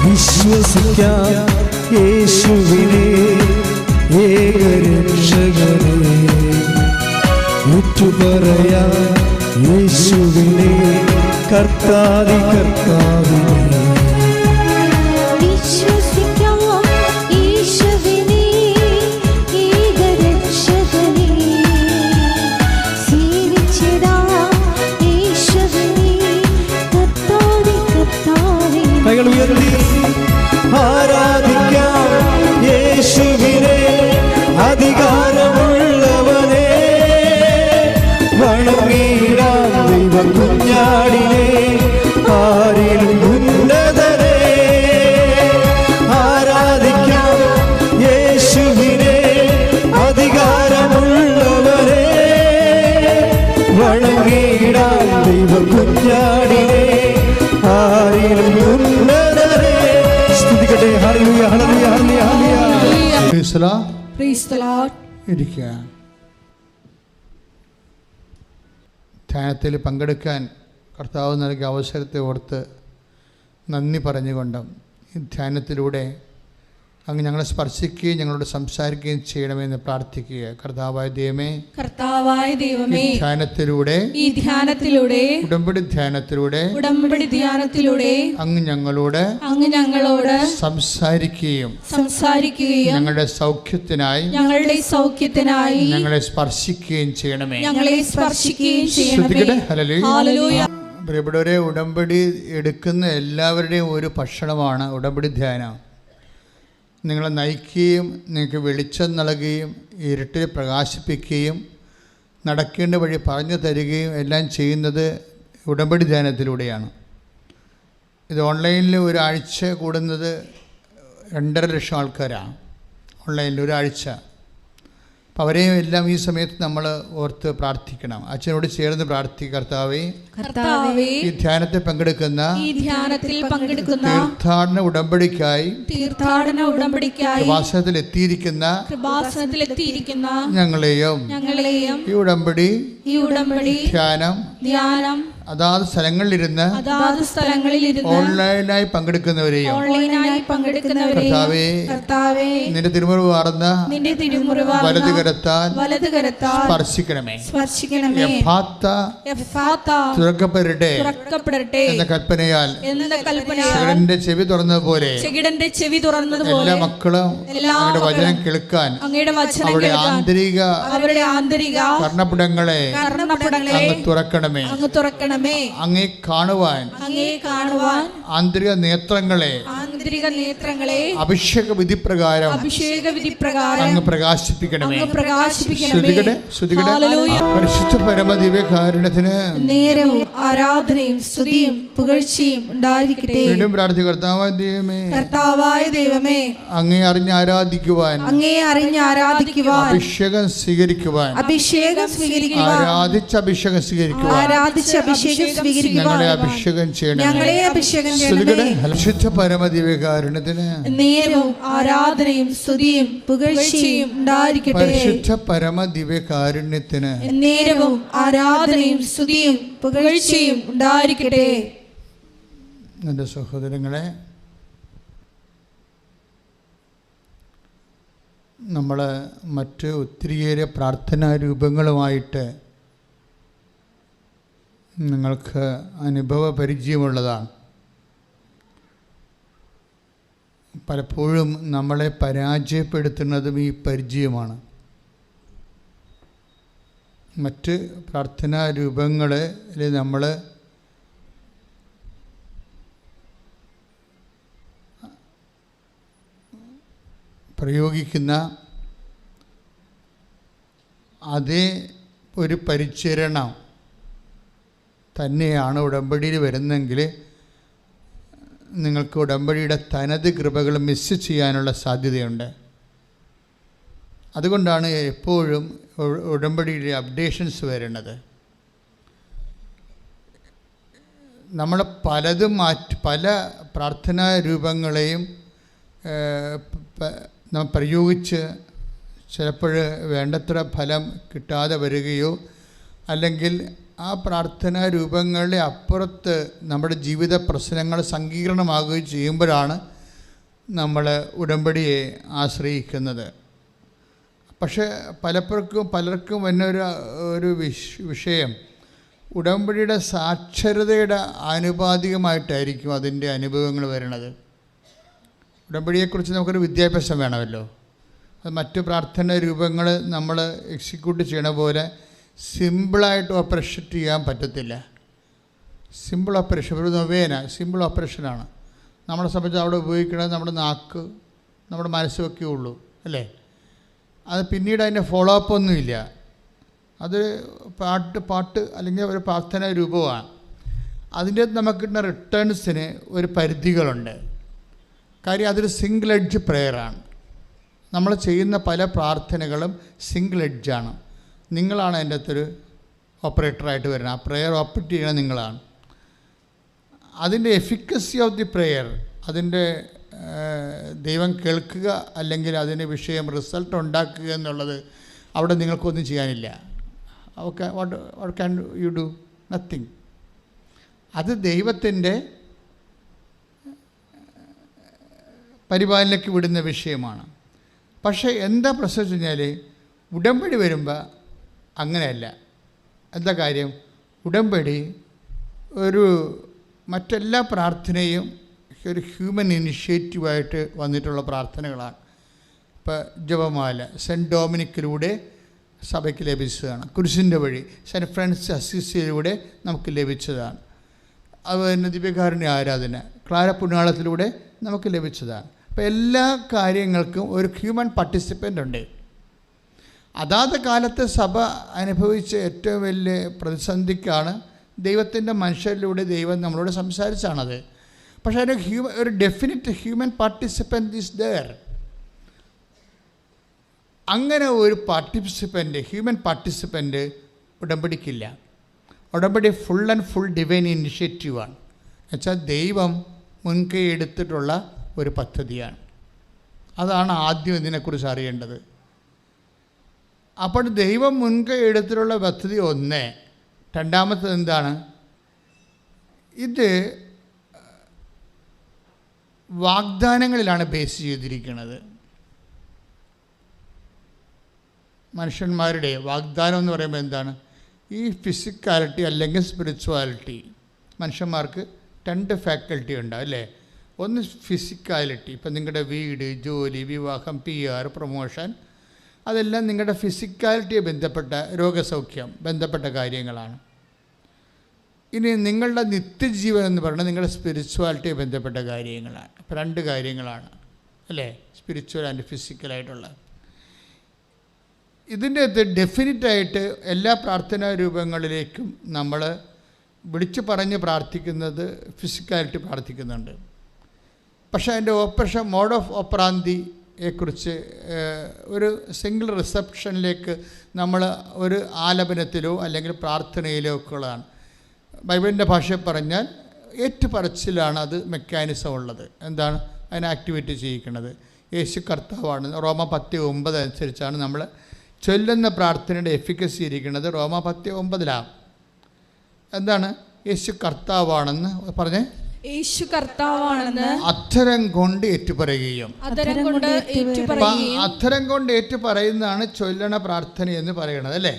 വിശ്വസിക്കാം യേശുവിനെ ഏകരക്ഷകനെ, ഏറ്റുപറയാം യേശുവിനെ കർത്താതി കർത്താവിനെ. കൈകൾ ഉയർത്തി ആരാധിക്കാം യേശുവിനെ അധികാരമുള്ളവനെ, വണങ്ങിടാം ദൈവ കുഞ്ഞാടിനെ ആരിലും ഉന്നതനെ. ആരാധിക്കാം യേശുവിനെ അധികാരമുള്ളവനെ, വണങ്ങിടാം ദൈവ കുഞ്ഞാടിനെ ആരിലും ഉന്നതനെ. സ്തുതിക്കട്ടെ. Hallelujah hallelujah hallelujah. Praise the Lord. ഇരിക്കുക. ധ്യാനത്തിൽ പങ്കെടുക്കാൻ കർത്താവ് നൽകിയ അവസരത്തെ ഓർത്ത് നന്ദി പറഞ്ഞുകൊണ്ട് ഈ ധ്യാനത്തിലൂടെ അങ്ങ് ഞങ്ങളെ സ്പർശിക്കുകയും ഞങ്ങളോട് സംസാരിക്കുകയും ചെയ്യണമെന്ന് പ്രാർത്ഥിക്കുക. കർത്താവായ ദൈവമേ, ഈ ധ്യാനത്തിലൂടെ ഉടമ്പടി ധ്യാനത്തിലൂടെ അങ്ങ് ഞങ്ങളോട് സംസാരിക്കുകയും ഞങ്ങളുടെ സൗഖ്യത്തിനായി ഞങ്ങളെ സ്പർശിക്കുകയും ചെയ്യണമേ. ഹല്ലേലൂയ. പ്രിയപ്പെട്ടവരെ, ഉടമ്പടി എടുക്കുന്ന എല്ലാവരുടെയും ഒരു ഭക്ഷണമാണ് ഉടമ്പടി ധ്യാനം. നിങ്ങളെ നയിക്കുകയും നിങ്ങൾക്ക് വെളിച്ചം നൽകുകയും ഇരുട്ടിൽ പ്രകാശിപ്പിക്കുകയും നടക്കേണ്ട വഴി പറഞ്ഞു തരികയും എല്ലാം ചെയ്യുന്നത് ഉടമ്പടി ധ്യാനത്തിലൂടെയാണ്. ഇത് ഓൺലൈനിൽ ഒരാഴ്ച കൂടുന്നത് 2.5 ലക്ഷം ആൾക്കാരാണ് ഓൺലൈനിൽ ഒരാഴ്ച. അപ്പം അവരെയും എല്ലാം ഈ സമയത്ത് നമ്മൾ ഓർത്ത് പ്രാർത്ഥിക്കണം. അച്ഛനോട് ചേർന്ന് പ്രാർത്ഥിക്കുക. കർത്താവേ, ഈ ധ്യാനത്തിൽ പങ്കെടുക്കുന്ന തീർത്ഥാടന ഉടമ്പടിക്കായി കൃപാസനത്തിൽ എത്തിയിരിക്കുന്ന ഞങ്ങളെയും ഈ ഉടമ്പടി ധ്യാനം അതാത് സ്ഥലങ്ങളിലിരുന്ന് ഓൺലൈനായി പങ്കെടുക്കുന്നവരെയും കർത്താവേ, നിന്റെ തിരുമുറിവ് വാർന്ന വലത് കരത്താൽ സ്പർശിക്കണമേ. തുറക്കപ്പെടട്ടെ എന്ന കൽപ്പനയാൽ ചെകിടന്റെ ചെവി തുറന്നതുപോലെ എല്ലാ മക്കളും അങ്ങയുടെ വചനം കേൾക്കാൻ അവരുടെ ആന്തരിക കർണപുടങ്ങളെ അങ്ങ് തുറക്കണമേ. അങ്ങേ കാണുവാൻ ആന്തരിക നേത്രങ്ങളെ അഭിഷേക വിധി പ്രകാരം അങ്ങ് പ്രകാശിപ്പിക്കണമേ. പരിശുദ്ധ പരമദിവ്യകാരുണ്യത്തിന് നേരവും ആരാധനയും സ്തുതിയും പുകഴ്ചയും ഉണ്ടായിരിക്കട്ടെ. വീണ്ടും പ്രാർത്ഥിക്കുക. കർത്താവായ ദൈവമേ, അങ്ങേ അറിഞ്ഞ് ആരാധിക്കുവാൻ അഭിഷേകം സ്വീകരിക്കുവാൻ ആരാധിച്ച അഭിഷേകം സ്വീകരിക്കുവാൻ ഞങ്ങളെ അഭിഷേകം ചെയ്യണമേ. പരിശുദ്ധ പരമദിവ്യകാരുണ്യത്തിന് നേരവും ആരാധനയും സ്തുതിയും പുകഴ്ചയും ഉണ്ടായിരിക്കട്ടെ. പരിശുദ്ധ പരമദിവ്യകാരുണ്യത്തിന് നേരവും ആരാധനയും സ്തുതിയും പുകഴ്ചയും ഉണ്ടായിരിക്കട്ടെ. എൻ്റെ സഹോദരങ്ങളെ, നമ്മൾ മറ്റ് ഒത്തിരിയേറെ പ്രാർത്ഥനാ രൂപങ്ങളുമായിട്ട് നിങ്ങൾക്ക് അനുഭവ പരിചയമുള്ളതാണ്. പലപ്പോഴും നമ്മളെ പരാജയപ്പെടുത്തുന്നതും ഈ പരിചയമാണ്. മറ്റ് പ്രാർത്ഥനാ രൂപങ്ങളിൽ നമ്മൾ പ്രയോഗിക്കുന്ന അതേ ഒരു പരിചരണം തന്നെയാണ് ഉടമ്പടിയിൽ വരുന്നെങ്കിൽ നിങ്ങൾക്ക് ഉടമ്പടിയുടെ തനത് കൃപകൾ മിസ് ചെയ്യാനുള്ള സാധ്യതയുണ്ട്. അതുകൊണ്ടാണ് എപ്പോഴും ഉടമ്പടിയുടെ അപ്ഡേഷൻസ് വരുന്നത്. നമ്മൾ പലതും പല പ്രാർത്ഥനാ രൂപങ്ങളെയും നമ്മൾ പ്രയോഗിച്ച് ചിലപ്പോൾ വേണ്ടത്ര ഫലം കിട്ടാതെ വരികയോ അല്ലെങ്കിൽ ആ പ്രാർത്ഥനാ രൂപങ്ങളുടെ അപ്പുറത്ത് നമ്മുടെ ജീവിത പ്രശ്നങ്ങൾ സങ്കീർണമാകുകയും ചെയ്യുമ്പോഴാണ് നമ്മൾ ഉടമ്പടിയെ ആശ്രയിക്കുന്നത്. പക്ഷേ പലർക്കും ഒരു വിഷയം ഉടമ്പടിയുടെ സാക്ഷരതയുടെ ആനുപാതികമായിട്ടായിരിക്കും അതിൻ്റെ അനുഭവങ്ങൾ വരുന്നത്. ഉടമ്പടിയെക്കുറിച്ച് നമുക്കൊരു വിദ്യാഭ്യാസം വേണമല്ലോ. അത് മറ്റു പ്രാർത്ഥന രൂപങ്ങൾ നമ്മൾ എക്സിക്യൂട്ട് ചെയ്യണ പോലെ സിമ്പിളായിട്ട് ഓപ്പറേഷൻ ചെയ്യാൻ പറ്റത്തില്ല. സിമ്പിൾ ഓപ്പറേഷൻ, ഒരു നൊവേന സിമ്പിൾ ഓപ്പറേഷനാണ്. നമ്മളെ സംബന്ധിച്ച് അവിടെ ഉപയോഗിക്കുന്നത് നമ്മുടെ നാക്ക്, നമ്മുടെ മനസ്സൊക്കെ ഉള്ളൂ, അല്ലേ? അത് പിന്നീട് അതിൻ്റെ ഫോളോ അപ്പ് ഒന്നുമില്ല. അത് പാട്ട് അല്ലെങ്കിൽ ഒരു പ്രാർത്ഥനാ രൂപമാണ്. അതിൻ്റെ നമുക്ക് കിട്ടുന്ന റിട്ടേൺസിന് ഒരു പരിധികളുണ്ട്. കാര്യം അതൊരു സിംഗിൾ എഡ്ജ് പ്രെയറാണ്. നമ്മൾ ചെയ്യുന്ന പല പ്രാർത്ഥനകളും സിംഗിൾ എഡ്ജാണ്. നിങ്ങളാണ് അതിൻ്റെ അകത്തൊരു ഓപ്പറേറ്ററായിട്ട് വരുന്നത്. ആ പ്രെയർ ഓപ്പറേറ്റ് ചെയ്യണത് നിങ്ങളാണ്. അതിൻ്റെ എഫിക്കസി ഓഫ് ദി പ്രെയർ, അതിൻ്റെ ദൈവം കേൾക്കുക അല്ലെങ്കിൽ അതിൻ്റെ വിഷയം റിസൾട്ട് ഉണ്ടാക്കുക എന്നുള്ളത് അവിടെ നിങ്ങൾക്കൊന്നും ചെയ്യാനില്ല. What can you do? Nothing. അത് ദൈവത്തിൻ്റെ പരിപാലനയ്ക്ക് വിടുന്ന വിഷയമാണ്. പക്ഷേ എന്താ പ്രശ്നം വെച്ച് കഴിഞ്ഞാൽ ഉടമ്പടി വരുമ്പോൾ അങ്ങനെയല്ല. എന്താ കാര്യം? ഉടമ്പടി മറ്റെല്ലാ പ്രാർത്ഥനയും ഒരു ഹ്യൂമൻ ഇനിഷ്യേറ്റീവായിട്ട് വന്നിട്ടുള്ള പ്രാർത്ഥനകളാണ്. ഇപ്പോൾ ജപമാല സെൻറ്റ് ഡൊമിനിക്കിലൂടെ സഭയ്ക്ക് ലഭിച്ചതാണ്. കുരിശിൻ്റെ വഴി സെൻറ്റ് ഫ്രാൻസിസ് അസീസിയിലൂടെ നമുക്ക് ലഭിച്ചതാണ്. അതുപോലെ ദിവ്യകാരുണ്യ ആരാധന ക്ലാര പുണ്യാളത്തിലൂടെ നമുക്ക് ലഭിച്ചതാണ്. അപ്പോൾ എല്ലാ കാര്യങ്ങൾക്കും ഒരു ഹ്യൂമൻ പാർട്ടിസിപ്പൻ്റ് ഉണ്ട്. അതാത് കാലത്ത് സഭ അനുഭവിച്ച ഏറ്റവും വലിയ പ്രതിസന്ധിക്കാണ് ദൈവത്തിൻ്റെ മനുഷ്യരിലൂടെ ദൈവം നമ്മളോട് സംസാരിച്ചാണത്. പക്ഷേ അതിന് ഒരു definite human participant is there. അങ്ങനെ ഒരു ഹ്യൂമൻ പാർട്ടിസിപ്പൻ്റ് ഉടമ്പടിക്കില്ല. ഉടമ്പടി ഫുൾ ആൻഡ് ഫുൾ ഡിവൈൻ ഇനിഷ്യേറ്റീവാണ്. എന്നുവെച്ചാൽ ദൈവം മുൻകൈ എടുത്തിട്ടുള്ള ഒരു പദ്ധതിയാണ്. അതാണ് ആദ്യം ഇതിനെക്കുറിച്ച് അറിയേണ്ടത്. അപ്പോൾ ദൈവം മുൻകൈ എടുത്തിട്ടുള്ള പദ്ധതി ഒന്ന്. രണ്ടാമത്തത് എന്താണ്? ഇത് വാഗ്ദാനങ്ങളിലാണ് ബേസ് ചെയ്തിരിക്കുന്നത്. മനുഷ്യന്മാരുടെ വാഗ്ദാനം എന്ന് പറയുമ്പോൾ എന്താണ്? ഈ ഫിസിക്കാലിറ്റി അല്ലെങ്കിൽ സ്പിരിച്വാലിറ്റി. മനുഷ്യന്മാർക്ക് രണ്ട് ഫാക്കൽറ്റി ഉണ്ടാവും, അല്ലേ? ഒന്ന് ഫിസിക്കാലിറ്റി. ഇപ്പം നിങ്ങളുടെ വീട്, ജോലി, വിവാഹം, PR, പ്രൊമോഷൻ, അതെല്ലാം നിങ്ങളുടെ ഫിസിക്കാലിറ്റിയെ ബന്ധപ്പെട്ട രോഗസൗഖ്യം ബന്ധപ്പെട്ട കാര്യങ്ങളാണ്. ഇനി നിങ്ങളുടെ നിത്യജീവൻ എന്ന് പറയുന്നത് നിങ്ങളുടെ സ്പിരിച്വാലിറ്റിയെ ബന്ധപ്പെട്ട കാര്യങ്ങളാണ്. അപ്പോൾ രണ്ട് കാര്യങ്ങളാണ്, അല്ലേ? സ്പിരിച്വൽ ആൻഡ് ഫിസിക്കലായിട്ടുള്ള. ഇതിൻ്റെ അകത്ത് ഡെഫിനിറ്റായിട്ട് എല്ലാ പ്രാർത്ഥനാ രൂപങ്ങളിലേക്കും നമ്മൾ വിളിച്ചു പറഞ്ഞ് പ്രാർത്ഥിക്കുന്നത് ഫിസിക്കാലിറ്റി പ്രാർത്ഥിക്കുന്നുണ്ട്. പക്ഷേ അതിൻ്റെ മോഡ് ഓഫ് ഓപ്പറാന്തിയെക്കുറിച്ച് ഒരു സിംഗിൾ റിസപ്ഷനിലേക്ക് നമ്മൾ ഒരു ആലപനത്തിലോ അല്ലെങ്കിൽ പ്രാർത്ഥനയിലോ ഒക്കെ ഉള്ളതാണ്. ബൈബിളിൻ്റെ ഭാഷയിൽ പറഞ്ഞാൽ ഏറ്റുപറച്ചിലാണ് അത് മെക്കാനിസം ഉള്ളത്. എന്താണ് അതിനെ ആക്ടിവേറ്റ് ചെയ്യിക്കുന്നത്? യേശു കർത്താവാണ്. റോമ 10:9 അനുസരിച്ചാണ് നമ്മൾ ചൊല്ലുന്ന പ്രാർത്ഥനയുടെ എഫിക്കസി ഇരിക്കുന്നത്. റോമ 10:9 എന്താണ്? യേശു കർത്താവാണെന്ന് പറഞ്ഞേ. യേശു കർത്താവാണെന്ന് അധരം കൊണ്ട് ഏറ്റുപറയുകയും. അധരം കൊണ്ട് ഏറ്റുപറയുന്നതാണ് ചൊല്ലണ പ്രാർത്ഥന എന്ന് പറയുന്നത്, അല്ലേ?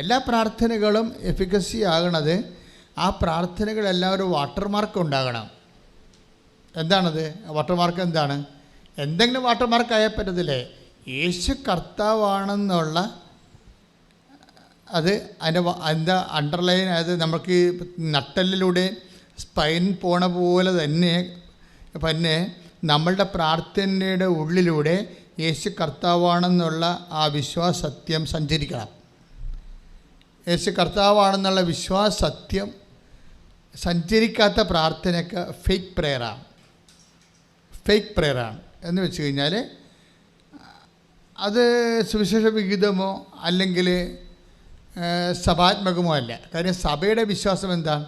എല്ലാ പ്രാർത്ഥനകളും എഫിക്കസി ആകണത് ആ പ്രാർത്ഥനകളെല്ലാം ഒരു വാട്ടർമാർക്ക് ഉണ്ടാകണം. എന്താണത് വാട്ടർമാർക്ക്? എന്താണ്? എന്തെങ്കിലും വാട്ടർമാർക്ക് ആയാൽ പറ്റത്തില്ലേ? യേശു കർത്താവാണെന്നുള്ള അത് അതിൻ്റെ അണ്ടർലൈൻ, അതായത് നമുക്ക് നട്ടലിലൂടെ സ്പൈൻ പോണ പോലെ തന്നെ നമ്മളുടെ പ്രാർത്ഥനയുടെ ഉള്ളിലൂടെ യേശു കർത്താവാണെന്നുള്ള ആ വിശ്വാസത്യം സഞ്ചരിക്കണം. യേശു കർത്താവാണെന്നുള്ള വിശ്വാസത്യം സഞ്ചരിക്കാത്ത പ്രാർത്ഥനയ്ക്ക് ഫേക്ക് പ്രെയറാണ്. എന്ന് വെച്ച് കഴിഞ്ഞാൽ അത് സുവിശേഷ വിഹിതമോ അല്ലെങ്കിൽ സഭാത്മകമോ അല്ല. കാര്യം സഭയുടെ വിശ്വാസം എന്താണ്?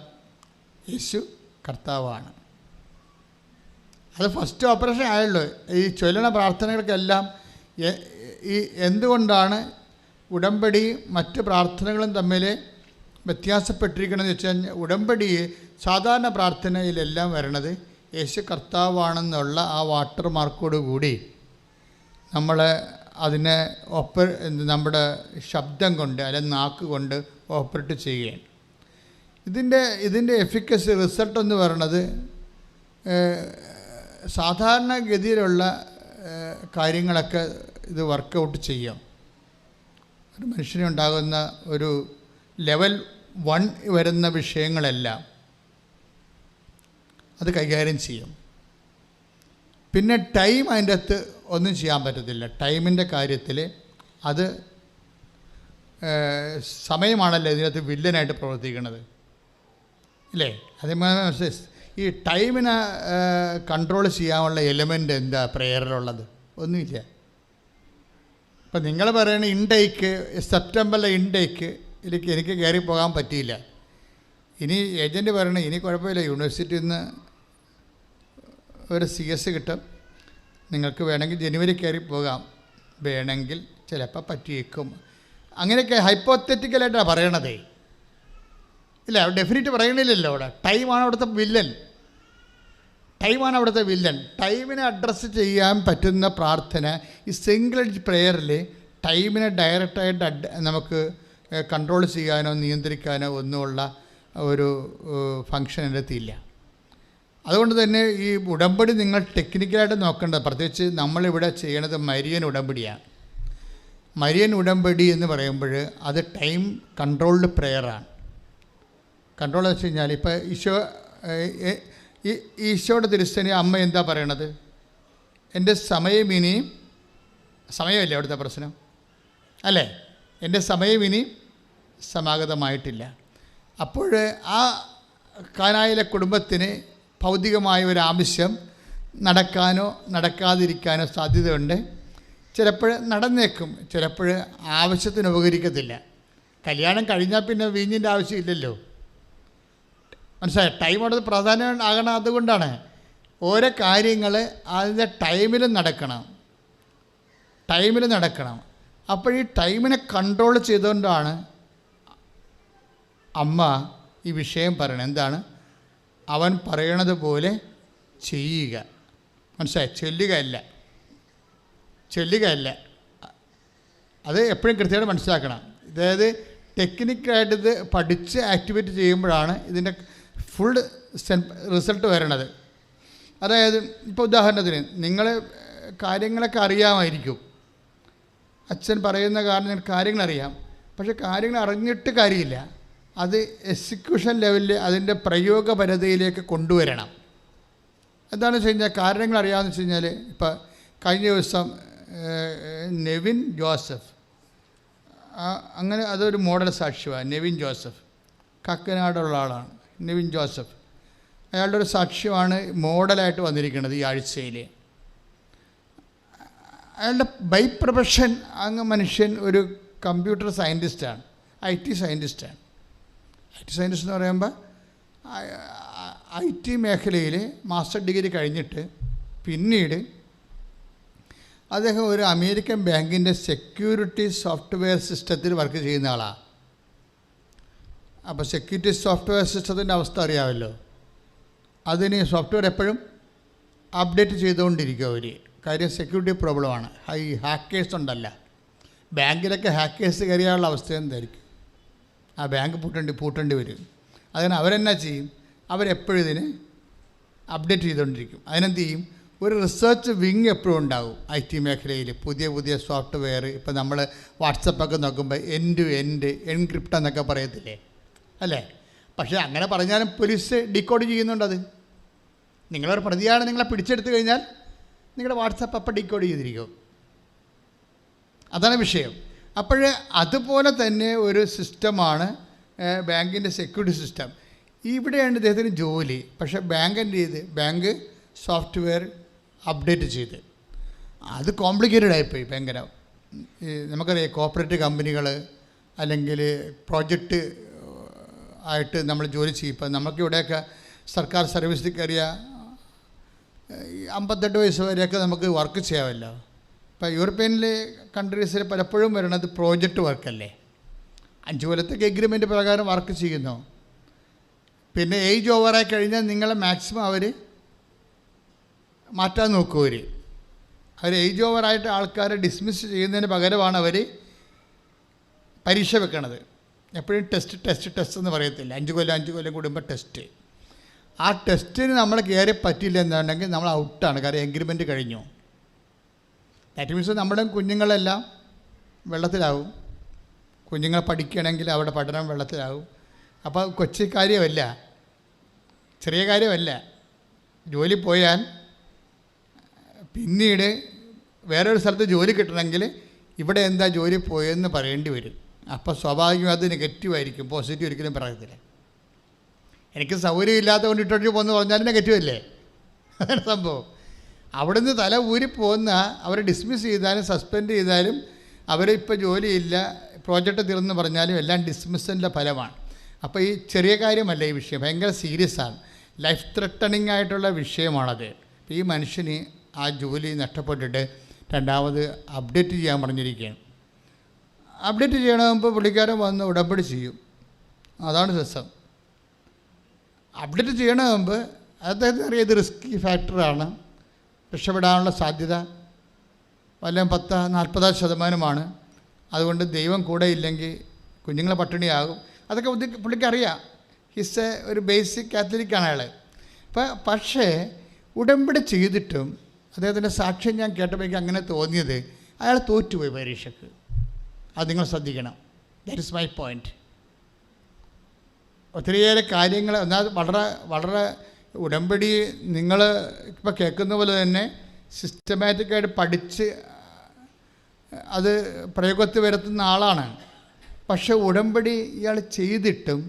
യേശു കർത്താവാണ്. അത് ഫസ്റ്റ് ഓപ്പറേഷൻ ആയുള്ളൂ. ഈ ചൊല്ലണ പ്രാർത്ഥനകൾക്കെല്ലാം എന്തുകൊണ്ടാണ് ഉടമ്പടി മറ്റ് പ്രാർത്ഥനകളും തമ്മിൽ വ്യത്യാസപ്പെട്ടിരിക്കണമെന്ന് വെച്ച് കഴിഞ്ഞാൽ, ഉടമ്പടി സാധാരണ പ്രാർത്ഥനയിലെല്ലാം വരണത് യേശു കർത്താവാണെന്നുള്ള ആ വാട്ടർ മാർക്കോട് കൂടി നമ്മൾ അതിനെ നമ്മുടെ ശബ്ദം കൊണ്ട് അല്ലെങ്കിൽ നാക്ക് കൊണ്ട് ഓപ്പറേറ്റ് ചെയ്യുകയാണ്. ഇതിൻ്റെ എഫിക്കസി റിസൾട്ട് എന്ന് പറയുന്നത് സാധാരണഗതിയിലുള്ള കാര്യങ്ങളൊക്കെ ഇത് വർക്കൗട്ട് ചെയ്യാം. ഒരു മനുഷ്യനുണ്ടാകുന്ന ഒരു ലെവൽ 1 വരുന്ന വിഷയങ്ങളെല്ലാം അത് കൈകാര്യം ചെയ്യും. പിന്നെ ടൈം അതിൻ്റെ അകത്ത് ഒന്നും ചെയ്യാൻ പറ്റത്തില്ല. ടൈമിൻ്റെ കാര്യത്തിൽ അത് സമയമാണല്ലോ ഇതിനകത്ത് വില്ലനായിട്ട് പ്രവർത്തിക്കുന്നത്, ഇല്ലേ? അതേപോലെ ഈ ടൈമിനെ കൺട്രോൾ ചെയ്യാനുള്ള എലിമെൻ്റ് എന്താ പ്രേയറിലുള്ളത്? ഒന്നുമില്ല. ഇപ്പം നിങ്ങൾ പറയുന്ന ഇൻടേക്ക് സെപ്റ്റംബറിലെ ഇൻടേക്ക് എനിക്ക് കയറി പോകാൻ പറ്റിയില്ല. ഇനി ഏജൻറ്റ് പറയണ ഇനി കുഴപ്പമില്ല, യൂണിവേഴ്സിറ്റിയിൽ നിന്ന് ഒരു CS കിട്ടും, നിങ്ങൾക്ക് വേണമെങ്കിൽ ജനുവരി കയറി പോകാം, വേണമെങ്കിൽ ചിലപ്പോൾ പറ്റിയേക്കും. അങ്ങനെയൊക്കെ ഹൈപ്പോത്തറ്റിക്കലായിട്ടാണ് പറയണതേ. ഇല്ല, ഡെഫിനറ്റ് പറയണില്ലല്ലോ. അവിടെ ടൈമാണ് അവിടുത്തെ വില്ലൻ. ടൈമിനെ അഡ്രസ്സ് ചെയ്യാൻ പറ്റുന്ന പ്രാർത്ഥന ഈ സിംഗിൾ പ്രെയറിൽ ടൈമിനെ ഡയറക്റ്റായിട്ട് നമുക്ക് കൺട്രോൾ ചെയ്യാനോ നിയന്ത്രിക്കാനോ ഒന്നുമുള്ള ഒരു ഫങ്ഷൻ എൻ്റെ അടുത്തില്ല. അതുകൊണ്ട് തന്നെ ഈ ഉടമ്പടി നിങ്ങൾ ടെക്നിക്കലായിട്ട് നോക്കേണ്ടത്, പ്രത്യേകിച്ച് നമ്മളിവിടെ ചെയ്യണത് മരിയൻ ഉടമ്പടിയാണ്. മരിയൻ ഉടമ്പടി എന്ന് പറയുമ്പോൾ അത് ടൈം കൺട്രോൾഡ് പ്രെയറാണ്. കൺട്രോൾ എന്ന് വെച്ച് കഴിഞ്ഞാൽ ഇപ്പോൾ ഈശോയുടെ തിരുസേന അമ്മ എന്താ പറയണത്? എൻ്റെ സമയം ഇനിയും സമയമല്ലേ അവിടുത്തെ പ്രശ്നം, അല്ലേ? എൻ്റെ സമയം ഇനിയും സമാഗതമായിട്ടില്ല. അപ്പോൾ ആ കാനായിലെ കുടുംബത്തിന് ഭൗതികമായ ഒരു ആവശ്യം നടക്കാനോ നടക്കാതിരിക്കാനോ സാധ്യതയുണ്ട്. ചിലപ്പോൾ നടന്നേക്കും, ചിലപ്പോൾ ആവശ്യത്തിന് ഉപകരിക്കത്തില്ല. കല്യാണം കഴിഞ്ഞാൽ പിന്നെ വീഞ്ഞിൻ്റെ ആവശ്യമില്ലല്ലോ, മനസ്സിലായോ? ടൈം അവിടെ പ്രാധാന്യം ആകണം. അതുകൊണ്ടാണ് ഓരോ കാര്യങ്ങൾ അതിൻ്റെ ടൈമിൽ നടക്കണം. അപ്പോൾ ഈ ടൈമിനെ കൺട്രോൾ ചെയ്തുകൊണ്ടാണ് അമ്മ ഈ വിഷയം പറയണത്. എന്താണ്? അവൻ പറയണത് പോലെ ചെയ്യുക. മനസ്സിലായി? ചൊല്ലുകയല്ല. അത് എപ്പോഴും കൃത്യമായിട്ട് മനസ്സിലാക്കണം. അതായത് ടെക്നിക്കായിട്ട് ഇത് പഠിച്ച് ആക്ടിവേറ്റ് ചെയ്യുമ്പോഴാണ് ഇതിൻ്റെ ഫുൾ റിസൾട്ട് വരണത്. അതായത് ഇപ്പോൾ ഉദാഹരണത്തിന് നിങ്ങൾ കാര്യങ്ങളൊക്കെ അറിയാമായിരിക്കും, അച്ഛൻ പറയുന്ന കാരണം കാര്യങ്ങളറിയാം, പക്ഷെ കാര്യങ്ങൾ അറിഞ്ഞിട്ട് കാര്യമില്ല. അത് എക്സിക്യൂഷൻ ലെവലിൽ അതിൻ്റെ പ്രയോഗപരതയിലേക്ക് കൊണ്ടുവരണം. എന്താണെന്ന് വെച്ച് കഴിഞ്ഞാൽ കാര്യങ്ങൾ അറിയാമെന്ന് വെച്ച് കഴിഞ്ഞാൽ ഇപ്പോൾ കഴിഞ്ഞ ദിവസം നെവിൻ ജോസഫ്, അങ്ങനെ അതൊരു മോഡൽ സാക്ഷ്യമാണ്. നെവിൻ ജോസഫ് കക്കനാടുള്ള ആളാണ്. നെവിൻ ജോസഫ് അയാളുടെ ഒരു സാക്ഷ്യമാണ് മോഡലായിട്ട് വന്നിരിക്കുന്നത് ഈ ആഴ്ചയിൽ. അയാളുടെ ബൈ പ്രൊഫഷൻ മനുഷ്യൻ ഒരു കമ്പ്യൂട്ടർ സയൻറ്റിസ്റ്റാണ്, IT സയൻറ്റിസ്റ്റാണ്. IT സയൻറ്റിസ്റ്റ് എന്ന് പറയുമ്പോൾ IT മേഖലയിൽ മാസ്റ്റർ ഡിഗ്രി കഴിഞ്ഞിട്ട് പിന്നീട് അദ്ദേഹം ഒരു അമേരിക്കൻ ബാങ്കിൻ്റെ സെക്യൂരിറ്റി സോഫ്റ്റ്വെയർ സിസ്റ്റത്തിൽ വർക്ക് ചെയ്യുന്ന ആളാണ്. അപ്പോൾ സെക്യൂരിറ്റി സോഫ്റ്റ്വെയർ സിസ്റ്റത്തിൻ്റെ അവസ്ഥ അറിയാമല്ലോ. അതിന് സോഫ്റ്റ്വെയർ എപ്പോഴും അപ്ഡേറ്റ് ചെയ്തുകൊണ്ടിരിക്കും അവർ. കാര്യം സെക്യൂരിറ്റി പ്രോബ്ലമാണ്. ഹാക്കേഴ്സ് ഉണ്ടല്ല, ബാങ്കിലൊക്കെ ഹാക്കേഴ്സ് കയറിയാനുള്ള അവസ്ഥ എന്തായിരിക്കും? ആ ബാങ്ക് പൂട്ടേണ്ടി വരും. അതിന് അവരെന്നാ ചെയ്യും? അവരെപ്പോഴും ഇതിന് അപ്ഡേറ്റ് ചെയ്തുകൊണ്ടിരിക്കും. അതിനെന്ത് ചെയ്യും? ഒരു റിസർച്ച് വിങ് എപ്പോഴും ഉണ്ടാകും IT മേഖലയിൽ. പുതിയ സോഫ്റ്റ്വെയർ ഇപ്പോൾ നമ്മൾ വാട്സപ്പൊക്കെ നോക്കുമ്പോൾ എൻഡ് എൻക്രിപ്റ്റ് എന്നൊക്കെ പറയത്തില്ലേ, അല്ലേ? പക്ഷേ അങ്ങനെ പറഞ്ഞാലും പോലീസ് ഡീകോഡ് ചെയ്യുന്നുണ്ടത്. നിങ്ങളൊരു പ്രതിയാണ്, നിങ്ങളെ പിടിച്ചെടുത്ത് കഴിഞ്ഞാൽ നിങ്ങളുടെ വാട്സപ്പ് അപ്പം ഡീകോഡ് ചെയ്തിരിക്കും. അതാണ് വിഷയം. അപ്പോൾ അതുപോലെ തന്നെ ഒരു സിസ്റ്റമാണ് ബാങ്കിൻ്റെ സെക്യൂരിറ്റി സിസ്റ്റം. ഇവിടെയാണ് ഇദ്ദേഹത്തിന് ജോലി. പക്ഷേ ബാങ്ക് സോഫ്റ്റ്വെയർ അപ്ഡേറ്റ് ചെയ്ത് അത് കോംപ്ലിക്കേറ്റഡ് ആയിപ്പോയി ഭയങ്കര. നമുക്കറിയാം കോർപ്പറേറ്റ് കമ്പനികൾ അല്ലെങ്കിൽ പ്രോജക്റ്റ് ആയിട്ട് നമ്മൾ ജോലി ചെയ്യും. ഇപ്പം നമുക്കിവിടെയൊക്കെ സർക്കാർ സർവീസിൽ കയറിയ 58 വയസ്സ് വരെയൊക്കെ നമുക്ക് വർക്ക് ചെയ്യാമല്ലോ. ഇപ്പോൾ യൂറോപ്യനിലെ കൺട്രീസിൽ പലപ്പോഴും വരുന്നത് പ്രോജക്റ്റ് വർക്കല്ലേ. 5 കൊല്ലത്തേക്ക് എഗ്രിമെൻറ്റ് പ്രകാരം വർക്ക് ചെയ്യുന്നു. പിന്നെ ഏജ് ഓവറായി കഴിഞ്ഞാൽ നിങ്ങളെ മാക്സിമം അവർ മാറ്റാൻ നോക്കും. അവർ ഏജ് ഓവറായിട്ട് ആൾക്കാരെ ഡിസ്മിസ് ചെയ്യുന്നതിന് പകരമാണ് അവർ പരീക്ഷ വെക്കണത്. എപ്പോഴും ടെസ്റ്റ് എന്ന് പറയത്തില്ല, 5 കൊല്ലം കൂടുമ്പോൾ ടെസ്റ്റ്. ആ ടെസ്റ്റിന് നമ്മൾ കയറി പറ്റില്ല എന്നുണ്ടെങ്കിൽ നമ്മൾ ഔട്ടാണ്. കാരണം എഗ്രിമെൻറ്റ് കഴിഞ്ഞു. ദാറ്റ് മീൻസ് നമ്മുടെ കുഞ്ഞുങ്ങളെല്ലാം വെള്ളത്തിലാവും. കുഞ്ഞുങ്ങൾ പഠിക്കണമെങ്കിൽ അവരുടെ പഠനം വെള്ളത്തിലാവും. അപ്പോൾ കൊച്ചു കാര്യമല്ല, ചെറിയ കാര്യമല്ല. ജോലി പോയാൽ പിന്നീട് വേറൊരു സ്ഥലത്ത് ജോലി കിട്ടണമെങ്കിൽ ഇവിടെ എന്താ ജോലി പോയെന്ന് പറയേണ്ടി വരും. അപ്പോൾ സ്വാഭാവികമായി അത് നെഗറ്റീവായിരിക്കും, പോസിറ്റീവ് ഒരിക്കലും പറയത്തില്ല. എനിക്ക് സൗകര്യം ഇല്ലാത്ത കൊണ്ട് ഇട്ടോട്ട് പോകുന്നു പറഞ്ഞാലും നെഗറ്റീവ് അല്ലേ? അതാണ് സംഭവം. അവിടുന്ന് തല ഊരി പോകുന്ന അവരെ ഡിസ്മിസ് ചെയ്താലും സസ്പെൻഡ് ചെയ്താലും അവരിപ്പോൾ ജോലിയില്ല, പ്രോജക്റ്റ് തീർന്നു പറഞ്ഞാലും എല്ലാം ഡിസ്മിസിൻ്റെ ഫലമാണ്. അപ്പോൾ ഈ ചെറിയ കാര്യമല്ല ഈ വിഷയം, ഭയങ്കര സീരിയസ് ആണ്, ലൈഫ് ത്രെട്ടണിങ് ആയിട്ടുള്ള വിഷയമാണത്. ഈ മനുഷ്യന് ആ ജോലി നഷ്ടപ്പെട്ടിട്ട് രണ്ടാമത് അപ്ഡേറ്റ് ചെയ്യാൻ പറഞ്ഞിരിക്കുകയാണ്. അപ്ഡേറ്റ് ചെയ്യണമെങ്കിൽ പുള്ളിക്കാരൻ വന്ന് ഉടമ്പടി ചെയ്യും. അതാണ് രസം. അപ്ഡേറ്റ് ചെയ്യണമെങ്കിൽ അദ്ദേഹത്തിന് അറിയാം ഇത് റിസ്കി ഫാക്ടറാണ്, രക്ഷപ്പെടാനുള്ള സാധ്യത വല്ലതും 10-40% അതുകൊണ്ട് ദൈവം കൂടെ ഇല്ലെങ്കിൽ കുഞ്ഞുങ്ങളെ പട്ടിണിയാകും. അതൊക്കെ പുള്ളിക്കറിയാം. ഹിസ് ഒരു ബേസിക് കാത്തലിക്കാണ് അയാൾ. പക്ഷേ ഉടമ്പടി ചെയ്തിട്ടും അദ്ദേഹത്തിൻ്റെ സാക്ഷ്യം ഞാൻ കേട്ടപ്പോൾ എനിക്ക് അങ്ങനെ തോന്നിയത്, അയാൾ തോറ്റുപോയി പരീക്ഷയ്ക്ക്. അത് നിങ്ങൾ ശ്രദ്ധിക്കണം. That is my point. ഒത്തിരിയേറെ കാര്യങ്ങൾ എന്നാൽ വളരെ ഉടമ്പടി നിങ്ങൾ ഇപ്പോൾ കേൾക്കുന്ന പോലെ തന്നെ സിസ്റ്റമാറ്റിക്കായിട്ട് പഠിച്ച് അത് പ്രയോഗത്തിൽ വരുത്തുന്ന ആളാണ്. പക്ഷേ ഉടമ്പടി ഇയാൾ ചെയ്തിട്ടും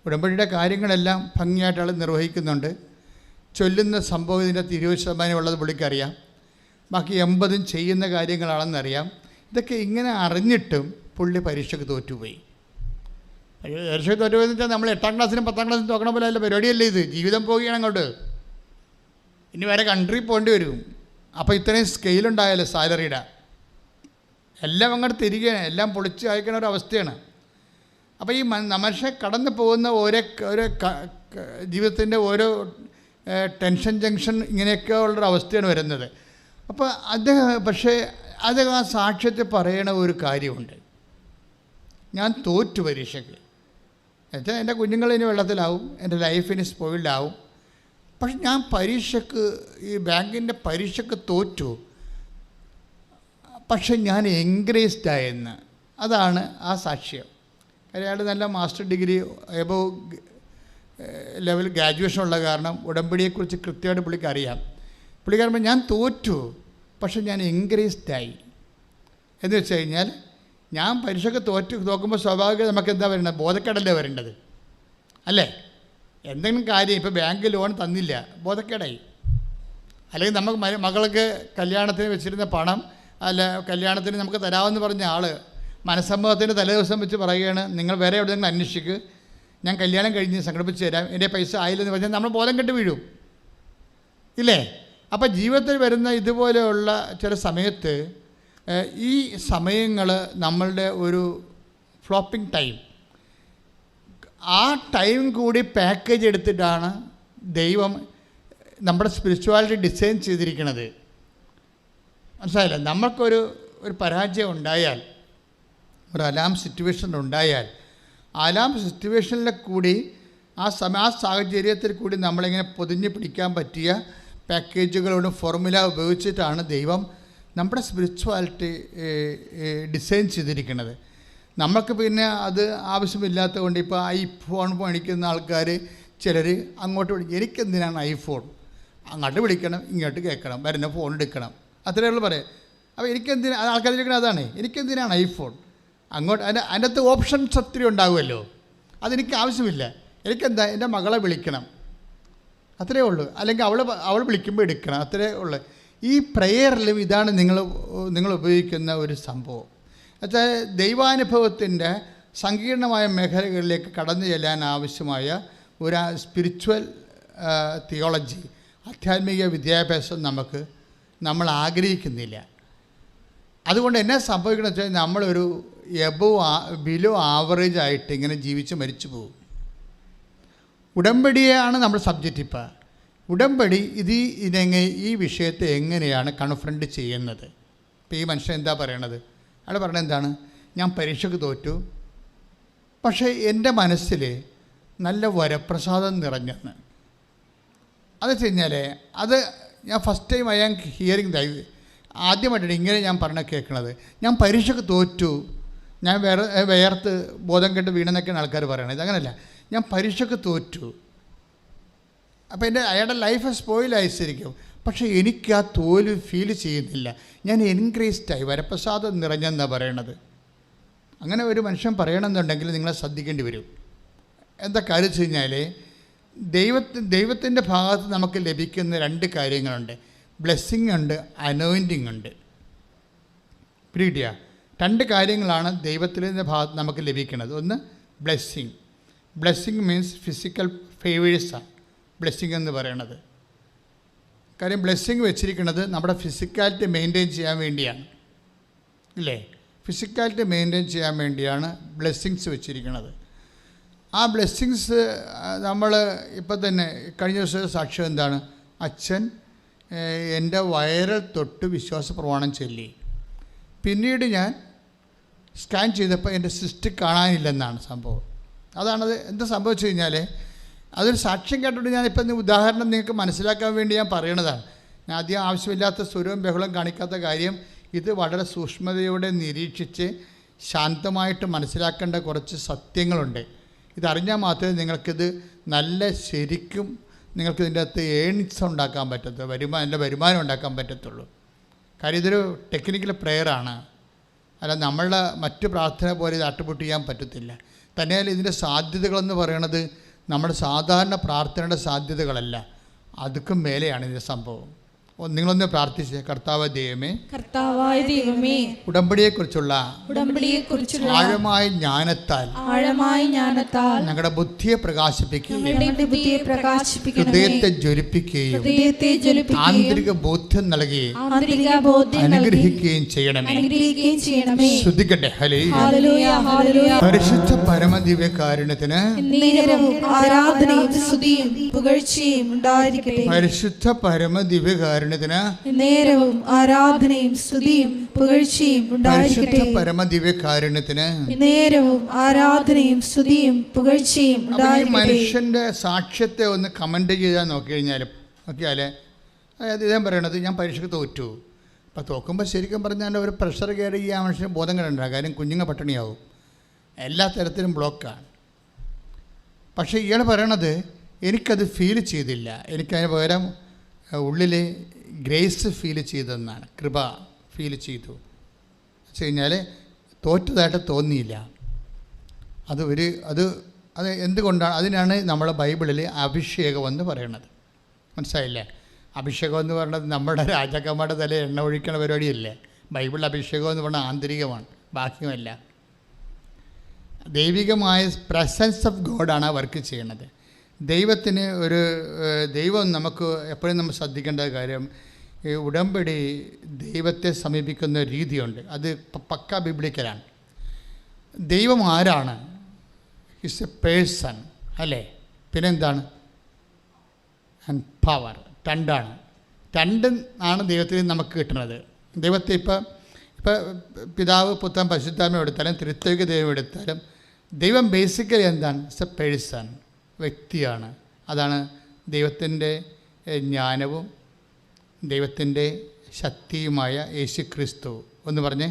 ഉടമ്പടിയുടെ കാര്യങ്ങളെല്ലാം ഭംഗിയായിട്ട് ആൾ നിർവഹിക്കുന്നുണ്ട്. ചൊല്ലുന്ന സംഭവം ഇതിൻ്റെ 20% ഉള്ളത് പുള്ളിക്കറിയാം, ബാക്കി 80% ചെയ്യുന്ന കാര്യങ്ങളാണെന്നറിയാം. ഇതൊക്കെ ഇങ്ങനെ അറിഞ്ഞിട്ടും പുള്ളി പരീക്ഷയ്ക്ക് തോറ്റുപോയി. പരീക്ഷയ്ക്ക് തോറ്റുപോയെന്ന് വെച്ചാൽ നമ്മൾ 8ാം ക്ലാസ്സിനും 10ാം ക്ലാസ്സിനും തോക്കണ പോലെ അല്ല പരിപാടിയല്ലേ ഇത്. ജീവിതം പോവുകയാണ് അങ്ങോട്ട്, ഇനി വേറെ കൺട്രി പോകേണ്ടി വരും. അപ്പോൾ ഇത്രയും സ്കെയിലുണ്ടായാലോ സാലറിയുടെ, എല്ലാം അങ്ങോട്ട് തിരികെയാണ്, എല്ലാം പൊളിച്ച് അയക്കണ ഒരു അവസ്ഥയാണ്. അപ്പോൾ ഈ മനുഷ്യൻ കടന്നു പോകുന്ന ഓരോ ജീവിതത്തിൻ്റെ ഓരോ ടെൻഷൻ ജംഗ്ഷൻ ഇങ്ങനെയൊക്കെ ഉള്ളൊരു അവസ്ഥയാണ് വരുന്നത്. അപ്പോൾ അദ്ദേഹം ആ സാക്ഷ്യത്തിൽ പറയണ ഒരു കാര്യമുണ്ട്, ഞാൻ തോറ്റു പരീക്ഷയ്ക്ക്. എന്നുവെച്ചാൽ എൻ്റെ കുഞ്ഞുങ്ങൾ ഇനി വെള്ളത്തിലാവും, എൻ്റെ ലൈഫിന് സ്പോയിൽഡാവും. പക്ഷെ ഞാൻ പരീക്ഷയ്ക്ക്, ഈ ബാങ്കിൻ്റെ പരീക്ഷയ്ക്ക് തോറ്റു, പക്ഷെ ഞാൻ എൻകറേജ്ഡ് ആയെന്ന്. അതാണ് ആ സാക്ഷ്യം. കാര്യം അയാൾ നല്ല master degree above level graduation ഉള്ള കാരണം ഉടമ്പടിയെക്കുറിച്ച് കൃത്യമായിട്ട് പുള്ളിക്ക് അറിയാം. പുള്ളിക്കാരൻ ഞാൻ തോറ്റു, പക്ഷെ ഞാൻ എൻകറേജ്ഡ് ആയി. എന്ന് വെച്ച് കഴിഞ്ഞാൽ ഞാൻ പരീക്ഷയ്ക്ക് തോക്കുമ്പോൾ സ്വാഭാവികം നമുക്ക് എന്താ വരേണ്ടത്? ബോധക്കേടല്ലേ വരേണ്ടത്, അല്ലേ? എന്തെങ്കിലും കാര്യം ഇപ്പോൾ ബാങ്ക് ലോൺ തന്നില്ല, ബോധക്കേടായി. അല്ലെങ്കിൽ നമുക്ക് മകൾക്ക് കല്യാണത്തിന് വെച്ചിരുന്ന പണം, അല്ല കല്യാണത്തിന് നമുക്ക് തരാമെന്ന് പറഞ്ഞ ആൾ മനസ്സമ്മതത്തിൻ്റെ തലേദിവസം വെച്ച് പറയുകയാണ്, നിങ്ങൾ വേറെ എവിടെയെങ്കിലും അന്വേഷിക്ക്, ഞാൻ കല്യാണം കഴിഞ്ഞ് സംഘടിപ്പിച്ച് തരാം, എൻ്റെ പൈസ ആയില്ലെന്ന് പറഞ്ഞാൽ നമ്മൾ ബോധം കെട്ട് വീഴും, ഇല്ലേ? അപ്പോൾ ജീവിതത്തിൽ വരുന്ന ഇതുപോലെയുള്ള ചില സമയത്ത് ഈ സമയങ്ങൾ നമ്മളുടെ ഒരു ഫ്ലോപ്പിംഗ് ടൈം, ആ ടൈം കൂടി പാക്കേജ് എടുത്തിട്ടാണ് ദൈവം നമ്മുടെ സ്പിരിച്വാലിറ്റി ഡിസൈൻ ചെയ്തിരിക്കുന്നത്. മനസ്സിലായില്ല? നമ്മൾക്കൊരു പരാജയം ഉണ്ടായാൽ, ഒരു അലാം സിറ്റുവേഷൻ ഉണ്ടായാൽ, അലാം സിറ്റുവേഷനിൽ കൂടി ആ സാഹചര്യത്തിൽ കൂടി നമ്മളിങ്ങനെ പൊതിഞ്ഞ് പിടിക്കാൻ പറ്റിയ പാക്കേജുകളോട് ഫോർമുല ഉപയോഗിച്ചിട്ടാണ് ദൈവം നമ്മുടെ സ്പിരിച്വാലിറ്റി ഡിസൈൻ ചെയ്തിരിക്കുന്നത്. നമുക്ക് പിന്നെ അത് ആവശ്യമില്ലാത്തത് കൊണ്ട് ഇപ്പോൾ ഐഫോൺ മേടിക്കുന്ന ആൾക്കാർ ചിലർ അങ്ങോട്ട് വിളിക്കും, എനിക്കെന്തിനാണ് ഐഫോൺ, അങ്ങോട്ട് വിളിക്കണം ഇങ്ങോട്ട് കേൾക്കണം, വരുന്ന ഫോൺ എടുക്കണം, അത്രയേ ഉള്ളൂ പറയാം. അപ്പോൾ എനിക്കെന്തിനാ ആൾക്കാർ ചോദിക്കണം, അതാണ് എനിക്കെന്തിനാണ് ഐഫോൺ, അങ്ങോട്ട് അതിൻ്റെ അകത്ത് ഓപ്ഷൻസ് ഒത്തിരി ഉണ്ടാകുമല്ലോ, അതെനിക്ക് ആവശ്യമില്ല, എനിക്കെന്താ എൻ്റെ മകളെ വിളിക്കണം, അത്രയേ ഉള്ളൂ. അല്ലെങ്കിൽ അവൾ വിളിക്കുമ്പോൾ എടുക്കണം, അത്രയേ ഉള്ളൂ. ഈ പ്രെയറിലും ഇതാണ് നിങ്ങൾ ഉപയോഗിക്കുന്ന ഒരു സംഭവം. എന്നുവെച്ചാൽ ദൈവാനുഭവത്തിൻ്റെ സങ്കീർണമായ മേഖലകളിലേക്ക് കടന്നു ചെല്ലാൻ ആവശ്യമായ ഒരു സ്പിരിച്വൽ തിയോളജി, ആധ്യാത്മിക വിദ്യാഭ്യാസം നമ്മൾ ആഗ്രഹിക്കുന്നില്ല. അതുകൊണ്ട് എന്നാ സംഭവിക്കണമെന്ന് വെച്ചാൽ നമ്മളൊരു ബിലോ ആവറേജ് ആയിട്ട് ഇങ്ങനെ ജീവിച്ച് മരിച്ചു പോകും. ഉടമ്പടിയാണ് നമ്മുടെ സബ്ജക്റ്റ്. ഇപ്പോൾ ഉടമ്പടി ഈ വിഷയത്തെ എങ്ങനെയാണ് കൺഫ്രണ്ട് ചെയ്യുന്നത്? ഇപ്പോൾ ഈ മനുഷ്യൻ എന്താ പറയണത്? അയാൾ പറഞ്ഞത് എന്താണ്? ഞാൻ പരീക്ഷയ്ക്ക് തോറ്റു, പക്ഷേ എൻ്റെ മനസ്സിൽ നല്ല വരപ്രസാദം നിറഞ്ഞെന്ന്. അത് വെച്ച് കഴിഞ്ഞാൽ അത് ഞാൻ first time I am hearing ആദ്യമായിട്ടാണ് ഇങ്ങനെ ഞാൻ കേൾക്കണത്. ഞാൻ പരീക്ഷയ്ക്ക് തോറ്റു, ഞാൻ വേർത്ത് ബോധം കെട്ട് വീണെന്നൊക്കെയാണ് ആൾക്കാർ പറയണത്. അങ്ങനെയല്ല, ഞാൻ പരീക്ഷയ്ക്ക് തോറ്റു. അപ്പോൾ അയാളുടെ ലൈഫ് സ്പോയിലായിരിക്കും, പക്ഷേ എനിക്ക് ആ തോൽവി ഫീൽ ചെയ്യുന്നില്ല. ഞാൻ എൻക്രീസ്ഡായി, വരപ്രസാദം നിറഞ്ഞെന്നാണ് പറയണത്. അങ്ങനെ ഒരു മനുഷ്യൻ പറയണമെന്നുണ്ടെങ്കിൽ നിങ്ങളെ ശ്രദ്ധിക്കേണ്ടി വരും. എന്താ കാര്യം വെച്ച് കഴിഞ്ഞാൽ, ദൈവത്തിൻ്റെ ഭാഗത്ത് നമുക്ക് ലഭിക്കുന്ന രണ്ട് കാര്യങ്ങളുണ്ട്. ബ്ലെസ്സിങ് ഉണ്ട്, അനോയിൻറ്റിങ് ഉണ്ട്. പിടികിട്ടിയ രണ്ട് കാര്യങ്ങളാണ് ദൈവത്തിൻ്റെ ഭാഗത്ത് നമുക്ക് ലഭിക്കുന്നത്. ഒന്ന് ബ്ലെസ്സിങ് മീൻസ് ഫിസിക്കൽ ഫേവേഴ്സാണ് ബ്ലെസ്സിങ് എന്ന് പറയണത്. കാര്യം ബ്ലെസ്സിങ് വെച്ചിരിക്കുന്നത് നമ്മുടെ ഫിസിക്കാലിറ്റി മെയിൻറ്റെയിൻ ചെയ്യാൻ വേണ്ടിയാണ്, ഇല്ലേ? ഫിസിക്കാലിറ്റി മെയിൻറ്റെയിൻ ചെയ്യാൻ വേണ്ടിയാണ് ബ്ലെസ്സിങ്സ് വെച്ചിരിക്കുന്നത്. ആ ബ്ലെസ്സിങ്സ് നമ്മൾ ഇപ്പം തന്നെ കഴിഞ്ഞ ദിവസം സാക്ഷ്യം എന്താണ്? അച്ഛൻ എൻ്റെ വയറിൽ തൊട്ട് വിശ്വാസ പ്രമാണം ചൊല്ലി. പിന്നീട് ഞാൻ സ്കാൻ ചെയ്തപ്പോൾ എൻ്റെ സിസ്റ്റ് കാണാനില്ലെന്നാണ് സംഭവം. അതാണത്. എന്താ സംഭവിച്ചു കഴിഞ്ഞാൽ, അതൊരു സാക്ഷ്യം കേട്ടിട്ട് ഞാനിപ്പം ഉദാഹരണം നിങ്ങൾക്ക് മനസ്സിലാക്കാൻ വേണ്ടി ഞാൻ പറയണതാണ്. ഞാൻ ആദ്യം ആവശ്യമില്ലാത്ത സ്വരവും ബഹളം കാണിക്കാത്ത കാര്യം, ഇത് വളരെ സൂക്ഷ്മതയോടെ നിരീക്ഷിച്ച് ശാന്തമായിട്ട് മനസ്സിലാക്കേണ്ട കുറച്ച് സത്യങ്ങളുണ്ട്. ഇതറിഞ്ഞാൽ മാത്രമേ നിങ്ങൾക്കിത് നല്ല ശരിക്കും നിങ്ങൾക്കിതിൻ്റെ അകത്ത് ഏണിങ്സ് ഉണ്ടാക്കാൻ പറ്റത്തുള്ളൂ, നല്ല വരുമാനം ഉണ്ടാക്കാൻ പറ്റത്തുള്ളൂ. കാര്യം ഇതൊരു ടെക്നിക്കൽ പ്രെയറാണ്. അല്ല, നമ്മളുടെ മറ്റു പ്രാർത്ഥന പോലെ ഇത് അട്ടുപൊട്ട് ചെയ്യാൻ പറ്റത്തില്ല. തന്നെയല്ല, ഇതിൻ്റെ സാധ്യതകളെന്ന് പറയണത് നമ്മുടെ സാധാരണ പ്രാർത്ഥനയുടെ സാധ്യതകളല്ല, അതുക്കും മേലെയാണ് ഇതിൻ്റെ സംഭവം. നിങ്ങളൊന്ന് പ്രാർത്ഥിച്ചേ. കർത്താവായ ദൈവമേ, ഉടമ്പടിയെക്കുറിച്ചുള്ള ആഴമായ ജ്ഞാനത്താൽ ഞങ്ങളുടെ ബുദ്ധിയെ പ്രകാശിപ്പിക്കുകയും ഹൃദയത്തെ ജ്വലിപ്പിക്കുകയും ആന്തരിക ബോധ്യം നൽകി അനുഗ്രഹിക്കുകയും ചെയ്യണമേ. ശ്രദ്ധിക്കട്ടെ. പരിശുദ്ധ പരമദിവ്യകാരുണ്യത്തിന് പരിശുദ്ധ പരമദിവ്യകാരുണ്യത്തിന് നേരവും ആരാധനയും സ്തുതിയും പുകഴ്ചയും ഉണ്ടായിരിക്കട്ടെ. പരമദിവ്യകാരുണ്യത്തിന് നേരവും ആരാധനയും സ്തുതിയും പുകഴ്ചയും ഉണ്ടായിരിക്കട്ടെ. മനുഷ്യന്റെ സാക്ഷ്യത്തെ ഒന്ന് കമന്റ് ചെയ്താൽ നോക്കിയാൽ അതായത് ഇദ്ദേഹം പറയണത്, ഞാൻ പരീക്ഷയ്ക്ക് തോറ്റു. അപ്പോൾ തോക്കുമ്പോൾ ശരിക്കും പറഞ്ഞാൽ ഒരു പ്രഷർ കയറി ആ മനുഷ്യന് ബോധം കിടണ്ട. കാര്യം കുഞ്ഞുങ്ങൾ പട്ടിണിയാവും, എല്ലാ തരത്തിലും ബ്ലോക്കാണ്. പക്ഷേ ഇയാൾ പറയണത്, എനിക്കത് ഫീൽ ചെയ്തില്ല, എനിക്കതിന് പകരം ഉള്ളിൽ ഗ്രേസ് ഫീൽ ചെയ്തെന്നാണ്, കൃപ ഫീൽ ചെയ്തു. വെച്ച് കഴിഞ്ഞാൽ തോറ്റതായിട്ട് തോന്നിയില്ല. അത് എന്തുകൊണ്ടാണ്? അതിനാണ് നമ്മൾ ബൈബിളിൽ അഭിഷേകം എന്ന് പറയണത്. മനസ്സിലായില്ലേ? അഭിഷേകം എന്ന് പറയുന്നത് നമ്മുടെ രാജാക്കന്മാരുടെ തല എണ്ണ ഒഴിക്കണ പരിപാടിയല്ലേ. ബൈബിളിൽ അഭിഷേകം എന്ന് പറഞ്ഞാൽ ആന്തരികമാണ്, ബാഹ്യമല്ല. ദൈവികമായ പ്രസൻസ് ഓഫ് ഗോഡാണ് വർക്ക് ചെയ്യണത്. ദൈവം നമുക്ക് എപ്പോഴും നമ്മൾ ശ്രദ്ധിക്കേണ്ട കാര്യം, ഈ ഉടമ്പടി ദൈവത്തെ സമീപിക്കുന്ന രീതിയുണ്ട്. അത് പക്ക ബിബ്ലിക്കലാണ്. ദൈവം ആരാണ്? ഈസ് എ പേഴ്സൺ, അല്ലേ? പിന്നെന്താണ്? And power. രണ്ടും ആണ് ദൈവത്തിൽ നമുക്ക് കിട്ടുന്നത്. ദൈവത്തെ ഇപ്പം പിതാവ്, പുത്രൻ, പരിശുദ്ധാത്മാവ് എടുത്താലും ത്രിത്വിക ദൈവം എടുത്താലും ദൈവം ബേസിക്കലി എന്താണ്? ഇറ്റ്സ് എ പേഴ്സൺ, വ്യക്തിയാണ്. അതാണ് ദൈവത്തിൻ്റെ ജ്ഞാനവും ദൈവത്തിൻ്റെ ശക്തിയുമായ യേശു ക്രിസ്തു. ഒന്ന് പറഞ്ഞേ.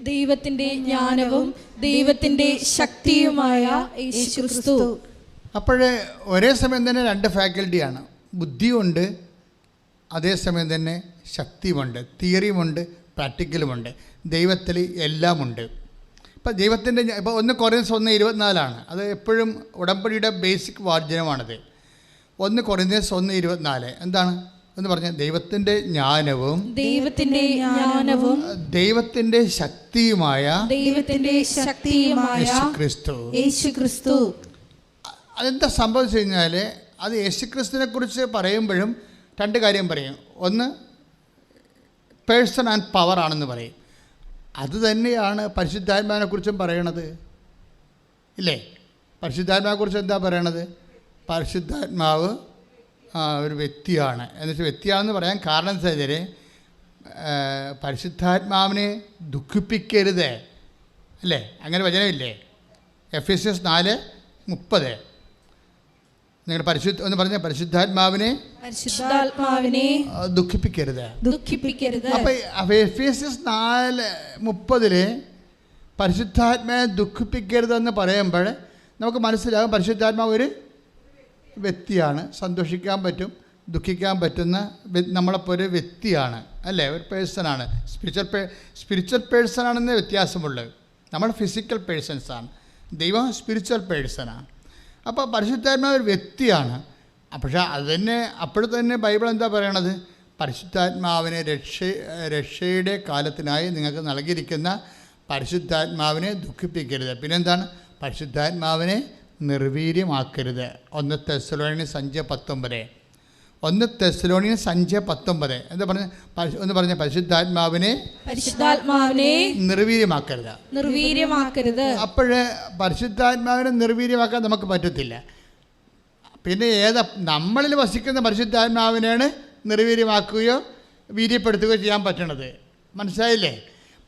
ദൈവത്തിൻ്റെ ജ്ഞാനവും ദൈവത്തിൻ്റെ ശക്തിയുമായ യേശു ക്രിസ്തു. അപ്പോഴേ ഒരേ സമയം തന്നെ രണ്ട് ഫാക്കൽറ്റിയാണ്. ബുദ്ധിയുണ്ട്, അതേസമയം തന്നെ ശക്തിയുമുണ്ട്, തിയറിയുമുണ്ട്, പ്രാക്ടിക്കലുമുണ്ട്. ദൈവത്തിൽ എല്ലാമുണ്ട്. ഇപ്പം ദൈവത്തിൻ്റെ ഇപ്പോൾ 1 കൊറിന്ത്യൻസ് 1:24 അത് എപ്പോഴും ഉടമ്പടിയുടെ ബേസിക് വാചനമാണത്. 1 കൊറിന്ത്യൻസ് 1:24 എന്താണ് എന്ന് പറഞ്ഞാൽ, ദൈവത്തിൻ്റെ ജ്ഞാനവും ദൈവത്തിൻ്റെ ശക്തിയുമായ യേശുക്രിസ്തു. അതെന്താ സംഭവിച്ചു കഴിഞ്ഞാൽ, അത് യേശുക്രിസ്തുവിനെ കുറിച്ച് പറയുമ്പോഴും രണ്ട് കാര്യം പറയും. ഒന്ന്, പേഴ്സൺ ആൻഡ് പവർ ആണെന്ന് പറയും. അത് തന്നെയാണ് പരിശുദ്ധാത്മാവിനെ കുറിച്ചും പറയണത്, ഇല്ലേ? പരിശുദ്ധാത്മാവിനെ കുറിച്ച് എന്താ പറയണത്? പരിശുദ്ധാത്മാവ് ഒരു വ്യക്തിയാണ്. എന്നുവെച്ചാൽ വ്യക്തിയാണെന്ന് പറയാൻ കാരണം എന്താ വെച്ചാൽ പരിശുദ്ധാത്മാവിനെ ദുഃഖിപ്പിക്കരുത്, അല്ലേ? അങ്ങനെ വചനമില്ലേ? Ephesians 4:30. നിങ്ങൾ ഒന്ന് പറഞ്ഞ പരിശുദ്ധാത്മാവിനെ ദുഃഖിപ്പിക്കരുത്. അപ്പം Ephesians 4:30 പരിശുദ്ധാത്മാവിനെ ദുഃഖിപ്പിക്കരുതെന്ന് പറയുമ്പോൾ നമുക്ക് മനസ്സിലാകും പരിശുദ്ധാത്മാവ് ഒരു വ്യക്തിയാണ്. സന്തോഷിക്കാൻ പറ്റും, ദുഃഖിക്കാൻ പറ്റുന്ന നമ്മളപ്പോൾ ഒരു വ്യക്തിയാണ്, അല്ലേ? ഒരു പേഴ്സണാണ്. സ്പിരിച്വൽ പേഴ്സണാണെന്ന് വ്യത്യാസമുള്ളത്. നമ്മൾ ഫിസിക്കൽ പേഴ്സൺസാണ്, ദൈവം സ്പിരിച്വൽ പേഴ്സണാണ്. അപ്പോൾ പരിശുദ്ധാത്മാവ് ഒരു വ്യക്തിയാണ്. പക്ഷേ അത് തന്നെ അപ്പോൾ തന്നെ ബൈബിൾ എന്താ പറയണത്? പരിശുദ്ധാത്മാവിനെ രക്ഷയുടെ കാലത്തിനായി നിങ്ങൾക്ക് നൽകിയിരിക്കുന്ന പരിശുദ്ധാത്മാവിനെ ദുഃഖിപ്പിക്കരുത്. പിന്നെന്താണ്? പരിശുദ്ധാത്മാവിനെ നിർവീര്യമാക്കരുത്. 1 തെസ്സലോനിയൻസ് 5:19. 1 തെസ്സലോനിയൻസ് 5:19 എന്താ പറഞ്ഞ? ഒന്ന് പറഞ്ഞ പരിശുദ്ധാത്മാവിനെ നിർവീര്യമാക്കരുത്. അപ്പോഴേ പരിശുദ്ധാത്മാവിനെ നിർവീര്യമാക്കാൻ നമുക്ക് പറ്റത്തില്ല. പിന്നെ നമ്മളിൽ വസിക്കുന്ന പരിശുദ്ധാത്മാവിനെയാണ് നിർവീര്യമാക്കുകയോ വീര്യപ്പെടുത്തുകയോ ചെയ്യാൻ പറ്റണത്. മനസ്സിലായില്ലേ?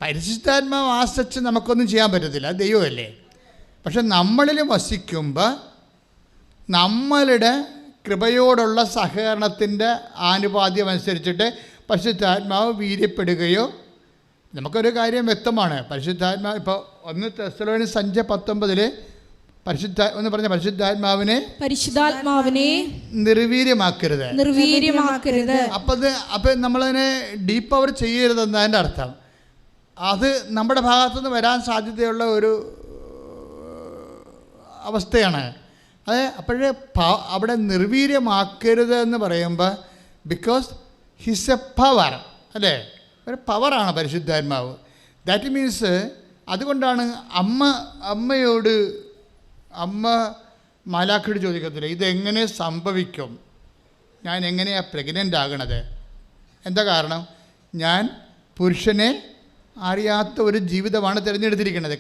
പരിശുദ്ധാത്മാവ് ആശ്രയിച്ച് നമുക്കൊന്നും ചെയ്യാൻ പറ്റത്തില്ല, ദൈവമല്ലേ. പക്ഷെ നമ്മളിൽ വസിക്കുമ്പോൾ നമ്മളുടെ കൃപയോടുള്ള സഹകരണത്തിൻ്റെ ആനുപാദ്യം അനുസരിച്ചിട്ട് പരിശുദ്ധാത്മാവ് വീര്യപ്പെടുകയോ, നമുക്കൊരു കാര്യം വ്യക്തമാണ്. പരിശുദ്ധാത്മാവ് ഇപ്പോൾ 1 തെസ്സലോനിയൻസ് 5:19 ഒന്ന് പറഞ്ഞ പരിശുദ്ധാത്മാവിനെ നിർവീര്യമാക്കരുത്. അപ്പം നമ്മളതിനെ ഡീപ്പ് അവർ ചെയ്യരുതെന്നതിൻ്റെ അർത്ഥം. അത് നമ്മുടെ ഭാഗത്തുനിന്ന് വരാൻ സാധ്യതയുള്ള ഒരു അവസ്ഥയാണ്. അപ്പോഴേ അവിടെ നിർവീര്യമാക്കരുത് എന്ന് പറയുമ്പോൾ ബിക്കോസ് ഹിസ് എ പവർ, അല്ലേ? ഒരു പവറാണ് പരിശുദ്ധാത്മാവ്. ദാറ്റ് മീൻസ് അതുകൊണ്ടാണ് അമ്മ മാലാഖയോട് ചോദിക്കത്തില്ല, ഇതെങ്ങനെ സംഭവിക്കും, ഞാൻ എങ്ങനെയാണ് പ്രഗ്നൻ്റ് ആകണത്? എന്താ കാരണം? ഞാൻ പുരുഷനെ അറിയാത്ത ഒരു ജീവിതമാണ് തിരഞ്ഞെടുത്തിരിക്കുന്നത്.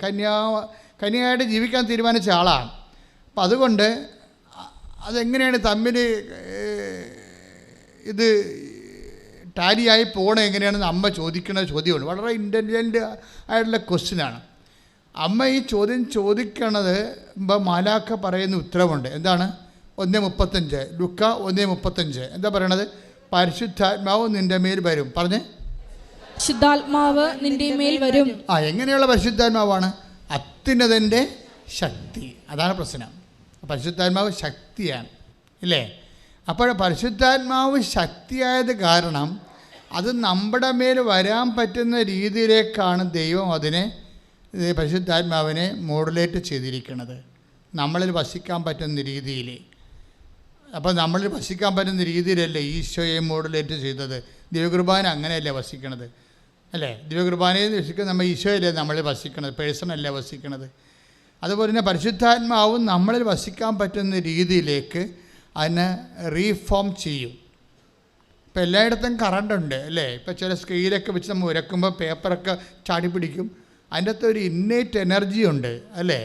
കന്യയായിട്ട് ജീവിക്കാൻ തീരുമാനിച്ച ആളാണ്. അപ്പം അതുകൊണ്ട് അതെങ്ങനെയാണ് തമ്മിൽ ഇത് ടാലിയായി പോകണം എങ്ങനെയാണെന്ന് അമ്മ ചോദിക്കുന്ന ചോദ്യമുണ്ട്. വളരെ ഇൻ്റലിജൻ്റ് ആയിട്ടുള്ള ക്വസ്റ്റ്യനാണ്. അമ്മ ഈ ചോദ്യം ചോദിക്കണത് മാലാഖ പറയുന്ന ഉത്തരവുണ്ട്. എന്താണ്? 1:35 ലുക്ക 1:35 എന്താ പറയണത്? പരിശുദ്ധാത്മാവ് നിൻ്റെ മേൽ വരും. പറഞ്ഞേ, പരിശുദ്ധാത്മാവ് നിന്റെ മേൽ വരും. എങ്ങനെയുള്ള പരിശുദ്ധാത്മാവാണ്? അത്യുന്നതൻ്റെ ശക്തി. അതാണ് പ്രശ്നം. പരിശുദ്ധാത്മാവ് ശക്തിയാണ്, ഇല്ലേ? അപ്പോൾ പരിശുദ്ധാത്മാവ് ശക്തിയായത് കാരണം അത് നമ്മുടെ മേൽ വരാൻ പറ്റുന്ന രീതിയിലേക്കാണ് ദൈവം അതിനെ പരിശുദ്ധാത്മാവിനെ മോഡുലേറ്റ് ചെയ്തിരിക്കുന്നത്. നമ്മളിൽ വസിക്കാൻ പറ്റുന്ന രീതിയിൽ. അപ്പോൾ നമ്മളിൽ വസിക്കാൻ പറ്റുന്ന രീതിയിലല്ലേ ഈശോയെ മോഡുലേറ്റ് ചെയ്തത്. ദിവ്യകുർബാന അങ്ങനെയല്ലേ വസിക്കണത്, അല്ലേ? ദിവ്യകുർബാനയിൽ വസിക്കുന്നത് നമ്മൾ ഈശോയല്ലേ നമ്മളിൽ വസിക്കണത്, പേഴ്സണല്ലേ വസിക്കണത്. അതുപോലെ തന്നെ പരിശുദ്ധാത്മാവും നമ്മളിൽ വസിക്കാൻ പറ്റുന്ന രീതിയിലേക്ക് അതിനെ റീഫോം ചെയ്യും. ഇപ്പം എല്ലായിടത്തും കറണ്ടുണ്ട്, അല്ലേ? ഇപ്പോൾ ചില സ്കെയിലൊക്കെ വെച്ച് നമ്മൾ ഉരക്കുമ്പോൾ പേപ്പറൊക്കെ ചാടി പിടിക്കും. അതിൻ്റെ അകത്ത് ഒരു ഇന്നേറ്റ് എനർജി ഉണ്ട്, അല്ലേ?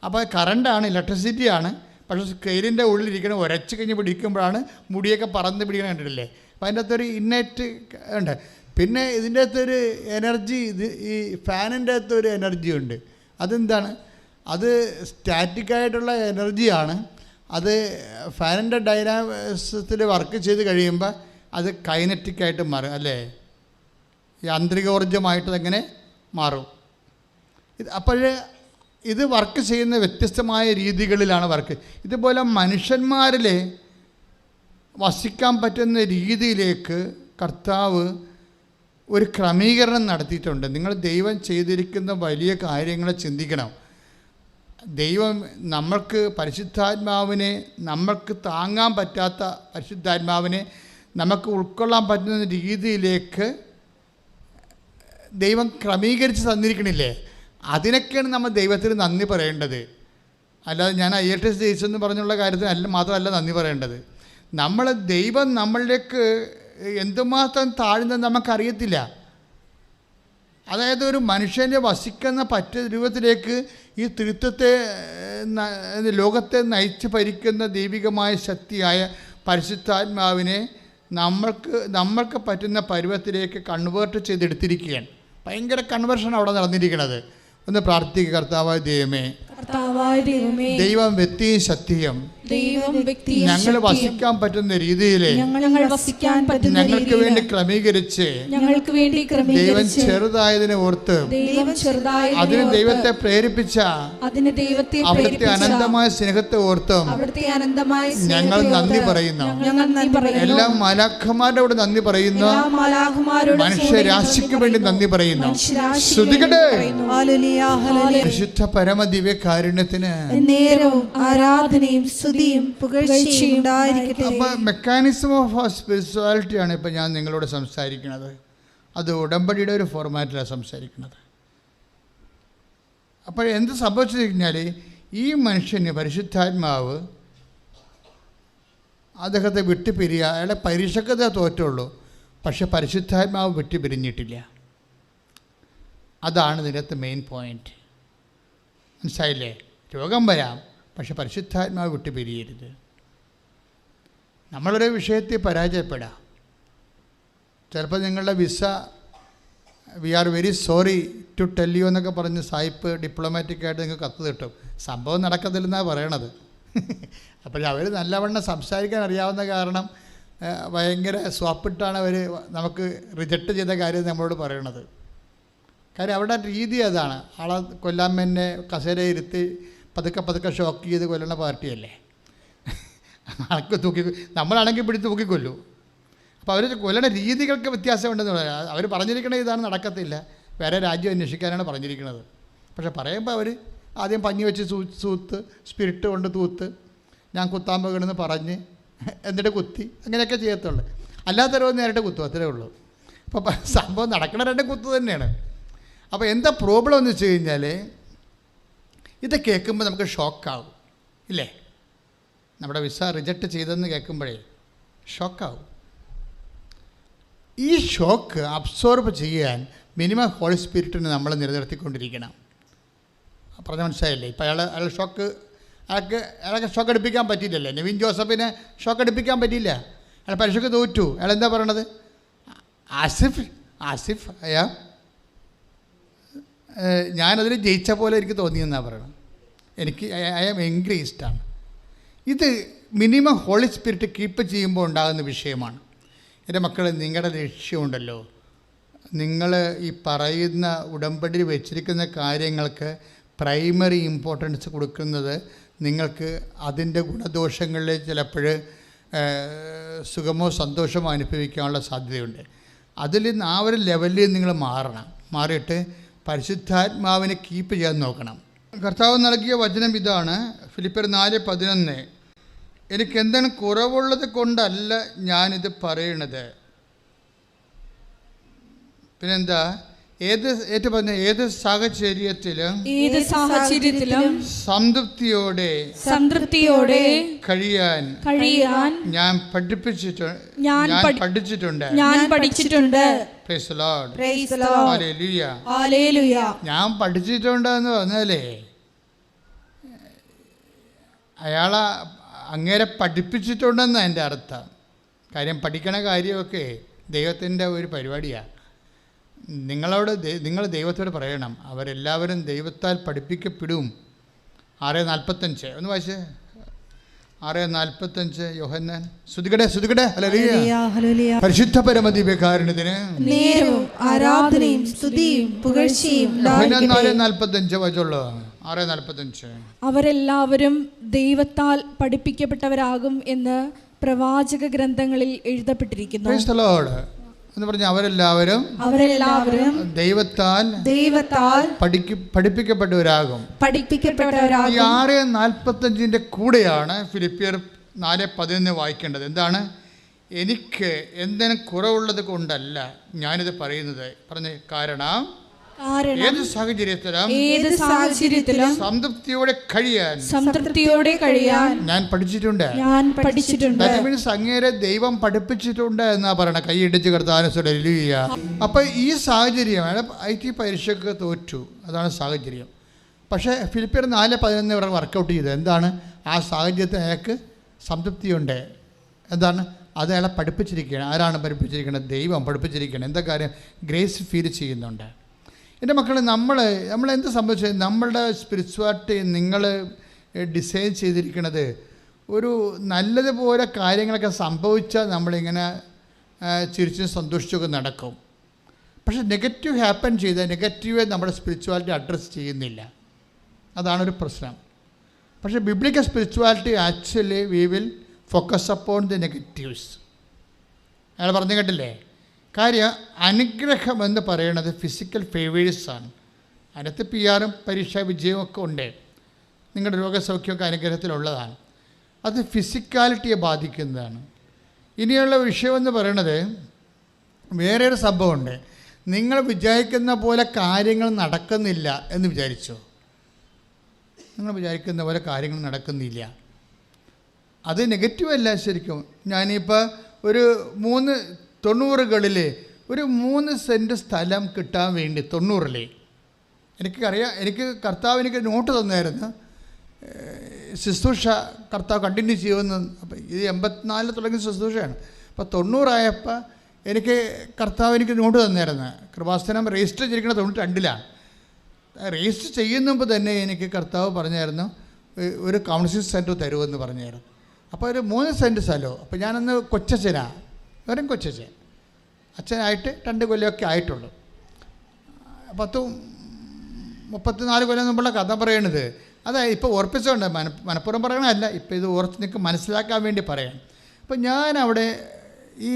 അപ്പോൾ കറണ്ടാണ്, ഇലക്ട്രിസിറ്റിയാണ്. പക്ഷേ സ്കെയിലിൻ്റെ ഉള്ളിലിരിക്കണം, ഉരച്ച് കഴിഞ്ഞ് പിടിക്കുമ്പോഴാണ് മുടിയൊക്കെ പറന്ന് പിടിക്കണം, കണ്ടിട്ടില്ലേ? അപ്പോൾ അതിൻ്റെ അകത്തൊരു ഇന്നേറ്റ് ഉണ്ട്. പിന്നെ ഇതിൻ്റെ അകത്തൊരു എനർജി, ഈ ഫാനിൻ്റെ അകത്തൊരു എനർജി ഉണ്ട്. അതെന്താണ്? അത് സ്റ്റാറ്റിക്കായിട്ടുള്ള എനർജിയാണ്. അത് ഫാനിൻ്റെ ഡൈനാമിക്സിൽ വർക്ക് ചെയ്ത് കഴിയുമ്പോൾ അത് കൈനറ്റിക്കായിട്ട് മാറും, അല്ലേ? യാന്ത്രികോർജ്ജമായിട്ട് അതെങ്ങനെ മാറും. ഇത് വർക്ക് ചെയ്യുന്ന വ്യത്യസ്തമായ രീതികളിലാണ് വർക്ക്. ഇതുപോലെ മനുഷ്യന്മാരിൽ വസിക്കാൻ പറ്റുന്ന രീതിയിലേക്ക് കർത്താവ് ഒരു ക്രമീകരണം നടത്തിയിട്ടുണ്ട്. നിങ്ങൾ ദൈവം ചെയ്തിരിക്കുന്ന വലിയ കാര്യങ്ങൾ ചിന്തിക്കണം. ദൈവം നമ്മൾക്ക് പരിശുദ്ധാത്മാവിനെ, നമ്മൾക്ക് താങ്ങാൻ പറ്റാത്ത പരിശുദ്ധാത്മാവിനെ നമുക്ക് ഉൾക്കൊള്ളാൻ പറ്റുന്ന രീതിയിലേക്ക് ദൈവം ക്രമീകരിച്ച് തന്നിരിക്കണില്ലേ? അതിനൊക്കെയാണ് നമ്മൾ ദൈവത്തിന് നന്ദി പറയേണ്ടത്. അല്ലാതെ ഞാൻ IELTS ജയിച്ചെന്ന് പറഞ്ഞുള്ള കാര്യത്തിന് മാത്രമല്ല നന്ദി പറയേണ്ടത്. ദൈവം നമ്മളിലേക്ക് എന്തുമാത്രം താഴ്ന്നെന്ന് നമുക്കറിയത്തില്ല. അതായത് ഒരു മനുഷ്യനെ വസിക്കുന്ന രൂപത്തിലേക്ക് ഈ ത്രിത്വത്തെ, ലോകത്തെ നയിച്ച് ഭരിക്കുന്ന ദൈവികമായ ശക്തിയായ പരിശുദ്ധാത്മാവിനെ നമ്മൾക്ക് പറ്റുന്ന പരുവത്തിലേക്ക് കൺവേർട്ട് ചെയ്തെടുത്തിരിക്കുകയാണ്. ഭയങ്കര കൺവേർഷൻ അവിടെ നടന്നിരിക്കുന്നത്. ഒന്ന് പ്രാർത്ഥിക്കുക. കർത്താവായ ദൈവമേ, ദൈവം വ്യക്തിയും സത്യം ഞങ്ങൾ വസിക്കാൻ പറ്റുന്ന രീതിയിൽ ഞങ്ങൾക്ക് വേണ്ടി ക്രമീകരിച്ച് ദൈവം ചെറുതായതിനെ ഓർത്ത് അതിന് ദൈവത്തെ പ്രേരിപ്പിച്ച അവിടുത്തെ അനന്തമായ സ്നേഹത്തെ ഓർത്തും ഞങ്ങൾ നന്ദി പറയുന്നു. എല്ലാ മാലാഖമാരോട് നന്ദി പറയുന്നു. മനുഷ്യരാശിക്ക് വേണ്ടി നന്ദി പറയുന്നു. ശ്രുതികട്ടെ. വിശുദ്ധ പരമദിവ്യകാരുണ്യത്തിന് ആരാധനയും സ്തുതിയും പുകഴ്ചയും ഉണ്ടായിരിക്കട്ടെ. അപ്പോൾ മെക്കാനിസം ഓഫ് സ്പിരിച്വാലിറ്റിയാണ് ഇപ്പോൾ ഞാൻ നിങ്ങളോട് സംസാരിക്കുന്നത്. അത് ഉടമ്പടിയുടെ ഒരു ഫോർമാറ്റിലാണ് സംസാരിക്കുന്നത്. അപ്പോൾ എന്ത് സംഭവിച്ചു കഴിഞ്ഞാൽ ഈ മനുഷ്യന് പരിശുദ്ധാത്മാവ് അദ്ദേഹത്തെ വിട്ടുപിരിയുക. അയാളെ പരീക്ഷക്കതേ തോറ്റുള്ളൂ, പക്ഷെ പരിശുദ്ധാത്മാവ് വിട്ടുപിരിഞ്ഞിട്ടില്ല. അതാണ് ഇതിനകത്ത് മെയിൻ പോയിന്റ്. മനസ്സിലായില്ലേ? രോഗം വരാം, പക്ഷെ പരിശുദ്ധാത്മാവ് വിട്ടുപിരിയരുത്. നമ്മളൊരു വിഷയത്തിൽ പരാജയപ്പെടാം. ചിലപ്പോൾ നിങ്ങളുടെ visa we are very sorry to tell you എന്നൊക്കെ പറഞ്ഞ് സായിപ്പ് ഡിപ്ലോമാറ്റിക്കായിട്ട് നിങ്ങൾക്ക് കത്ത് കിട്ടും. സംഭവം നടക്കത്തില്ലെന്നാണ് പറയണത്. അപ്പോൾ അവർ നല്ലവണ്ണം സംസാരിക്കാൻ അറിയാവുന്ന കാരണം ഭയങ്കര സ്വാപ്പിട്ടാണ് അവർ നമുക്ക് റിജക്റ്റ് ചെയ്ത കാര്യം നമ്മളോട് പറയണത്. കാര്യം അവിടെ രീതി അതാണ്. ആളെ കൊല്ലാൻ തന്നെ കസേരയിരുത്തി പതുക്കെ ഷോക്ക് ചെയ്ത് കൊല്ലുന്ന പാർട്ടിയല്ലേ. ആൾക്ക് നമ്മളാണെങ്കിൽ പിടിച്ച് തൂക്കിക്കൊല്ലു. അപ്പോൾ അവർ കൊല്ലണ രീതികൾക്ക് വ്യത്യാസമുണ്ടെന്ന് പറയാം. അവർ പറഞ്ഞിരിക്കണത് ഇതാണ്, നടക്കത്തില്ല, വേറെ രാജ്യം അന്വേഷിക്കാനാണ് പറഞ്ഞിരിക്കുന്നത്. പക്ഷെ പറയുമ്പോൾ അവർ ആദ്യം പഞ്ഞി വെച്ച് തൂത്ത് സ്പിരിറ്റ് കൊണ്ട് തൂത്ത് ഞാൻ കുത്താൻ പോകണമെന്ന് പറഞ്ഞ് എന്നിട്ട് കുത്തി അങ്ങനെയൊക്കെ ചെയ്യത്തുള്ളൂ. അല്ലാത്തവരോ നേരിട്ട് കുത്തും, അത്രേ ഉള്ളൂ. അപ്പോൾ സംഭവം നടക്കണ രണ്ട് കുത്ത് തന്നെയാണ്. അപ്പോൾ എന്താ പ്രോബ്ലം എന്ന് വെച്ച് കഴിഞ്ഞാൽ ഇത് കേൾക്കുമ്പോൾ നമുക്ക് ഷോക്കാവും ഇല്ലേ? നമ്മുടെ വിസ റിജക്റ്റ് ചെയ്തെന്ന് കേൾക്കുമ്പോഴേ ഷോക്കാവും. ഈ ഷോക്ക് അബ്സോർബ് ചെയ്യാൻ മിനിമം ഹോളി സ്പിരിറ്റിനെ നമ്മൾ നിലനിർത്തിക്കൊണ്ടിരിക്കണം. പറഞ്ഞ മനസ്സിലായില്ലേ? ഇപ്പോൾ അയാൾ അയാൾക്ക് ഷോക്ക് അടുപ്പിക്കാൻ പറ്റിയില്ലല്ലേ? നെവിൻ ജോസഫിനെ ഷോക്ക് അടുപ്പിക്കാൻ പറ്റിയില്ല. അയാൾ പരീക്ഷയ്ക്ക് തോറ്റു. അയാൾ എന്താ പറയണത്? ആസിഫ് അയാൾ ഞാനതിൽ ജയിച്ച പോലെ എനിക്ക് തോന്നിയെന്നാണ് പറയണം. എനിക്ക് ഐ ആം എൻഗ്രേസ്ഡാണ്. ഇത് മിനിമം ഹോളി സ്പിരിറ്റ് കീപ്പ് ചെയ്യുമ്പോൾ ഉണ്ടാകുന്ന വിഷയമാണ്. എൻ്റെ മക്കൾ, നിങ്ങളുടെ ലക്ഷ്യമുണ്ടല്ലോ, നിങ്ങൾ ഈ പറയുന്ന ഉടമ്പടിയിൽ വെച്ചിരിക്കുന്ന കാര്യങ്ങൾക്ക് പ്രൈമറി ഇമ്പോർട്ടൻസ് കൊടുക്കുന്നത് നിങ്ങൾക്ക് അതിൻ്റെ ഗുണദോഷങ്ങളിൽ ചിലപ്പോൾ സുഖമോ സന്തോഷമോ അനുഭവിക്കാനുള്ള സാധ്യതയുണ്ട്. അതിൽ ആ ഒരു ലെവലിൽ നിങ്ങൾ മാറിയിട്ട് പരിശുദ്ധാത്മാവിനെ കീപ്പ് ചെയ്യാൻ നോക്കണം. കർത്താവ് നൽകിയ വചനം ഇതാണ്, ഫിലിപ്പിയർ 4:11. എനിക്കെന്താണ് കുറവുള്ളത് കൊണ്ടല്ല ഞാനിത് പറയണത്. പിന്നെന്താ? ഏത് സാഹചര്യത്തിലും സംതൃപ്തിയോടെ കഴിയാൻ ഞാൻ പഠിച്ചിട്ടുണ്ട്. Praise the Lord. Hallelujah. ഞാൻ പഠിച്ചിട്ടുണ്ടെന്ന് പറഞ്ഞാലേ അയാളെ അങ്ങേരെ പഠിപ്പിച്ചിട്ടുണ്ടെന്നാണ് എൻ്റെ അർത്ഥം. കാര്യം പഠിക്കണ കാര്യമൊക്കെ ദൈവത്തിൻ്റെ ഒരു പരിപാടിയാണ്. നിങ്ങൾ ദൈവത്തോട് പറയണം, അവരെല്ലാവരും ദൈവത്താൽ പഠിപ്പിക്കപ്പെടും. 6:45 ഒന്ന് വായിച്ചേ. 6:45 യോഹന്നാൻ. സ്തുതിക്കട്ടെ. ഹല്ലേലൂയ. പരിശുദ്ധ പരമദിവ്യകാരുണ്യത്തിന് ആരാധനയും സ്തുതിയും പുകഴ്ചയും 4:45 വായിച്ചോളൂ. 6:45. അവരെല്ലാവരും ദൈവത്താൽ പഠിപ്പിക്കപ്പെട്ടവരാകും എന്ന് പ്രവാചക ഗ്രന്ഥങ്ങളിൽ എഴുതപ്പെട്ടിരിക്കുന്നു. Praise the Lord. എന്ന് പറഞ്ഞാൽ അവരെല്ലാവരും ദൈവത്താൽ പഠിപ്പിക്കപ്പെട്ടവരാകും. ഈ 6:45 കൂടെയാണ് ഫിലിപ്പിയർ 4:11 വായിക്കേണ്ടത്. എന്താണ്? എനിക്ക് എന്തിനും കുറവുള്ളത് കൊണ്ടല്ല ഞാനിത് പറയുന്നത്. പറഞ്ഞ് കാരണം ഏത് സാഹചര്യത്തിലും സംതൃപ്തിയോടെ കഴിയാൻ ഞാൻ പഠിച്ചിട്ടുണ്ട്. അങ്ങേരെ ദൈവം പഠിപ്പിച്ചിട്ടുണ്ട് എന്നാ പറയണ. കൈയിടിച്ച് കർത്താനുസരിച്ച്. അപ്പൊ ഈ സാഹചര്യം IT പരീക്ഷയ്ക്ക് തോറ്റു, അതാണ് സാഹചര്യം. പക്ഷേ ഫിലിപ്പിയർ 4:11 വർക്കൗട്ട് ചെയ്തത് എന്താണ്? ആ സാഹചര്യത്തിൽ അയാൾക്ക് സംതൃപ്തിയുണ്ട് എന്താണ്? അത് അയാളെ പഠിപ്പിച്ചിരിക്കുകയാണ്. ആരാണ് പഠിപ്പിച്ചിരിക്കുന്നത്? ദൈവം പഠിപ്പിച്ചിരിക്കുകയാണ്. എന്താ കാര്യം? ഗ്രേസ് ഫീൽ ചെയ്യുന്നുണ്ട്. എൻ്റെ മക്കൾ, നമ്മൾ എന്ത് സംഭവിച്ചത്? നമ്മളുടെ സ്പിരിച്വാലിറ്റി നിങ്ങൾ ഡിസൈൻ ചെയ്തിരിക്കുന്നത് ഒരു നല്ലതുപോലെ കാര്യങ്ങളൊക്കെ സംഭവിച്ചാൽ നമ്മളിങ്ങനെ ചിരിച്ചും സന്തോഷിച്ചൊക്കെ നടക്കും. പക്ഷേ നെഗറ്റീവ് ഹാപ്പൻ ചെയ്താൽ നെഗറ്റീവ് നമ്മുടെ സ്പിരിച്വാലിറ്റി അഡ്രസ്സ് ചെയ്യുന്നില്ല. അതാണൊരു പ്രശ്നം. പക്ഷേ biblical spirituality actually we will focus upon the negatives. അയാൾ പറഞ്ഞു കേട്ടില്ലേ? കാര്യം അനുഗ്രഹം എന്ന് പറയുന്നത് ഫിസിക്കൽ ഫേവേഴ്സാണ്. അതിനകത്ത് PR-ഉം പരീക്ഷാ വിജയവും ഒക്കെ ഉണ്ട്. നിങ്ങളുടെ രോഗസൗഖ്യമൊക്കെ അനുഗ്രഹത്തിലുള്ളതാണ്. അത് ഫിസിക്കാലിറ്റിയെ ബാധിക്കുന്നതാണ്. ഇനിയുള്ള വിഷയമെന്ന് പറയണത് വേറെ ഒരു സംഭവമുണ്ട്. നിങ്ങൾ വിചാരിക്കുന്ന പോലെ കാര്യങ്ങൾ നടക്കുന്നില്ല എന്ന് വിചാരിച്ചോ? നിങ്ങൾ വിചാരിക്കുന്ന പോലെ കാര്യങ്ങൾ നടക്കുന്നില്ല, അത് നെഗറ്റീവല്ല ശരിക്കും. ഞാനിപ്പോൾ ഒരു 90കളിൽ ഒരു 3 സെൻറ്റ് സ്ഥലം കിട്ടാൻ വേണ്ടി 90ൽ എനിക്ക് കർത്താവ് എനിക്ക് നോട്ട് തന്നായിരുന്നു. ശുശ്രൂഷ കർത്താവ് കണ്ടിന്യൂ ചെയ്യുമെന്ന്. അപ്പോൾ ഇത് 84 തുടങ്ങിയ ശുശ്രൂഷയാണ്. അപ്പോൾ 90 എനിക്ക് കർത്താവ് എനിക്ക് നോട്ട് തന്നായിരുന്നു. കൃപാസനം രജിസ്റ്റർ ചെയ്തിരിക്കുന്നത് 92-ലാണ്. രജിസ്റ്റർ ചെയ്യുന്നപ്പോൾ തന്നെ എനിക്ക് കർത്താവ് പറഞ്ഞായിരുന്നു ഒരു കൗൺസിലിംഗ് സെൻറ്റർ തരുമെന്ന് പറഞ്ഞായിരുന്നു. അപ്പോൾ ഒരു 3 സെൻറ്റ് സ്ഥലവും. അപ്പോൾ ഞാനന്ന് കൊച്ചച്ഛനാണ്, വെറും കൊച്ചച്ഛൻ, അച്ഛനായിട്ട് 2 കൊല്ലമൊക്കെ ആയിട്ടുള്ളൂ. 34 കൊല്ലം മുമ്പുള്ള കഥ പറയണത്. അതായത് ഇപ്പോൾ ഓർപ്പിച്ചുകൊണ്ട് മനഃപൂർവ്വം പറയണമല്ല, ഇപ്പോൾ ഇത് ഓർത്ത് നിങ്ങൾക്ക് മനസ്സിലാക്കാൻ വേണ്ടി പറയാം. അപ്പോൾ ഞാൻ അവിടെ ഈ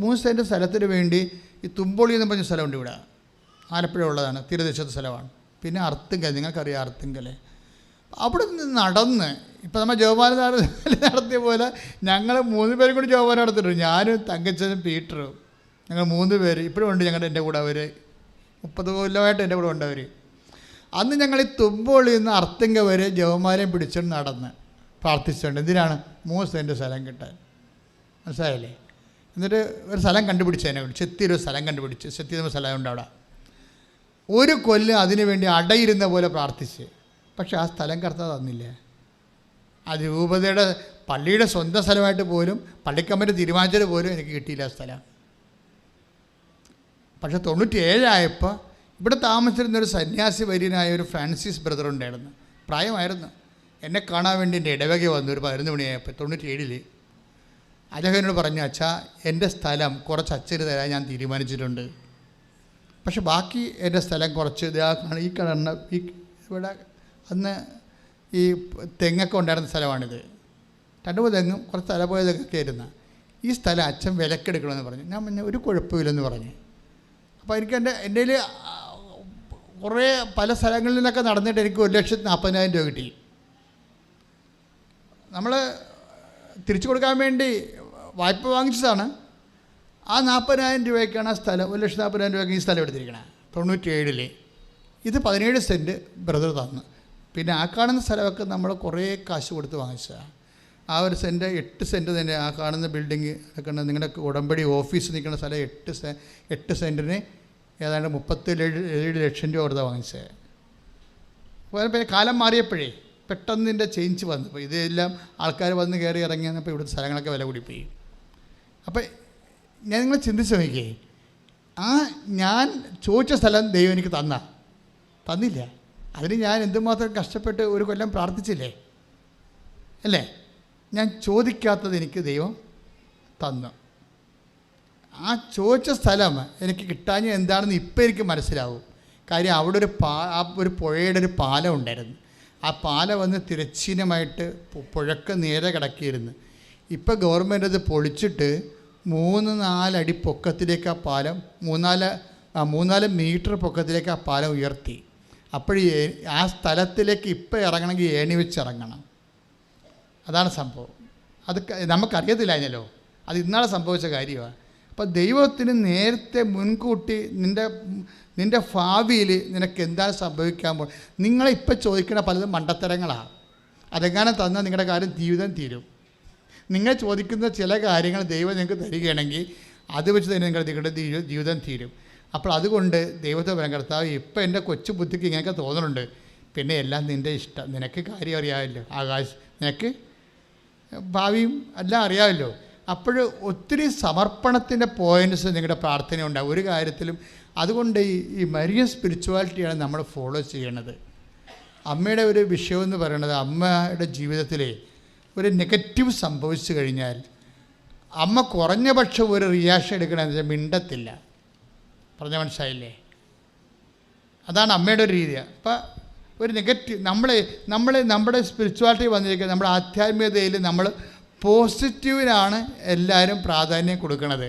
3 സെൻറ്റ് സ്ഥലത്തിന് വേണ്ടി ഈ തുമ്പോളി എന്ന് പറഞ്ഞ സ്ഥലമുണ്ട് ഇവിടെ, ആലപ്പുഴ ഉള്ളതാണ്, തീരദേശത്തെ സ്ഥലമാണ്. പിന്നെ അർത്തുങ്കൽ, നിങ്ങൾക്കറിയാം അർത്തുങ്കൽ. അവിടെ നിന്ന് നടന്ന് ഇപ്പോൾ നമ്മൾ ജോപാന നടത്തിയ പോലെ ഞങ്ങൾ 3 പേരും കൂടി ജോപാന നടത്തിയിട്ടുണ്ട്. ഞാനും തങ്കച്ചനും പീറ്ററും, ഞങ്ങൾ 3 പേര് ഇപ്പോഴും ഉണ്ട് എൻ്റെ കൂടെ. അവർ 30 കൊല്ലമായിട്ട് എൻ്റെ കൂടെ ഉണ്ട് അവർ. അന്ന് ഞങ്ങൾ ഈ തുമ്പോളിൽ നിന്ന് അർത്തുങ്ക വരെ ജവമാലയും പിടിച്ചുകൊണ്ട് നടന്ന് പ്രാർത്ഥിച്ചിട്ടുണ്ട്. എന്തിനാണ്? 3 സെൻറ്റ് സ്ഥലം കിട്ടാൻ. മനസ്സിലായില്ലേ? എന്നിട്ട് ഒരു സ്ഥലം കണ്ടുപിടിച്ചതിനെ ചെത്തിയൊരു സ്ഥലം കണ്ടുപിടിച്ച്, ചെത്തി എന്ന സ്ഥലമുണ്ട് അവിടെ. 1 കൊല്ലം അതിനു വേണ്ടി അടയിരുന്ന പോലെ പ്രാർത്ഥിച്ച്. പക്ഷെ ആ സ്ഥലം കർത്താവ് തന്നില്ല. ആ രൂപതയുടെ പള്ളിയുടെ സ്വന്തം സ്ഥലമായിട്ട് പോലും പള്ളിക്കമ്മൻ്റെ തീരുമാനിച്ചത് പോലും എനിക്ക് കിട്ടിയില്ല ആ സ്ഥലം. പക്ഷെ 97 ഇവിടെ താമസിച്ചിരുന്നൊരു സന്യാസി വര്യനായ ഒരു ഫ്രാൻസിസ് ബ്രദർ ഉണ്ടായിരുന്നു. പ്രായമായിരുന്നു. എന്നെ കാണാൻ വേണ്ടി എൻ്റെ ഇടവക വന്നു ഒരു 11 മണിയായപ്പോൾ 97. അദ്ദേഹം എന്നോട് പറഞ്ഞു, അച്ഛാ എൻ്റെ സ്ഥലം കുറച്ച് അച്ഛന് തരാൻ ഞാൻ തീരുമാനിച്ചിട്ടുണ്ട്. പക്ഷെ ബാക്കി എൻ്റെ സ്ഥലം കുറച്ച് ഈ കാണുന്ന ഇവിടെ അന്ന് ഈ തെങ്ങൊക്കെ ഉണ്ടായിരുന്ന സ്ഥലമാണിത്. 2 തെങ്ങും കുറച്ച് തലപോയ തെങ്ങൊക്കെ ആയിരുന്നു. ഈ സ്ഥലം അച്ഛൻ വിലക്കെടുക്കണമെന്ന് പറഞ്ഞു. ഞാൻ പിന്നെ ഒരു കുഴപ്പമില്ലെന്ന് പറഞ്ഞു. അപ്പോൾ എനിക്ക് എൻ്റെ കുറേ പല സ്ഥലങ്ങളിൽ നിന്നൊക്കെ നടന്നിട്ട് എനിക്ക് 1,40,000 രൂപ കിട്ടി. നമ്മൾ തിരിച്ചു കൊടുക്കാൻ വേണ്ടി വായ്പ വാങ്ങിച്ചതാണ്. ആ 40,000 രൂപയ്ക്കാണ് ആ സ്ഥലം, 1,40,000 രൂപയ്ക്ക് ഈ സ്ഥലം എടുത്തിരിക്കണം 97. ഇത് 17 സെൻറ്റ് ബ്രദർ തന്നു. പിന്നെ ആ കാണുന്ന സ്ഥലമൊക്കെ നമ്മൾ കുറേ കാശ് കൊടുത്ത് വാങ്ങിച്ചതാണ്. ആ ഒരു സെൻറ്റ് 8 സെൻറ്റ് തന്നെ ആ കാണുന്ന ബിൽഡിങ് നിൽക്കുന്ന നിങ്ങളുടെ ഉടമ്പടി ഓഫീസ് നിൽക്കുന്ന സ്ഥലം 8 സെൻറ്റിന് ഏതാണ്ട് 37 ലക്ഷം രൂപ കൊടുത്താണ് വാങ്ങിച്ചത്. പിന്നെ കാലം മാറിയപ്പോഴേ പെട്ടെന്ന് ഇതിൻ്റെ ചേഞ്ച് വന്നു. അപ്പോൾ ഇതെല്ലാം ആൾക്കാർ വന്ന് കയറി ഇറങ്ങി വന്നപ്പോൾ ഇവിടുത്തെ സ്ഥലങ്ങളൊക്കെ വില കൂടിപ്പോയി. അപ്പം ഞാൻ നിങ്ങൾ ചിന്തിച്ച് നോക്കിയേ, ഞാൻ ചോദിച്ച സ്ഥലം ദൈവം എനിക്ക് തന്നില്ല. അതിന് ഞാൻ എന്തുമാത്രം കഷ്ടപ്പെട്ട് 1 കൊല്ലം പ്രാർത്ഥിച്ചില്ലേ അല്ലേ? ഞാൻ ചോദിക്കാത്തത് എനിക്ക് ദൈവം തന്നു. ആ ചോദിച്ച സ്ഥലം എനിക്ക് കിട്ടാഞ്ഞ എന്താണെന്ന് ഇപ്പം എനിക്ക് മനസ്സിലാവും. കാര്യം അവിടെ ഒരു പുഴയുടെ ഒരു പാലം ഉണ്ടായിരുന്നു. ആ പാലം വന്ന് തിരശ്ചീനമായിട്ട് പുഴക്ക് നേരെ കിടക്കിയിരുന്നു. ഇപ്പം ഗവൺമെൻറ് അത് പൊളിച്ചിട്ട് 3-4 അടി പൊക്കത്തിലേക്ക് ആ പാലം 3-4 മീറ്റർ പൊക്കത്തിലേക്ക് ആ പാലം ഉയർത്തി. അപ്പോഴേ ആ സ്ഥലത്തിലേക്ക് ഇപ്പം ഇറങ്ങണമെങ്കിൽ ഏണി വെച്ച് ഇറങ്ങണം. അതാണ് സംഭവം. അത് നമുക്കറിയത്തില്ലാഞ്ഞല്ലോ, അത് ഇന്നാളെ സംഭവിച്ച കാര്യമാണ്. അപ്പോൾ ദൈവത്തിന് നേരത്തെ മുൻകൂട്ടി നിൻ്റെ ഭാവിയിൽ നിനക്ക് എന്താണ് സംഭവിക്കാൻ പോകുന്നത്. നിങ്ങളിപ്പോൾ ചോദിക്കുന്ന പലതും മണ്ടത്തരങ്ങളാണ്. അതെങ്ങനെ തന്നാൽ നിങ്ങളുടെ കാര്യം ജീവിതം തീരും. നിങ്ങൾ ചോദിക്കുന്ന ചില കാര്യങ്ങൾ ദൈവം നിങ്ങൾക്ക് തരികയാണെങ്കിൽ അത് വെച്ച് തന്നെ നിങ്ങളുടെ ജീവിതം തീരും. അപ്പോൾ അതുകൊണ്ട് ദൈവത്തെ പറയാൻ, കർത്താവ് ഇപ്പം എൻ്റെ കൊച്ചു ബുദ്ധിക്ക് ഇങ്ങനെയൊക്കെ തോന്നുന്നുണ്ട്, പിന്നെ എല്ലാം നിൻ്റെ ഇഷ്ടം. നിനക്ക് കാര്യം അറിയാമല്ലോ, നിനക്ക് ഭാവിയും എല്ലാം അറിയാമല്ലോ. അപ്പോൾ ഒത്തിരി സമർപ്പണത്തിൻ്റെ പോയിൻറ്റ്സ് നിങ്ങളുടെ പ്രാർത്ഥന ഉണ്ടാകും ഒരു കാര്യത്തിലും. അതുകൊണ്ട് ഈ മരിയൻ സ്പിരിച്വാലിറ്റിയാണ് നമ്മൾ ഫോളോ ചെയ്യണത്. അമ്മയുടെ ഒരു വിഷയമെന്ന് പറയുന്നത്, അമ്മയുടെ ജീവിതത്തിലെ ഒരു നെഗറ്റീവ് സംഭവിച്ചു കഴിഞ്ഞാൽ അമ്മ കുറഞ്ഞ പക്ഷം ഒരു റിയാക്ഷൻ എടുക്കണമെന്ന് വെച്ചാൽ മിണ്ടത്തില്ല. പറഞ്ഞ മനസ്സിലായില്ലേ? അതാണ് അമ്മയുടെ ഒരു രീതി. അപ്പം ഒരു നെഗറ്റീവ് നമ്മുടെ സ്പിരിച്വാലിറ്റി വന്നിരിക്കുന്നത്, നമ്മുടെ ആധ്യാത്മികതയിൽ നമ്മൾ പോസിറ്റീവിനാണ് എല്ലാവരും പ്രാധാന്യം കൊടുക്കുന്നത്.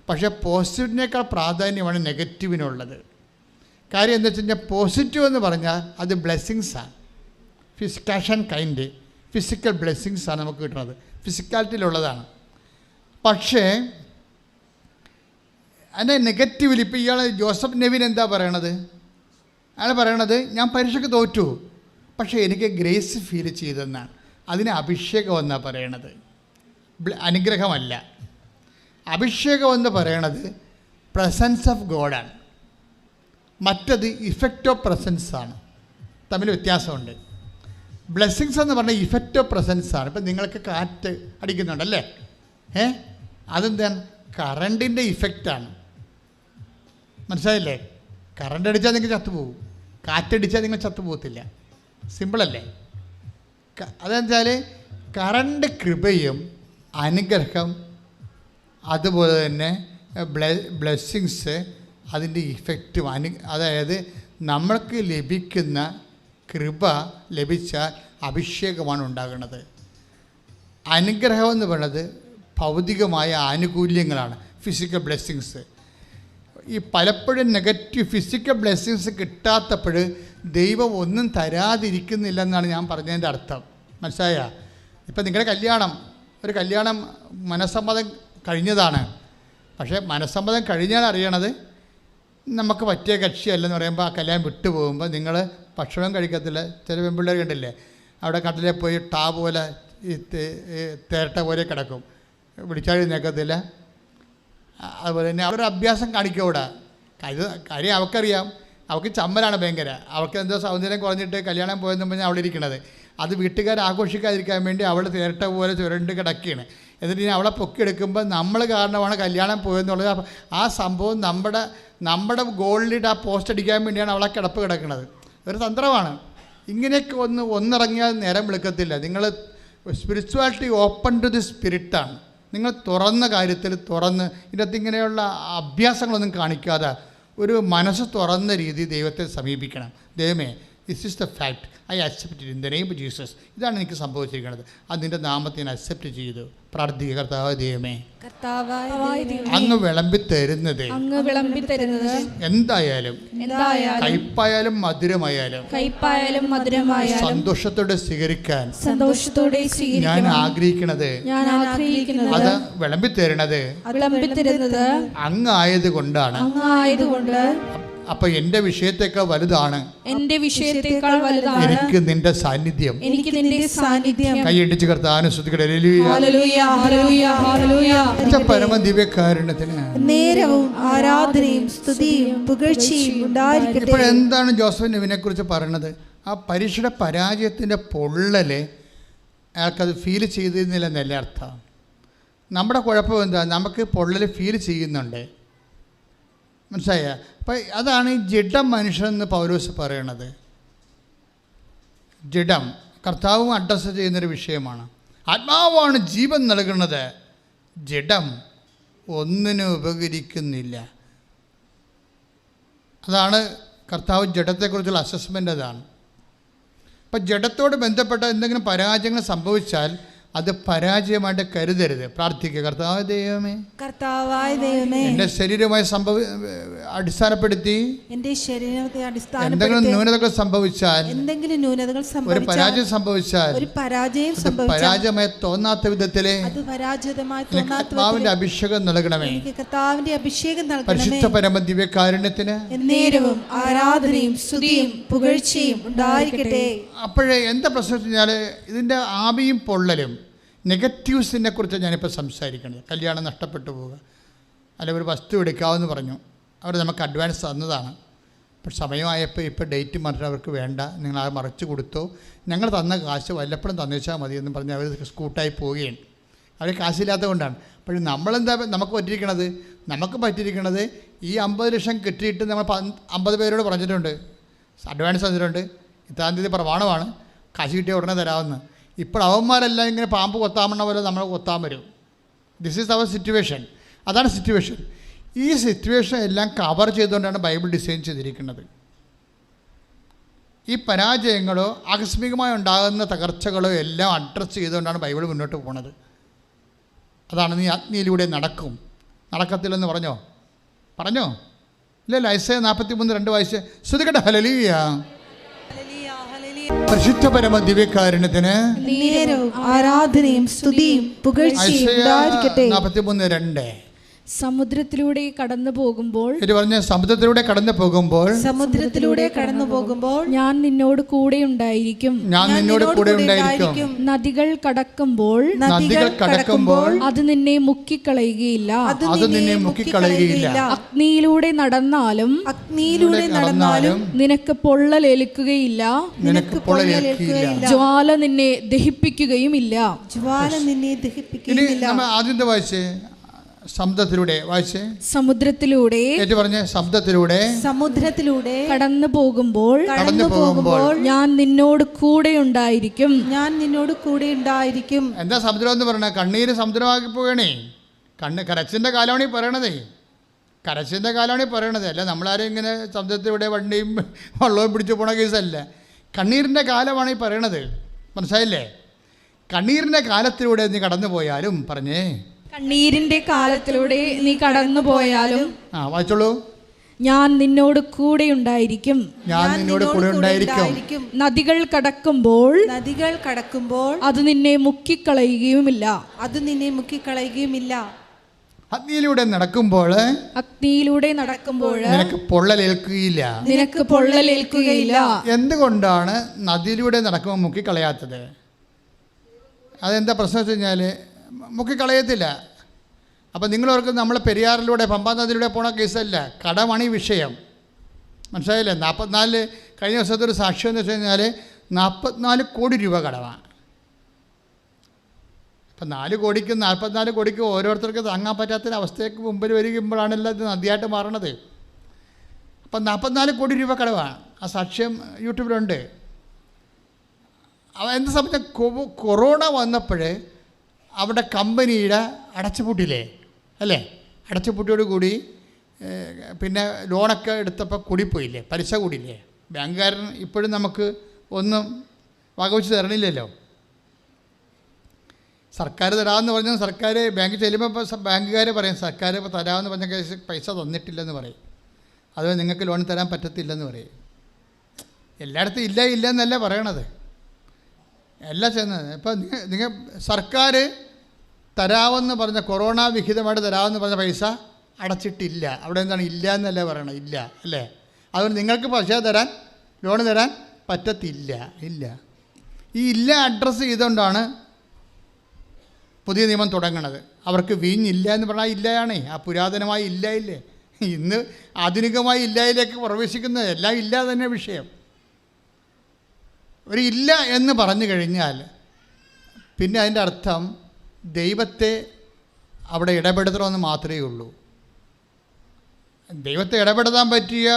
പക്ഷേ പോസിറ്റീവിനേക്കാൾ പ്രാധാന്യമാണ് നെഗറ്റീവിനുള്ളത്. കാര്യം എന്താ വെച്ച് കഴിഞ്ഞാൽ പോസിറ്റീവ് എന്ന് പറഞ്ഞാൽ അത് ബ്ലെസ്സിങ്സാണ്. ക്യാഷ് ആൻഡ് കൈൻഡ് ഫിസിക്കൽ ബ്ലെസ്സിങ്സാണ് നമുക്ക് കിട്ടുന്നത്, ഫിസിക്കാലിറ്റിയിലുള്ളതാണ്. പക്ഷേ അതിൻ്റെ നെഗറ്റീവിൽ ഇപ്പോൾ ഇയാൾ ജോസഫ് നെവിൻ എന്താ പറയണത്? അയാൾ പറയണത് ഞാൻ പരീക്ഷയ്ക്ക് തോറ്റു, പക്ഷേ എനിക്ക് ഗ്രേസ് ഫീൽ ചെയ്തെന്നാണ്. അതിന് അഭിഷേകം എന്നാണ് പറയണത്, അനുഗ്രഹമല്ല. അഭിഷേകം എന്ന് പറയണത് പ്രസൻസ് ഓഫ് ഗോഡാണ്, മറ്റത് ഇഫക്റ്റ് ഓഫ് പ്രസൻസാണ്. തമ്മിൽ വ്യത്യാസമുണ്ട്. ബ്ലെസ്സിങ്സ് എന്ന് പറഞ്ഞാൽ ഇഫക്റ്റ് ഓഫ് പ്രസൻസാണ്. ഇപ്പം നിങ്ങൾക്ക് കാറ്റ് അടിക്കുന്നുണ്ടല്ലേ, അതെന്താണ്? കറണ്ടിൻ്റെ ഇഫക്റ്റാണ്. മനസ്സിലായില്ലേ? കറണ്ട് അടിച്ചാൽ നിങ്ങൾ ചത്തുപോകും, കാറ്റടിച്ചാൽ നിങ്ങൾ ചത്തുപോകത്തില്ല. സിമ്പിളല്ലേ? അതെന്നുവെച്ചാൽ കറണ്ട് കൃപയും അനുഗ്രഹം, അതുപോലെ തന്നെ ബ്ലെസ്സിങ്സ്, അതിൻ്റെ ഇഫക്റ്റും അതായത് നമ്മൾക്ക് ലഭിക്കുന്ന കൃപ ലഭിച്ചാൽ അഭിഷേകമാണ് ഉണ്ടാകുന്നത്. അനുഗ്രഹം എന്ന് പറയുന്നത് ഭൗതികമായ ആനുകൂല്യങ്ങളാണ്, ഫിസിക്കൽ ബ്ലെസ്സിങ്സ്. ഈ പലപ്പോഴും നെഗറ്റീവ് ഫിസിക്കൽ ബ്ലെസ്സിങ്സ് കിട്ടാത്തപ്പോൾ ദൈവം ഒന്നും തരാതിരിക്കുന്നില്ലെന്നാണ് ഞാൻ പറഞ്ഞതിൻ്റെ അർത്ഥം. മനസ്സിലായ? ഇപ്പം നിങ്ങളുടെ ഒരു കല്യാണം മനസ്സമ്മതം കഴിഞ്ഞതാണ്. പക്ഷേ മനസ്സമ്മതം കഴിഞ്ഞാൽ അറിയണത് നമുക്ക് പറ്റിയ കക്ഷിയല്ലെന്ന് പറയുമ്പോൾ ആ കല്യാണം വിട്ടു പോകുമ്പോൾ നിങ്ങൾ ഭക്ഷണം കഴിക്കത്തില്ല. ചില പെൺപിള്ളേർ കണ്ടില്ലേ, അവിടെ കട്ടിലെ പോയി ടാ പോലെ ഈ തേരട്ട പോലെ കിടക്കും, വിളിച്ചാൽ നിൽക്കത്തില്ല. അതുപോലെ തന്നെ അവരുടെ അഭ്യാസം കാണിക്കും അവിടെ. കാര്യം അവൾക്കറിയാം, അവൾക്ക് ചമ്മലാണ് ഭയങ്കര. അവൾക്ക് എന്തോ സൗന്ദര്യം കുറഞ്ഞിട്ട് കല്യാണം പോയെന്ന് പറഞ്ഞാൽ അവിടെ ഇരിക്കണത്. അത് വീട്ടുകാർ ആഘോഷിക്കാതിരിക്കാൻ വേണ്ടി അവൾ തേരട്ട പോലെ ചുരണ്ട് കിടക്കുകയാണ്. എന്നിട്ട് ഇനി അവളെ പൊക്കിയെടുക്കുമ്പോൾ നമ്മൾ കാരണമാണ് കല്യാണം പോയെന്നുള്ളത്. ആ സംഭവം നമ്മുടെ ഗോളിലിട്ട് ആ പോസ്റ്റ് അടിക്കാൻ വേണ്ടിയാണ് അവളെ കിടപ്പ് കിടക്കുന്നത്. ഒരു തന്ത്രമാണ്. ഇങ്ങനെയൊക്കെ ഒന്നിറങ്ങിയാൽ നേരം വിളിക്കത്തില്ല. നിങ്ങൾ സ്പിരിച്വാലിറ്റി ഓപ്പൺ ടു ദി സ്പിരിറ്റാണ്. നിങ്ങൾ തുറന്ന കാര്യത്തിൽ ഇതിനകത്ത് ഇങ്ങനെയുള്ള അഭ്യാസങ്ങളൊന്നും കാണിക്കാതെ ഒരു മനസ്സ് തുറന്ന രീതി ദൈവത്തെ സമീപിക്കണം. ദൈവമേ, this is the fact, I accept in the name of Jesus. ഇതാണ് എനിക്ക് സംഭവിച്ചിരിക്കുന്നത്. അത് നിൻ്റെ നാമത്തെ ഞാൻ അക്സെപ്റ്റ് ചെയ്തു. പ്രാർത്ഥിക്കുക. കർത്താവായ ദൈവമേ, അങ്ങ് വിളമ്പി തരുന്നത് എന്തായാലും കയ്പായാലും മധുരമായാലും സന്തോഷത്തോടെ സ്വീകരിക്കാൻ ഞാൻ ആഗ്രഹിക്കുന്നത് അത് വിളമ്പി തരുന്നത് അങ്ങ് ആയതുകൊണ്ടാണ്. അപ്പൊ എന്റെ വിഷയത്തെക്കാൾ വലുതാണ് എനിക്ക് നിന്റെ സാന്നിധ്യം. കൈയടിച്ച് കർത്താവിനെ സ്തുതിക്കട്ടെ. പരമ ദിവ്യകാരുണ്യത്തിന് നേരവും ആരാധനയും സ്തുതിയും പുകഴ്ചയും ഉണ്ടായിരിക്കട്ടെ. ഇപ്പോഴെന്താണ് ജോസഫ് നെവിനെ കുറിച്ച് പറയുന്നത്? ആ പരീക്ഷയുടെ പരാജയത്തിൻ്റെ പൊള്ളല് അയാൾക്കത് ഫീൽ ചെയ്തിരുന്നില്ലെന്നല്ലേ അർത്ഥം. നമ്മുടെ കുഴപ്പം എന്താ? നമുക്ക് പൊള്ളൽ ഫീൽ ചെയ്യുന്നുണ്ട്. മനസ്സിലായ? അപ്പം അതാണ് ഈ ജഡം മനുഷ്യനെന്ന് പൗലോസ് പറയണത്. ജഡം കർത്താവും അഡ്രസ്സ് ചെയ്യുന്നൊരു വിഷയമാണ്. ആത്മാവാണ് ജീവൻ നൽകുന്നത്, ജഡം ഒന്നിനും ഉപകരിക്കുന്നില്ല. അതാണ് കർത്താവ് ജഡത്തെക്കുറിച്ചുള്ള അസസ്മെൻ്റ്. അതാണ്. അപ്പം ജഡത്തോട് ബന്ധപ്പെട്ട എന്തെങ്കിലും പരാജയങ്ങൾ സംഭവിച്ചാൽ അത് പരാജയമായിട്ട് കരുതരുത്. പ്രാർത്ഥിക്കുക. കർത്താവായ ദൈവമേ, എൻ്റെ ശരീരമായി അടിസ്ഥാനപ്പെടുത്തി എന്തെങ്കിലും ന്യൂനതകൾ സംഭവിച്ചാൽ, ഒരു പരാജയം സംഭവിച്ചാൽ, പരാജയമായി തോന്നാത്ത വിധത്തിലെ ആത്മാവിന്റെ അഭിഷേകം നൽകണമേ. പരിശുദ്ധ പരമ ദിവ്യകാരുണ്യത്തിന് ആരാധനയും സ്തുതിയും പുകഴ്ചയും ഉണ്ടായിരിക്കട്ടെ. അപ്പോഴേ എന്താ പ്രശ്നം വെച്ചാൽ ഇതിൻ്റെ ആവിയും പൊള്ളലും നെഗറ്റീവ്സിനെ കുറിച്ച് ഞാനിപ്പോൾ സംസാരിക്കുന്നത്. കല്യാണം നഷ്ടപ്പെട്ടു പോവുക, അല്ലെങ്കിൽ ഒരു വസ്തു എടുക്കാമെന്ന് പറഞ്ഞു, അവർ നമുക്ക് അഡ്വാൻസ് തന്നതാണ്. ഇപ്പോൾ സമയമായപ്പോൾ ഇപ്പോൾ ഡേറ്റ് മാറ്റി അവർക്ക് വേണ്ട, നിങ്ങൾ അത് മറിച്ച് കൊടുത്തോ, ഞങ്ങൾ തന്ന കാശ് വല്ലപ്പോഴും തന്നേച്ചാൽ മതി എന്ന് പറഞ്ഞ് അവർ സ്കൂട്ടായി പോവുകയാണ്. അവർ കാശില്ലാത്തത് കൊണ്ടാണ്. പക്ഷേ നമ്മളെന്താ നമുക്ക് പറ്റിയിരിക്കണത് ഈ 50 ലക്ഷം കിട്ടിയിട്ട് നമ്മൾ 50 പേരോട് പറഞ്ഞിട്ടുണ്ട്, അഡ്വാൻസ് തന്നിട്ടുണ്ട്, ഇത്താം തീയതി പ്രമാണമാണ്, കാശ് കിട്ടിയ ഉടനെ തരാമെന്ന്. ഇപ്പോൾ അവന്മാരെല്ലാം ഇങ്ങനെ പാമ്പ് കൊത്താമണ്ണ പോലെ നമ്മൾ കൊത്താൻ വരും. This is our situation. അതാണ് സിറ്റുവേഷൻ. ഈ സിറ്റുവേഷൻ എല്ലാം കവർ ചെയ്തുകൊണ്ടാണ് ബൈബിൾ ഡിസൈൻ ചെയ്തിരിക്കുന്നത്. ഈ പരാജയങ്ങളോ ആകസ്മികമായി ഉണ്ടാകുന്ന തകർച്ചകളോ എല്ലാം അഡ്രസ്സ് ചെയ്തുകൊണ്ടാണ് ബൈബിൾ മുന്നോട്ട് പോകുന്നത്. അതാണ് നീ അഗ്നിയിലൂടെ നടക്കത്തില്ലെന്ന് പറഞ്ഞോ ഇല്ലല്ലോ. ഐസയ 43:2 വായിച്ച് സ്തുതിക്കട്ടെ. ഹല്ലേലൂയ. പരിശുദ്ധ പരമ ദിവ്യകാരുണ്യത്തിന് ആരാധനയും സ്തുതിയും പുകഴ്ചയും ഉണ്ടായിരിക്കട്ടെ. 43:2. സമുദ്രത്തിലൂടെ കടന്നു പോകുമ്പോൾ സമുദ്രത്തിലൂടെ കടന്നു പോകുമ്പോൾ ഞാൻ നിന്നോട് കൂടെ ഉണ്ടായിരിക്കും. നദികൾ കടക്കുമ്പോൾ അത് നിന്നെ മുക്കിക്കളയുകയില്ല. അഗ്നിയിലൂടെ നടന്നാലും നിനക്ക് പൊള്ളലേൽക്കുകയില്ല. ജ്വാല നിന്നെ ദഹിപ്പിക്കുകയുമില്ല. സമുദ്രത്തിലൂടെ കടന്നു പോകുമ്പോൾ ഞാൻ നിന്നോട് കൂടെ ഉണ്ടായിരിക്കും. എന്താ സമുദ്രം എന്ന് പറഞ്ഞ? കണ്ണീര് സമുദ്രമാക്കി പോകണേ. കരച്ചിന്റെ കാലമാണ് ഈ പറയണത്. അല്ല നമ്മളാരും ഇങ്ങനെ സമുദ്രത്തിലൂടെ വണ്ടിയും വള്ളവും പിടിച്ചു പോണ കേസല്ല. കണ്ണീരിൻ്റെ കാലമാണ് ഈ പറയണത്. മനസ്സിലായില്ലേ? കണ്ണീരിൻ്റെ കാലത്തിലൂടെ നീ കടന്നു പോയാലും കണ്ണീരിന്റെ കാലത്തിലൂടെ നീ കടന്നു പോയാലും വായിച്ചോളൂ. ഞാൻ നിന്നോട് കൂടെ ഉണ്ടായിരിക്കും. നദികൾ കടക്കുമ്പോൾ അത് നിന്നെ മുക്കിക്കളയുകയുമില്ല. അഗ്നിയിലൂടെ നടക്കുമ്പോൾ നിനക്ക് പൊള്ളലേൽക്കുകയില്ല. എന്തുകൊണ്ടാണ് നദിയിലൂടെ നടക്കുമ്പോൾ മുക്കിക്കളയാത്തത്? അതെന്താ പ്രശ്നം വെച്ച് കഴിഞ്ഞാൽ മുക്കിക്കളയത്തില്ല. അപ്പം നിങ്ങളവർക്ക് നമ്മൾ പെരിയാറിലൂടെ പമ്പാ നദിയിലൂടെ പോണ കേസല്ല, കടമണി വിഷയം. മനസ്സിലായില്ലേ? 44 കഴിഞ്ഞ ദിവസത്തെ ഒരു സാക്ഷ്യം എന്ന് വെച്ച് കഴിഞ്ഞാൽ 44 കോടി രൂപ കടമാണ്. അപ്പം 4 കോടിക്കും 44 കോടിക്കും ഓരോരുത്തർക്ക് താങ്ങാൻ പറ്റാത്തൊരവസ്ഥയ്ക്ക് മുമ്പിൽ വരികുമ്പോഴാണല്ലോ ഇത് നദിയായിട്ട് മാറണത്. അപ്പം 44 കോടി രൂപ കടവാണ്. ആ സാക്ഷ്യം യൂട്യൂബിലുണ്ട്. എന്താ സംബന്ധിച്ച കൊറോണ വന്നപ്പോൾ അവിടെ കമ്പനിയുടെ അടച്ചുപൂട്ടില്ലേ അല്ലേ? അടച്ചുപൂട്ടിയോട് കൂടി പിന്നെ ലോണൊക്കെ എടുത്തപ്പോൾ കൂടിപ്പോയില്ലേ, പലിശ കൂടിയില്ലേ. ബാങ്കുകാരൻ ഇപ്പോഴും നമുക്ക് ഒന്നും വകവെച്ച് തരണില്ലല്ലോ. സർക്കാർ തരാമെന്ന് പറഞ്ഞാൽ സർക്കാർ ബാങ്കിൽ ചെല്ലുമ്പോൾ ബാങ്കുകാർ പറയും സർക്കാർ ഇപ്പോൾ തരാമെന്ന് പറഞ്ഞ കേസ് പൈസ തന്നിട്ടില്ലെന്ന് പറയും. അതുപോലെ നിങ്ങൾക്ക് ലോൺ തരാൻ പറ്റത്തില്ലെന്ന് പറയും. എല്ലായിടത്തും ഇല്ല എന്നല്ല പറയണത്, എല്ലാം ചെയ്യുന്നത്. ഇപ്പം നിങ്ങൾ സർക്കാർ തരാമെന്ന് പറഞ്ഞ കൊറോണ വിഹിതമായിട്ട് തരാമെന്ന് പറഞ്ഞ പൈസ അടച്ചിട്ടില്ല. അവിടെ എന്താണ് ഇല്ല എന്നല്ല പറയണത്, ഇല്ല അല്ലേ? അതുകൊണ്ട് നിങ്ങൾക്ക് പൈസ തരാൻ ലോൺ തരാൻ പറ്റത്തില്ല. ഈ ഇല്ല അഡ്രസ്സ് ചെയ്തുകൊണ്ടാണ് പുതിയ നിയമം തുടങ്ങണത്. അവർക്ക് വീഞ്ഞില്ല എന്ന് പറഞ്ഞാൽ ഇല്ലയാണേ, ആ പുരാതനമായ ഇല്ലേ. ഇന്ന് ആധുനികമായ ഇല്ലയിലേക്ക് പ്രവേശിക്കുന്നത് എല്ലാം ഇല്ല തന്നെ വിഷയം. ഒരു ഇല്ല എന്ന് പറഞ്ഞു കഴിഞ്ഞാൽ പിന്നെ അതിൻ്റെ അർത്ഥം ദൈവത്തെ അവിടെ ഇടപെടുത്തണമെന്ന് മാത്രമേ ഉള്ളൂ. ദൈവത്തെ ഇടപെടുത്താൻ പറ്റിയ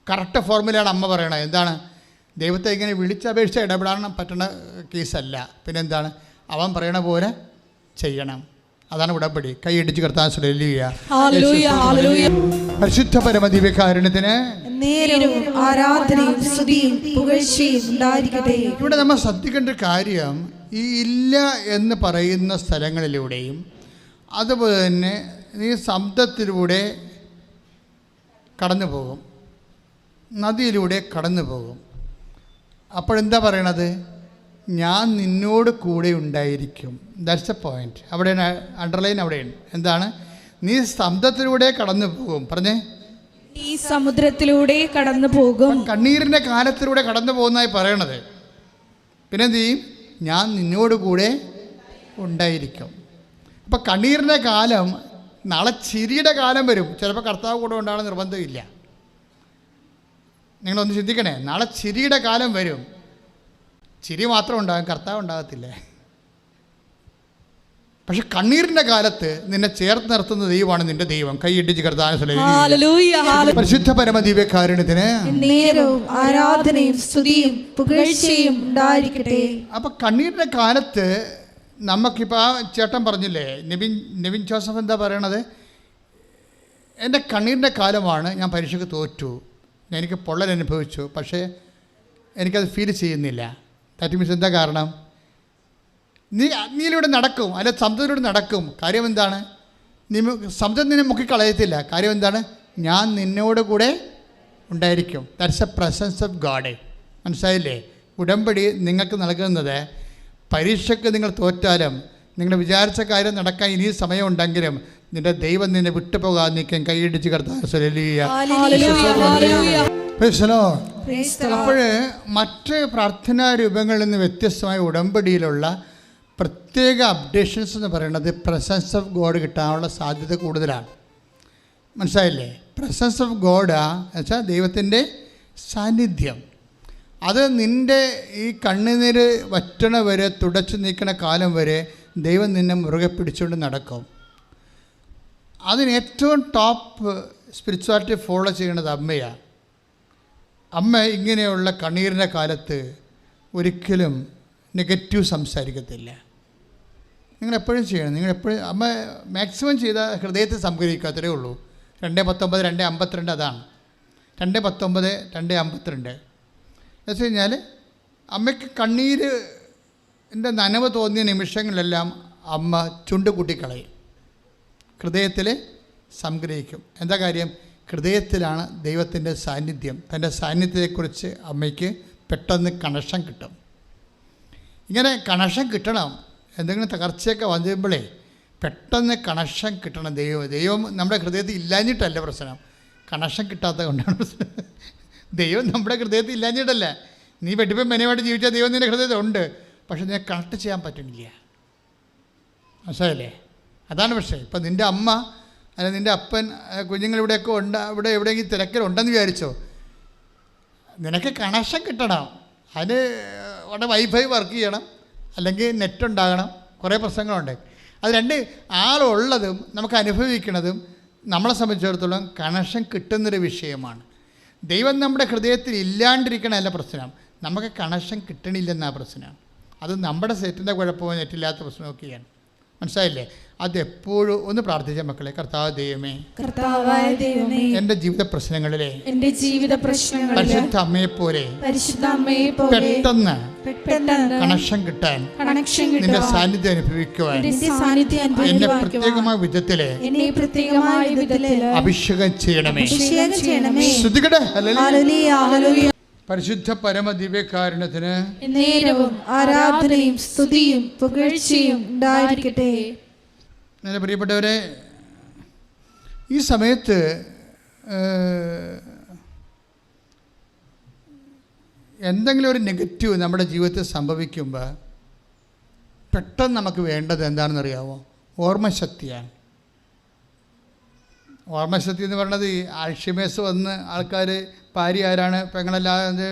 കറക്റ്റ് ഫോർമുലയാണ് അമ്മ പറയണത്. എന്താണ്? ദൈവത്തെ ഇങ്ങനെ വിളിച്ചപേക്ഷിച്ച് ഇടപെടാൻ പറ്റുന്ന കേസല്ല. പിന്നെന്താണ്? അവൻ പറയണ പോലെ ചെയ്യണം. അതാണ് ഉടമ്പടി. കൈയടിച്ച് കർത്താൻ പരിശുദ്ധ പരമ ദിവ്യകാരുണ്യത്തിന് ഇവിടെ നമ്മൾ ശ്രദ്ധിക്കേണ്ട കാര്യം, ഈ ഇല്ല എന്ന് പറയുന്ന സ്ഥലങ്ങളിലൂടെയും അതുപോലെ തന്നെ ഈ ശബ്ദത്തിലൂടെ കടന്നു പോകും, നദിയിലൂടെ കടന്നു പോകും. അപ്പോഴെന്താ പറയണത്? ഞാൻ നിന്നോട് കൂടെ ഉണ്ടായിരിക്കും. That's A point. അവിടെയാണ് അണ്ടർലൈൻ. അവിടെയാണ് എന്താണ്? നീ ശബ്ദത്തിലൂടെ കടന്നു പോകും. പറഞ്ഞേ, ഈ സമുദ്രത്തിലൂടെ കടന്നു പോകും. കണ്ണീരിൻ്റെ കാലത്തിലൂടെ കടന്നു പോകുന്നതായി പറയണത്. പിന്നെന്ത് ചെയ്യും? ഞാൻ നിന്നോട് കൂടെ ഉണ്ടായിരിക്കും. അപ്പം കണ്ണീരിൻ്റെ കാലം, നാളെ ചിരിയുടെ കാലം വരും. ചിലപ്പോൾ കർത്താവ് കൂടെ ഉണ്ടാകണം നിർബന്ധമില്ല. നിങ്ങളൊന്ന് ചിന്തിക്കണേ, നാളെ ചിരിയുടെ കാലം വരും. ചിരി മാത്രം ഉണ്ടാകും, കർത്താവ് ഉണ്ടാകത്തില്ലേ? പക്ഷെ കണ്ണീരിൻ്റെ കാലത്ത് നിന്നെ ചേർത്ത് നിർത്തുന്ന ദൈവമാണ് നിന്റെ ദൈവം. കൈയിട്ടിച്ച് കർത്താവിനെ പരിശുദ്ധ പരമദിവ്യകാരുണ്യത്തിന് നേരവും ആരാധനയും സ്തുതിയും പുകഴ്ചയും ഉണ്ടായിരിക്കട്ടെ. അപ്പം കണ്ണീരിൻ്റെ കാലത്ത് നമുക്കിപ്പോൾ ആ ചേട്ടൻ പറഞ്ഞില്ലേ, നെവിൻ ജോസഫ് എന്താ പറയണത്? എൻ്റെ കണ്ണീരിൻ്റെ കാലമാണ്, ഞാൻ പരീക്ഷയ്ക്ക് തോറ്റു, എനിക്ക് പൊള്ളൽ അനുഭവിച്ചു, പക്ഷേ എനിക്കത് ഫീൽ ചെയ്യുന്നില്ല. ദാറ്റ് മീൻസ് എന്താ കാരണം? നീയിലൂടെ നടക്കും, അല്ലെ സമുദ്രത്തിലൂടെ നടക്കും. കാര്യം എന്താണ്? സമുദ്രം നിന്നെ മുക്കിക്കളയത്തില്ല. കാര്യം എന്താണ്? ഞാൻ നിന്നോട് കൂടെ ഉണ്ടായിരിക്കും. That's a presence of God. മനസ്സിലായില്ലേ? ഉടമ്പടി നിങ്ങൾക്ക് നൽകുന്നത് പരീക്ഷയ്ക്ക് നിങ്ങൾ തോറ്റാലും നിങ്ങൾ വിചാരിച്ച കാര്യം നടക്കാൻ ഇനി സമയമുണ്ടെങ്കിലും നിന്റെ ദൈവം നിന്നെ വിട്ടുപോകാൻ നിൽക്കാൻ കൈയിടിച്ച് അപ്പോൾ മറ്റ് പ്രാർത്ഥനാ രൂപങ്ങളിൽ നിന്ന് വ്യത്യസ്തമായ ഉടമ്പടിയിലുള്ള പ്രത്യേക അപ്ഡേഷൻസ് എന്ന് പറയുന്നത് പ്രസൻസ് ഓഫ് ഗോഡ് കിട്ടാനുള്ള സാധ്യത കൂടുതലാണ്. മനസ്സിലായില്ലേ? പ്രസൻസ് ഓഫ് ഗോഡ് എന്നുവെച്ചാൽ ദൈവത്തിൻ്റെ സാന്നിധ്യം. അത് നിൻ്റെ ഈ കണ്ണുനീര് വറ്റണ വരെ, തുടച്ചു നീക്കണ കാലം വരെ ദൈവം നിന്നെ മുറുകെ പിടിച്ചുകൊണ്ട് നടക്കും. അതിന് ഏറ്റവും ടോപ്പ് സ്പിരിച്വാലിറ്റി ഫോളോ ചെയ്യുന്നത് അമ്മയാണ്. അമ്മ ഇങ്ങനെയുള്ള കണ്ണീരിൻ്റെ കാലത്ത് ഒരിക്കലും നെഗറ്റീവ് സംസാരിക്കത്തില്ല. നിങ്ങളെപ്പോഴും ചെയ്യണം. നിങ്ങളെപ്പോഴും അമ്മ മാക്സിമം ചെയ്ത ഹൃദയത്തെ സംഗ്രഹിക്കാത്തതേ ഉള്ളൂ. 2:19, 2:52 അതാണ്. 2:19, 2:52 എന്ന് വെച്ച് കഴിഞ്ഞാൽ അമ്മയ്ക്ക് കണ്ണീരിൻ്റെ നനവ് തോന്നിയ നിമിഷങ്ങളിലെല്ലാം അമ്മ ചുണ്ട് കൂട്ടിക്കളയും, ഹൃദയത്തിൽ സംഗ്രഹിക്കും. എന്താ കാര്യം? ഹൃദയത്തിലാണ് ദൈവത്തിൻ്റെ സാന്നിധ്യം. തൻ്റെ സാന്നിധ്യത്തെക്കുറിച്ച് അമ്മയ്ക്ക് പെട്ടെന്ന് കണക്ഷൻ കിട്ടും. ഇങ്ങനെ കണക്ഷൻ കിട്ടണം. എന്തെങ്കിലും തകർച്ചയൊക്കെ വന്നുമ്പോഴേ പെട്ടെന്ന് കണക്ഷൻ കിട്ടണം. ദൈവം നമ്മുടെ ഹൃദയത്തിൽ ഇല്ലാഞ്ഞിട്ടല്ല പ്രശ്നം, കണക്ഷൻ കിട്ടാത്തത് കൊണ്ടാണ് പ്രശ്നം. ദൈവം നമ്മുടെ ഹൃദയത്തിൽ ഇല്ലാഞ്ഞിട്ടല്ല. നീ വെട്ടിപ്പം മെനവായിട്ട് ജീവിച്ചാൽ ദൈവം നിൻ്റെ ഹൃദയത്തിൽ ഉണ്ട്, പക്ഷെ നിന്നെ കണക്ട് ചെയ്യാൻ പറ്റുന്നില്ല. മനസ്സിലായില്ലേ? അതാണ് പ്രശ്നം. ഇപ്പം നിൻ്റെ അമ്മ അല്ല നിൻ്റെ അപ്പൻ കുഞ്ഞുങ്ങളിവിടെയൊക്കെ ഇവിടെ എവിടെയെങ്കിലും തിരക്കിലുണ്ടെന്ന് വിചാരിച്ചോ, നിനക്ക് കണക്ഷൻ കിട്ടണം. അതിന് അവിടെ വൈഫൈ വർക്ക് ചെയ്യണം, അല്ലെങ്കിൽ നെറ്റ് ഉണ്ടാകണം, കുറേ പ്രശ്നങ്ങളുണ്ട്. അത് രണ്ട് ആളുള്ളതും നമുക്ക് അനുഭവിക്കുന്നതും നമ്മളെ സംബന്ധിച്ചിടത്തോളം കണക്ഷൻ കിട്ടുന്നൊരു വിഷയമാണ്. ദൈവം നമ്മുടെ ഹൃദയത്തിൽ ഇല്ലാണ്ടിരിക്കണമല്ല പ്രശ്നം, നമുക്ക് കണക്ഷൻ കിട്ടണില്ലെന്നാണ് പ്രശ്നം. അത് നമ്മുടെ സെറ്റിൻ്റെ കുഴപ്പമോ നെറ്റില്ലാത്ത പ്രശ്നമൊക്കെയാണ്. മനസ്സിലായില്ലേ? അതെപ്പോഴും ഒന്ന് പ്രാർത്ഥിച്ച മക്കളെ, കർത്താവ് ദൈവമേ, എൻ്റെ ജീവിത പ്രശ്നങ്ങളിലെ പരിശുദ്ധ അമ്മയെ പോലെ പെട്ടെന്ന് കണക്ഷൻ കിട്ടാൻ, നിന്റെ സാന്നിധ്യം അനുഭവിക്കുവാൻ എന്നെ പ്രത്യേകമായ വിധത്തില് അഭിഷേകം ചെയ്യണമേ. ശ്രുതികടെ പരിശുദ്ധ പരമദിവ്യകാരുണ്യത്തിന് നേരവും ആരാധനയും സ്തുതിയും പുകഴ്ചയും ഉണ്ടായിരിക്കട്ടെ. എൻ്റെ പ്രിയപ്പെട്ടവരെ, ഈ സമയത്ത് എന്തെങ്കിലും ഒരു നെഗറ്റീവ് നമ്മുടെ ജീവിതത്തിൽ സംഭവിക്കുമ്പോൾ പെട്ടെന്ന് നമുക്ക് വേണ്ടത് എന്താണെന്നറിയാമോ? ഓർമ്മശക്തിയാണ്. ഓർമ്മശക്തി എന്ന് പറയുന്നത് ഈ ആൽഷിമേഴ്സ് വന്ന് ആൾക്കാർ ഭാര്യ ആരാണ് പെങ്ങളല്ലാതെ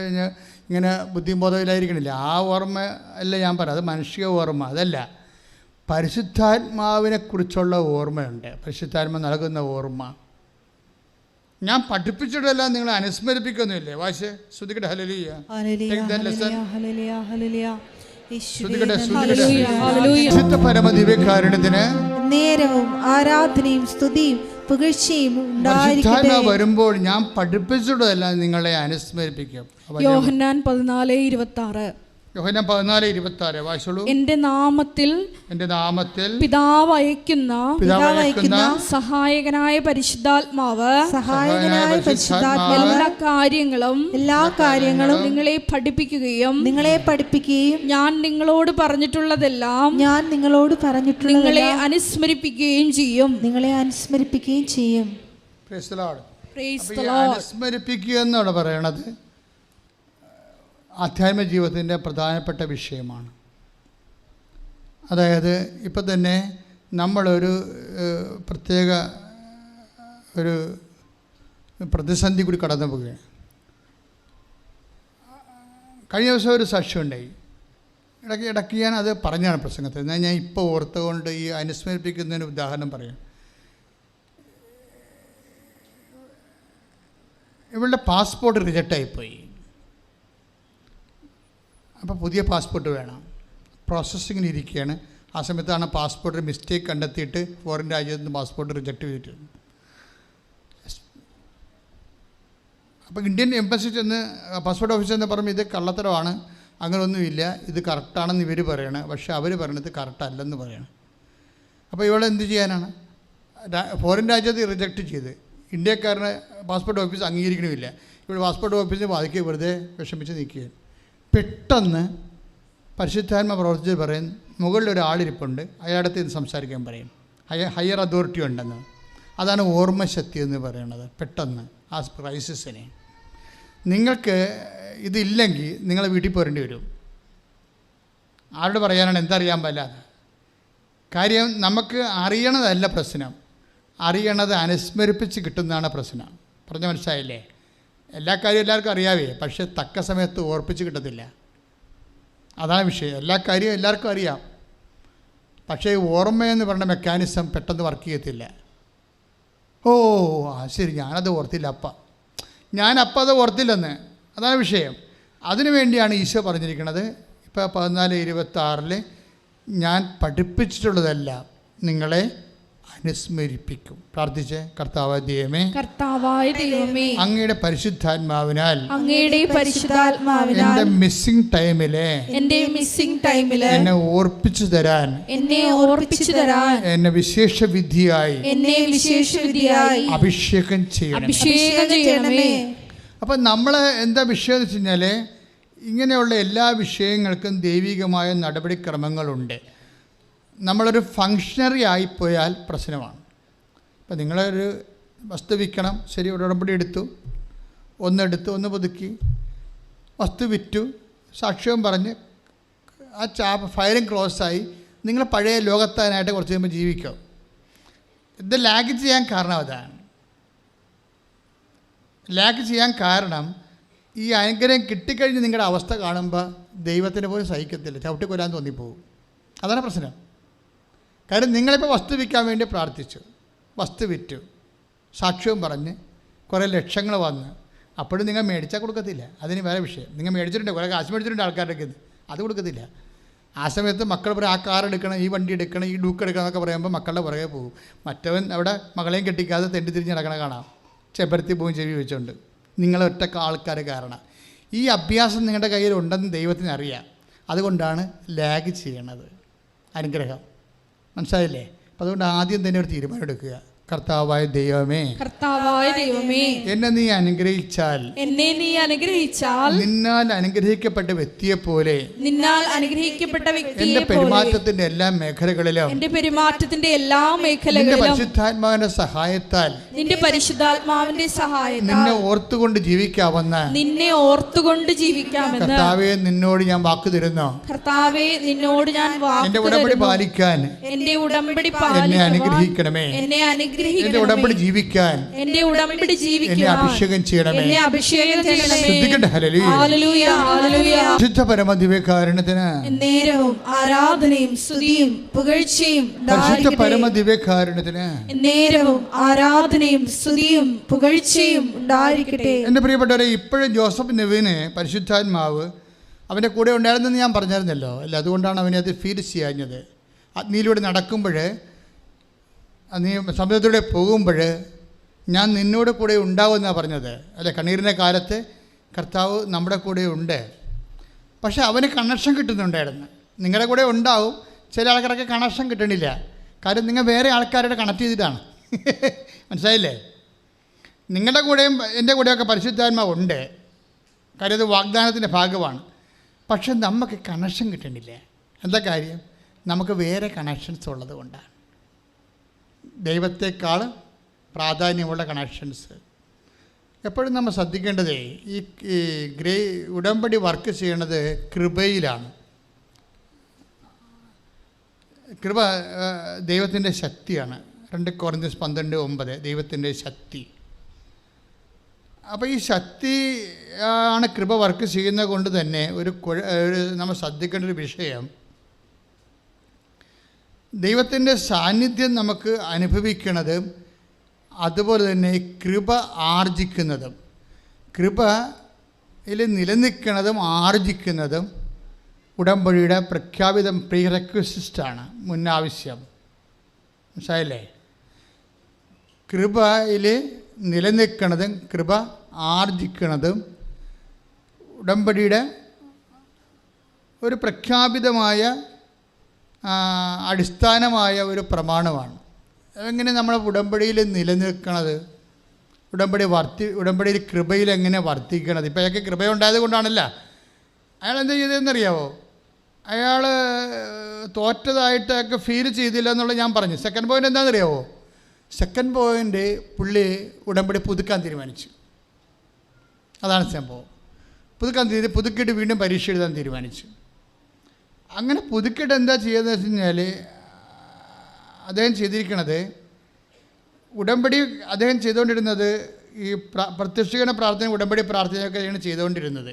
ഇങ്ങനെ ബുദ്ധിബോധമില്ലായിരിക്കണില്ല. ആ ഓർമ്മ അല്ല ഞാൻ പറയാം, അത് മാനുഷിക ഓർമ്മ അതല്ല. പരിശുദ്ധാത്മാവിനെക്കുറിച്ചുള്ള ഓർമ്മയുണ്ട്, പരിശുദ്ധാത്മ നൽകുന്ന ഓർമ്മ. ഞാൻ പഠിപ്പിച്ചിട്ടെല്ലാം നിങ്ങളെ അനുസ്മരിപ്പിക്കൊന്നുമില്ലേ? Wash ശ്രുതികടെ hallelujah. പരിശുദ്ധ പരമദിവ്യകാരുണ്യത്തിന് നേരവും ആരാധനയും സ്തുതിയും പുകഴ്ചയും ഉണ്ടായിരിക്കട്ടെ. വരുമ്പോൾ ഞാൻ പഠിപ്പിച്ചിട്ടതെല്ലാം നിങ്ങളെ അനുസ്മരിപ്പിക്കും. യോഹന്നാൻ 14:26. യോഹന്നാൻ 14:26 വായിച്ചോളൂ. എന്റെ നാമത്തിൽ പിതാവ് അയക്കുന്ന സഹായകനായ പരിശുദ്ധാത്മാവ് എല്ലാ കാര്യങ്ങളും നിങ്ങളെ പഠിപ്പിക്കുകയും ഞാൻ നിങ്ങളോട് പറഞ്ഞിട്ടുള്ളതെല്ലാം നിങ്ങളെ അനുസ്മരിപ്പിക്കുകയും ചെയ്യും. അനുസ്മരിപ്പിക്കുക എന്നാണ് പറയണത്. ആധ്യാത്മിക ജീവിതത്തിൻ്റെ പ്രധാനപ്പെട്ട വിഷയമാണ്. അതായത് ഇപ്പം തന്നെ നമ്മളൊരു പ്രത്യേക ഒരു പ്രതിസന്ധി കൂടി കടന്നു പോവുകയാണ്. കഴിഞ്ഞ ദിവസം ഒരു സാക്ഷ്യമുണ്ടായി. ഇടയ്ക്ക് ഞാൻ അത് പറഞ്ഞാണ് പ്രസംഗത്തിൽ. എന്നാൽ ഞാൻ ഇപ്പോൾ ഓർത്തുകൊണ്ട് ഈ അനുസ്മരിപ്പിക്കുന്നതിന് ഉദാഹരണം പറയാം. ഇവളുടെ പാസ്പോർട്ട് റിജക്റ്റായിപ്പോയി. അപ്പോൾ പുതിയ പാസ്പോർട്ട് വേണം. പ്രോസസ്സിങ്ങിന് ഇരിക്കുകയാണ്. ആ സമയത്താണ് പാസ്പോർട്ടിൽ മിസ്റ്റേക്ക് കണ്ടെത്തിയിട്ട് ഫോറിൻ രാജ്യത്ത് നിന്ന് പാസ്പോർട്ട് റിജക്റ്റ് ചെയ്തിട്ടുണ്ട്. അപ്പോൾ ഇന്ത്യൻ എംബസി ചെന്ന് പാസ്പോർട്ട് ഓഫീസിൽ ചെന്ന് പറയുമ്പോൾ ഇത് കള്ളത്തരമാണ്, അങ്ങനെയൊന്നുമില്ല, ഇത് കറക്റ്റാണെന്ന് ഇവർ പറയണം. പക്ഷേ അവർ പറയണത് കറക്റ്റല്ലെന്ന് പറയണം. അപ്പോൾ ഇവളെ എന്ത് ചെയ്യാനാണ്? ഫോറിൻ രാജ്യത്ത് റിജക്റ്റ് ചെയ്ത് ഇന്ത്യക്കാരനെ പാസ്പോർട്ട് ഓഫീസ് അംഗീകരിക്കണമില്ല. ഇവിടെ പാസ്പോർട്ട് ഓഫീസിന് ബാധിക്കുക വെറുതെ വിഷമിച്ച് നിൽക്കുകയാണ്. പെട്ടെന്ന് പരിശുദ്ധാത്മ പ്രവർത്തിച്ച് പറയും, മുകളിൽ ഒരാളിരിപ്പുണ്ട്, അയാളടുത്ത് ഇത് സംസാരിക്കാൻ പറയും. ഹയർ അതോറിറ്റി ഉണ്ടെന്ന്. അതാണ് ഓർമ്മശക്തി എന്ന് പറയുന്നത്. പെട്ടെന്ന് ആ ക്രൈസിസിനെ നിങ്ങൾക്ക് ഇതില്ലെങ്കിൽ നിങ്ങൾ വീട്ടിൽ പോരേണ്ടി വരും. ആരോട് പറയാനാണ്? എന്തറിയാൻ പാടില്ലാതെ കാര്യം. നമുക്ക് അറിയണതല്ല പ്രശ്നം, അറിയണത് അനുസ്മരിപ്പിച്ച് കിട്ടുന്നതാണ് പ്രശ്നം. പറഞ്ഞ മനസ്സിലായില്ലേ? എല്ലാ കാര്യവും എല്ലാവർക്കും അറിയാവേ, പക്ഷേ തക്ക സമയത്ത് ഓർപ്പിച്ച് കിട്ടത്തില്ല. അതാണ് വിഷയം. എല്ലാ കാര്യവും എല്ലാവർക്കും അറിയാം, പക്ഷേ ഓർമ്മയെന്ന് പറഞ്ഞ മെക്കാനിസം പെട്ടെന്ന് വർക്ക് ചെയ്യത്തില്ല. ഓ ശരി, ഞാനത് ഓർത്തില്ല അത് ഓർത്തില്ലെന്ന്. അതാണ് വിഷയം. അതിനു വേണ്ടിയാണ് ഈശോ പറഞ്ഞിരിക്കുന്നത്. ഇപ്പോൾ 14:26 ഞാൻ പഠിപ്പിച്ചിട്ടുള്ളതെല്ലാം നിങ്ങളെ അനുസ്മരിപ്പിക്കും. പ്രാർത്ഥിച്ച്, കർത്താവായ ദൈവമേ, അങ്ങയുടെ പരിശുദ്ധാത്മാവിനാൽ എന്റെ മിസ്സിംഗ് ടൈമിലെ എന്നെ ഓർപ്പിച്ചു തരാൻ എന്നെ വിശേഷ വിധിയായി അഭിഷേകം ചെയ്യണമേ. അപ്പം നമ്മൾ എന്താ വിഷയം എന്ന് വെച്ച് കഴിഞ്ഞാൽ, ഇങ്ങനെയുള്ള എല്ലാ വിഷയങ്ങൾക്കും ദൈവികമായ നടപടിക്രമങ്ങളുണ്ട്. നമ്മളൊരു ഫങ്ഷണറി ആയിപ്പോയാൽ പ്രശ്നമാണ്. ഇപ്പം നിങ്ങളൊരു വസ്തു വിൽക്കണം, ശരി, ഒരു ഉടമ്പടി എടുത്തു, ഒന്ന് പുതുക്കി, വസ്തു വിറ്റു, സാക്ഷ്യവും പറഞ്ഞ് ആ ഫയലും ക്ലോസായി, നിങ്ങൾ പഴയ ലോകത്താനായിട്ട് കുറച്ച് കഴിയുമ്പോൾ ജീവിക്കും. ഇത് ലാഗ് ചെയ്യാൻ കാരണം അതാണ്. ലാഗ് ചെയ്യാൻ കാരണം ഈ അനുഗ്രഹം കിട്ടിക്കഴിഞ്ഞ് നിങ്ങളുടെ അവസ്ഥ കാണുമ്പോൾ ദൈവത്തിന് പോലും സഹിക്കത്തില്ല, ചവിട്ടി കൊല്ലാൻ തോന്നിപ്പോകും. അതാണ് പ്രശ്നം. കാര്യം നിങ്ങളിപ്പോൾ വസ്തു വിൽക്കാൻ വേണ്ടി പ്രാർത്ഥിച്ചു, വസ്തു വിറ്റു, സാക്ഷ്യവും പറഞ്ഞ് കുറേ ലക്ഷങ്ങൾ വന്ന്, അപ്പോഴും നിങ്ങൾ മേടിച്ചാൽ കൊടുക്കത്തില്ല. അതിന് വേറെ വിഷയം. നിങ്ങൾ മേടിച്ചിട്ടുണ്ട്, കുറേ കാശ് മേടിച്ചിട്ടുണ്ട് ആൾക്കാരുടെ അത് കൊടുക്കത്തില്ല. ആ സമയത്ത് മക്കൾ പറയും, ആ കാർ എടുക്കണം, ഈ വണ്ടി എടുക്കണം, ഈ ഡൂക്ക് എടുക്കണം എന്നൊക്കെ പറയുമ്പോൾ മക്കളുടെ പുറകെ പോകും. മറ്റവൻ അവിടെ മകളെയും കെട്ടിക്കാതെ തെണ്ടി തിരിഞ്ഞ് നടക്കണ കാണാം, ചെമ്പരത്തി പോവും ചെവി വെച്ചുകൊണ്ട്. നിങ്ങളൊറ്റ ആൾക്കാർ കാരണം. ഈ അഭ്യാസം നിങ്ങളുടെ കയ്യിൽ ഉണ്ടെന്ന് ദൈവത്തിന് അറിയാം. അതുകൊണ്ടാണ് ലാഗ് ചെയ്യണത് അനുഗ്രഹം. മനസ്സിലായില്ലേ? അപ്പം അതുകൊണ്ട് ആദ്യം തന്നെ ഒരു തീരുമാനം എടുക്കുക. കർത്താവായ ദൈവമേ, എന്നെ നീ അനുഗ്രഹിച്ചാൽ നിന്നാൽ അനുഗ്രഹിക്കപ്പെട്ട വ്യക്തിയെ പോലെ എന്റെ പെരുമാറ്റത്തിന്റെ എല്ലാ മേഖലകളിലും നിന്റെ പരിശുദ്ധാത്മാവിന്റെ സഹായത്താൽ നിന്നെ ഓർത്തുകൊണ്ട് ജീവിക്കാമെന്ന് കർത്താവേ നിന്നോട് ഞാൻ വാക്ക് തരുന്നു. എന്റെ ഉടമ്പടി പാലിക്കാൻ എന്നെ അനുഗ്രഹിക്കണമേ. എന്റെ ഉടമ്പടി ജീവിക്കാൻ എന്നെ അഭിഷേകം ചെയ്യണമേ. ശുദ്ധ പരമദിവ്യകാരുണ്യത്തിന് ആരാധനയും സ്തുതിയും പുകഴ്ചയും പരിശുദ്ധ പരമദിവ്യകാരുണ്യത്തിന് ആരാധനയും സ്തുതിയും പുകഴ്ചയും ഉണ്ടായിരിക്കട്ടെ. എൻ്റെ പ്രിയപ്പെട്ടവരെ, ഇപ്പോഴും ജോസഫ് നെവിന് പരിശുദ്ധാത്മാവ് അവൻ്റെ കൂടെ ഉണ്ടായിരുന്നെന്ന് ഞാൻ പറഞ്ഞിരുന്നല്ലോ അല്ല. അതുകൊണ്ടാണ് അവനെ അത് ഫീൽ ചെയ്യാഞ്ഞത്. അഗ്നിയിലൂടെ നടക്കുമ്പോൾ, നീ സമുദ്രത്തിലൂടെ പോകുമ്പോൾ ഞാൻ നിന്നോട് കൂടെ ഉണ്ടാവുമെന്നാണ് പറഞ്ഞത് അല്ലേ. കണ്ണീരിൻ്റെ കാലത്ത് കർത്താവ് നമ്മുടെ കൂടെ ഉണ്ട്. പക്ഷേ അവന് കണക്ഷൻ കിട്ടുന്നുണ്ടായിരുന്നു. നിങ്ങളുടെ കൂടെ ഉണ്ടാവും, ചില ആൾക്കാരൊക്കെ കണക്ഷൻ കിട്ടണില്ല. കാര്യം നിങ്ങൾ വേറെ ആൾക്കാരുടെ കണക്ട് ചെയ്തിട്ടാണ്. മനസ്സിലായില്ലേ? നിങ്ങളുടെ കൂടെയും എൻ്റെ കൂടെയൊക്കെ പരിശുദ്ധാത്മാവ് ഉണ്ട്. കാര്യം അത് വാഗ്ദാനത്തിൻ്റെ ഭാഗമാണ്. പക്ഷെ നമുക്ക് കണക്ഷൻ കിട്ടണില്ല. എന്താ കാര്യം? നമുക്ക് വേറെ കണക്ഷൻസ് ഉള്ളത് കൊണ്ടാണ്. ദൈവത്തെക്കാൾ പ്രാധാന്യമുള്ള കണക്ഷൻസ്. എപ്പോഴും നമ്മൾ ശ്രദ്ധിക്കേണ്ടതേ ഈ ഉടമ്പടി വർക്ക് ചെയ്യണത് കൃപയിലാണ്. കൃപ ദൈവത്തിൻ്റെ ശക്തിയാണ്. 2 Corinthians 12:9 ദൈവത്തിൻ്റെ ശക്തി. അപ്പോൾ ഈ ശക്തി ആണ് കൃപ വർക്ക് ചെയ്യുന്നത് കൊണ്ട് തന്നെ നമ്മൾ ശ്രദ്ധിക്കേണ്ട ഒരു വിഷയം, ദൈവത്തിൻ്റെ സാന്നിധ്യം നമുക്ക് അനുഭവിക്കുന്നതും അതുപോലെ തന്നെ കൃപ ആർജിക്കുന്നതും, കൃപയിൽ നിലനിൽക്കുന്നതും ആർജിക്കുന്നതും ഉടമ്പടിയുടെ പ്രഖ്യാപിതം പ്രീറെക്വിസിറ്റാണ്, മുന്നാവശ്യം. മനസ്സിലായില്ലേ? കൃപയിൽ നിലനിൽക്കുന്നതും കൃപ ആർജിക്കുന്നതും ഉടമ്പടിയുടെ ഒരു പ്രഖ്യാപിതമായ അടിസ്ഥാനമായ ഒരു പ്രമാണമാണ്. എങ്ങനെ നമ്മൾ ഉടമ്പടിയിൽ നിലനിൽക്കണത്, ഉടമ്പടിയിൽ കൃപയിൽ എങ്ങനെ വർത്തിക്കണത്? ഇപ്പോൾ അയാൾക്ക് കൃപയുണ്ടായത് കൊണ്ടാണല്ല. അയാൾ എന്താ ചെയ്തതെന്നറിയാവോ? അയാൾ തോറ്റതായിട്ടൊക്കെ ഫീൽ ചെയ്തില്ല എന്നുള്ളത് ഞാൻ പറഞ്ഞു. സെക്കൻഡ് പോയിൻ്റ് എന്താണെന്നറിയാവോ? സെക്കൻഡ് പോയിൻ്റ്, പുള്ളി ഉടമ്പടി പുതുക്കാൻ തീരുമാനിച്ചു. അതാണ് സംഭവം. പുതുക്കിയിട്ട് വീണ്ടും പരീക്ഷ എഴുതാൻ തീരുമാനിച്ചു. അങ്ങനെ പുതുക്കിയിട്ട് എന്താ ചെയ്യുന്നത് വെച്ച് കഴിഞ്ഞാൽ, അദ്ദേഹം ചെയ്തിരിക്കണത്, ഉടമ്പടി അദ്ദേഹം ചെയ്തുകൊണ്ടിരുന്നത് ഈ പ്രത്യക്ഷീകരണ പ്രാർത്ഥന, ഉടമ്പടി പ്രാർത്ഥനയൊക്കെയാണ് ചെയ്തുകൊണ്ടിരുന്നത്.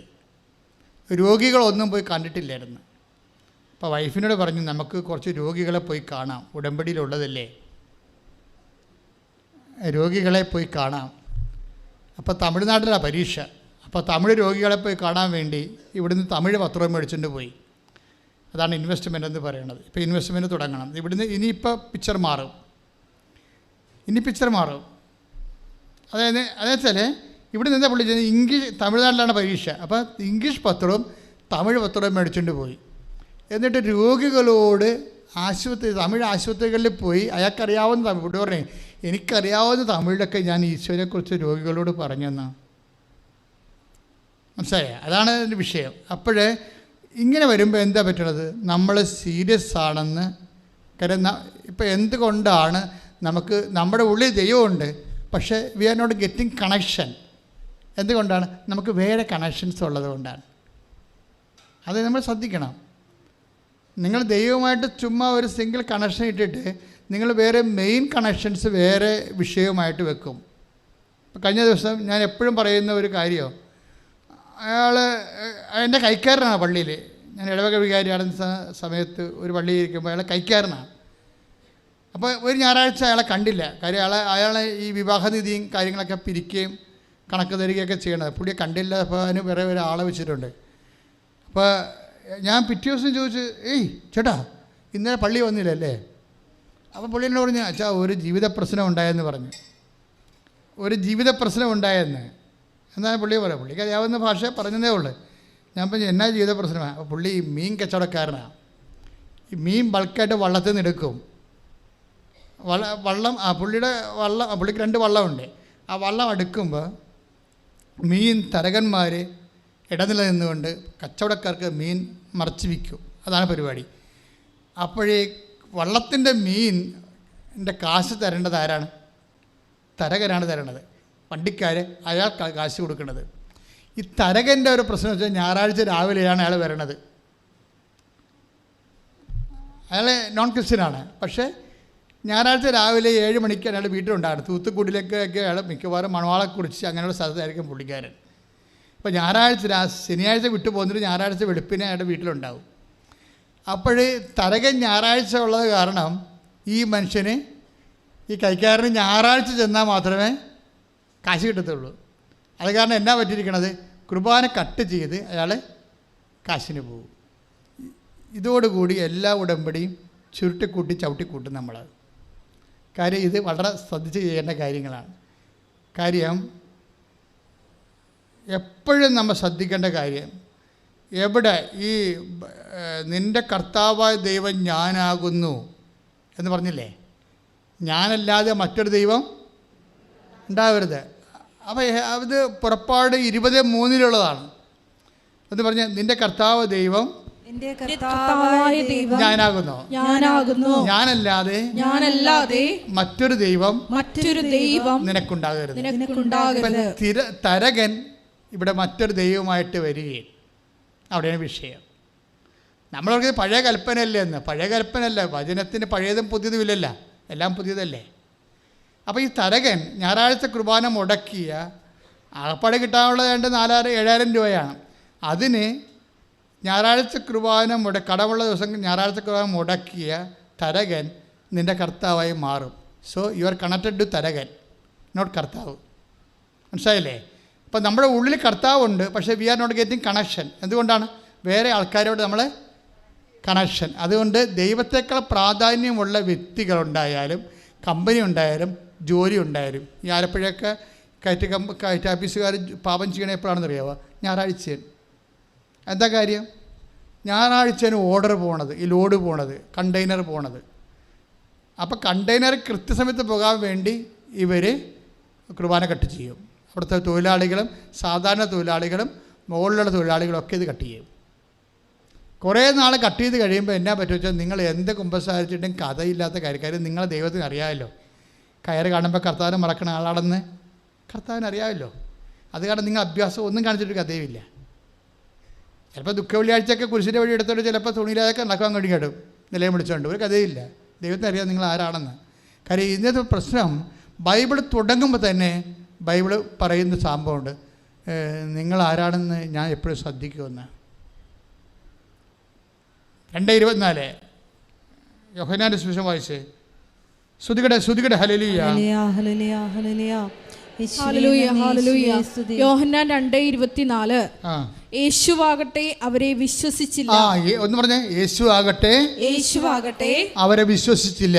രോഗികളൊന്നും പോയി കണ്ടിട്ടില്ലായിരുന്നു. അപ്പോൾ വൈഫിനോട് പറഞ്ഞു, നമുക്ക് കുറച്ച് രോഗികളെ പോയി കാണാം, ഉടമ്പടിയിലുള്ളതല്ലേ, രോഗികളെ പോയി കാണാം. അപ്പോൾ തമിഴ്നാട്ടിലാണ് പരീക്ഷ. അപ്പോൾ തമിഴ് രോഗികളെ പോയി കാണാൻ വേണ്ടി ഇവിടുന്ന് തമിഴ് പത്രം മേടിച്ചുകൊണ്ട് പോയി. അതാണ് ഇൻവെസ്റ്റ്മെൻ്റ് എന്ന് പറയുന്നത്. ഇപ്പോൾ ഇൻവെസ്റ്റ്മെൻറ്റ് തുടങ്ങണം. ഇവിടുന്ന് ഇനിയിപ്പോൾ പിക്ചർ മാറും. അതായത് വെച്ചാൽ ഇവിടെ നിന്ന് പുള്ളി തമിഴ്നാട്ടിലാണ് പരീക്ഷ. അപ്പോൾ ഇംഗ്ലീഷ് പത്രവും തമിഴ് പത്രവും മേടിച്ചുകൊണ്ട് പോയി. എന്നിട്ട് രോഗികളോട് തമിഴ് ആശുപത്രികളിൽ പോയി അയാൾക്കറിയാവുന്ന തമിഴ് പറഞ്ഞു, എനിക്കറിയാവുന്ന തമിഴിലൊക്കെ ഞാൻ ഈശോനെക്കുറിച്ച് രോഗികളോട് പറഞ്ഞെന്നാണ്. മനസ്സിലായേ? അതാണ് അതിൻ്റെ വിഷയം. അപ്പോഴേ ഇങ്ങനെ വരുമ്പോൾ എന്താ പറ്റണത്? നമ്മൾ സീരിയസ് ആണെന്ന് ഇപ്പം എന്തുകൊണ്ടാണ് നമുക്ക് നമ്മുടെ ഉള്ളിൽ ദൈവമുണ്ട്, പക്ഷേ we are not getting connection. എന്തുകൊണ്ടാണ്? നമുക്ക് വേറെ കണക്ഷൻസ് ഉള്ളത് കൊണ്ടാണ്. അത് നമ്മൾ ശ്രദ്ധിക്കണം. നിങ്ങൾ ദൈവമായിട്ട് ചുമ്മാ ഒരു സിംഗിൾ കണക്ഷൻ ഇട്ടിട്ട് നിങ്ങൾ വേറെ മെയിൻ കണക്ഷൻസ് വേറെ വിഷയവുമായിട്ട് വെക്കും. ഇപ്പം കഴിഞ്ഞ ദിവസം ഞാൻ എപ്പോഴും പറയുന്ന ഒരു കാര്യം, അയാൾ എൻ്റെ കൈക്കാരനാണ് പള്ളിയിൽ. ഞാൻ ഇടവക വികാരിയാടുന്ന സമയത്ത് ഒരു പള്ളിയിൽ ഇരിക്കുമ്പോൾ അയാളെ കൈക്കാരനാണ്. അപ്പോൾ ഒരു ഞായറാഴ്ച അയാളെ കണ്ടില്ല. കാര്യം അയാളെ ഈ വിവാഹനിധിയും കാര്യങ്ങളൊക്കെ പിരിക്കുകയും കണക്ക് തരികയൊക്കെ ചെയ്യണത്. പുള്ളിയെ കണ്ടില്ല. അപ്പോൾ അതിന് വേറെ ഒരാളെ വെച്ചിട്ടുണ്ട്. അപ്പോൾ ഞാൻ പിറ്റേ ദിവസം ചോദിച്ചു, ചേട്ടാ ഇന്നലെ പള്ളി വന്നില്ലല്ലേ? അപ്പോൾ പുള്ളി എന്നോട് പറഞ്ഞു, അച്ഛാ ഒരു ജീവിത പ്രശ്നം ഉണ്ടായെന്ന് പറഞ്ഞു. ഒരു ജീവിത പ്രശ്നം ഉണ്ടായെന്ന് എന്നാണ് പുള്ളി പറയാം. പുള്ളിക്ക് അറിയാവുന്ന ഭാഷ പറഞ്ഞതേ ഉള്ളൂ. ഞാൻ പറഞ്ഞു, എന്നാ ജീവിത പ്രശ്നമാണ്? അപ്പോൾ പുള്ളി മീൻ കച്ചവടക്കാരനാണ്. ഈ മീൻ ബൾക്കായിട്ട് വള്ളത്തിൽ നിന്ന് എടുക്കും. പുള്ളിക്ക് 2 വള്ളമുണ്ട്. ആ വള്ളം എടുക്കുമ്പോൾ മീൻ തരകന്മാർ ഇടനില നിന്നുകൊണ്ട് കച്ചവടക്കാർക്ക് മീൻ മറച്ച് വിൽക്കും. അതാണ് പരിപാടി. അപ്പോഴേ വള്ളത്തിൻ്റെ മീനിൻ്റെ കാശ് തരേണ്ടത് ആരാണ്? തരകനാണ് തരേണ്ടത്. വണ്ടിക്കാർ അയാൾ കാശ് കൊടുക്കുന്നത്. ഈ തരകൻ്റെ ഒരു പ്രശ്നം വെച്ചാൽ ഞായറാഴ്ച രാവിലെയാണ് അയാൾ വരണത്. അയാൾ നോൺ ക്രിസ്ത്യനാണ്. പക്ഷേ ഞായറാഴ്ച രാവിലെ 7 മണിക്കാണ് അയാൾ വീട്ടിലുണ്ടാകുന്നത്. തൂത്തുക്കുടിയിലേക്കൊക്കെ അയാൾ മിക്കവാറും മണവാളെ കുറിച്ച് അങ്ങനെയുള്ള സ്ഥലത്തായിരിക്കും പുള്ളിക്കാരൻ. അപ്പോൾ ശനിയാഴ്ച വിട്ടു പോകുന്നിട്ട് ഞായറാഴ്ച വെളുപ്പിനെ അയാളുടെ വീട്ടിലുണ്ടാവും. അപ്പോഴേ തരകൻ ഞായറാഴ്ച ഉള്ളത് കാരണം ഈ മനുഷ്യന്, ഈ കൈക്കാരന് ഞായറാഴ്ച ചെന്നാൽ മാത്രമേ കാശ് കിട്ടത്തുള്ളൂ. അത് കാരണം എന്നാ പറ്റിയിരിക്കണത്? കുർബാന കട്ട് ചെയ്ത് അയാൾ കാശിന് പോകും. ഇതോടുകൂടി എല്ലാ ഉടമ്പടിയും ചുരുട്ടിക്കൂട്ടി ചവിട്ടിക്കൂട്ടും നമ്മൾ. കാര്യം ഇത് വളരെ ശ്രദ്ധിച്ച് ചെയ്യേണ്ട കാര്യങ്ങളാണ്. കാര്യം എപ്പോഴും നമ്മൾ ശ്രദ്ധിക്കേണ്ട കാര്യം, എവിടെ ഈ നിൻ്റെ കർത്താവായ ദൈവം ഞാനാകുന്നു എന്ന് പറഞ്ഞില്ലേ, ഞാനല്ലാതെ മറ്റൊരു ദൈവം ഉണ്ടാവരുത്. അപ്പോൾ അത് പുറപ്പാട് 20:3 എന്ന് പറഞ്ഞാൽ നിൻ്റെ കർത്താവ് ദൈവം ഞാനാകുന്നു, ഞാനല്ലാതെ മറ്റൊരു ദൈവം നിനക്കുണ്ടാകരുത്. തരകൻ ഇവിടെ മറ്റൊരു ദൈവമായിട്ട് വരികയും അവിടെയാണ് വിഷയം. നമ്മളൊക്കെ പഴയ കൽപ്പനയല്ലേ എന്ന്. പഴയ കൽപ്പനയല്ല, വചനത്തിന് പഴയതും പുതിയതും ഇല്ലല്ല, എല്ലാം പുതിയതല്ലേ. അപ്പോൾ ഈ തരകൻ ഞായറാഴ്ച കുർബാന മുടക്കിയ ആകപ്പാടെ കിട്ടാനുള്ളത് 4,000-7,000 രൂപയാണ്. അതിന് ഞായറാഴ്ച കുർബാന കടമുള്ള ദിവസം ഞായറാഴ്ച കുർബാന മുടക്കിയ തരകൻ നിൻ്റെ കർത്താവായി മാറും. So you are connected to തരകൻ, നോട്ട് കർത്താവ്. മനസ്സിലായില്ലേ? അപ്പം നമ്മുടെ ഉള്ളിൽ കർത്താവുണ്ട്, പക്ഷേ we are not getting connection. എന്തുകൊണ്ടാണ്? വേറെ ആൾക്കാരോട് നമ്മൾ കണക്ഷൻ. അതുകൊണ്ട് ദൈവത്തേക്കാൾ പ്രാധാന്യമുള്ള വ്യക്തികളുണ്ടായാലും കമ്പനി ഉണ്ടായാലും ജോലി ഉണ്ടായാലും, ഈ ആലപ്പുഴയൊക്കെ കയറ്റ് ഓഫീസുകാർ പാപം ചെയ്യണ എപ്പോഴാണെന്ന് അറിയാമോ? ഞായറാഴ്ചയാണ്. എന്താ കാര്യം? ഞായറാഴ്ചയാണ് ഓർഡർ പോണത്, ഈ ലോഡ് പോണത്, കണ്ടെയ്നർ പോണത്. അപ്പോൾ കണ്ടെയ്നർ കൃത്യസമയത്ത് പോകാൻ വേണ്ടി ഇവർ കുർബാന കട്ട് ചെയ്യും. അവിടുത്തെ തൊഴിലാളികളും സാധാരണ തൊഴിലാളികളും മുകളിലുള്ള തൊഴിലാളികളും ഒക്കെ ഇത് കട്ട് ചെയ്യും. കുറേ നാൾ കട്ട് ചെയ്ത് കഴിയുമ്പോൾ എന്നാ പറ്റുക വെച്ചാൽ, നിങ്ങൾ എന്ത് കുമ്പസാരിച്ചിട്ടും കഥയില്ലാത്ത കാര്യം നിങ്ങളെ ദൈവത്തിന് അറിയാമല്ലോ. കയറ് കാണുമ്പോൾ കർത്താവിനെ മറക്കണ ആളാണെന്ന് കർത്താവിന് അറിയാമല്ലോ. അത് കാരണം നിങ്ങൾ അഭ്യാസം ഒന്നും കാണിച്ചിട്ട് കഥയുമില്ല. ചിലപ്പോൾ ദുഃഖ വെള്ളിയാഴ്ചയൊക്കെ കുരിശിൻ്റെ വഴി എടുത്തോണ്ട് ചിലപ്പോൾ തുണിയിലൊക്കെ നടക്കാൻ വേണ്ടി കേടും നിലയം വിളിച്ചുകൊണ്ട് ഒരു കഥയില്ല. ദൈവത്തിന് അറിയാം നിങ്ങൾ ആരാണെന്ന്. കാര്യം ഇന്നത്തെ പ്രശ്നം, ബൈബിൾ തുടങ്ങുമ്പോൾ തന്നെ ബൈബിൾ പറയുന്ന സംഭവമുണ്ട്, നിങ്ങൾ ആരാണെന്ന് ഞാൻ എപ്പോഴും ശ്രദ്ധിക്കുമെന്ന്. 2:24 യോഹന്നാന്റെ സുവിശേഷം വായിച്ചേ. സ്തുതിക്കട്ടെ ഹല്ലേലൂയ. യോഹന്നാൻ 2:24. യേശുവാകട്ടെ അവരെ വിശ്വസിച്ചില്ല. ഒന്ന് പറഞ്ഞേ, യേശുവാകട്ടെ അവരെ വിശ്വസിച്ചില്ല.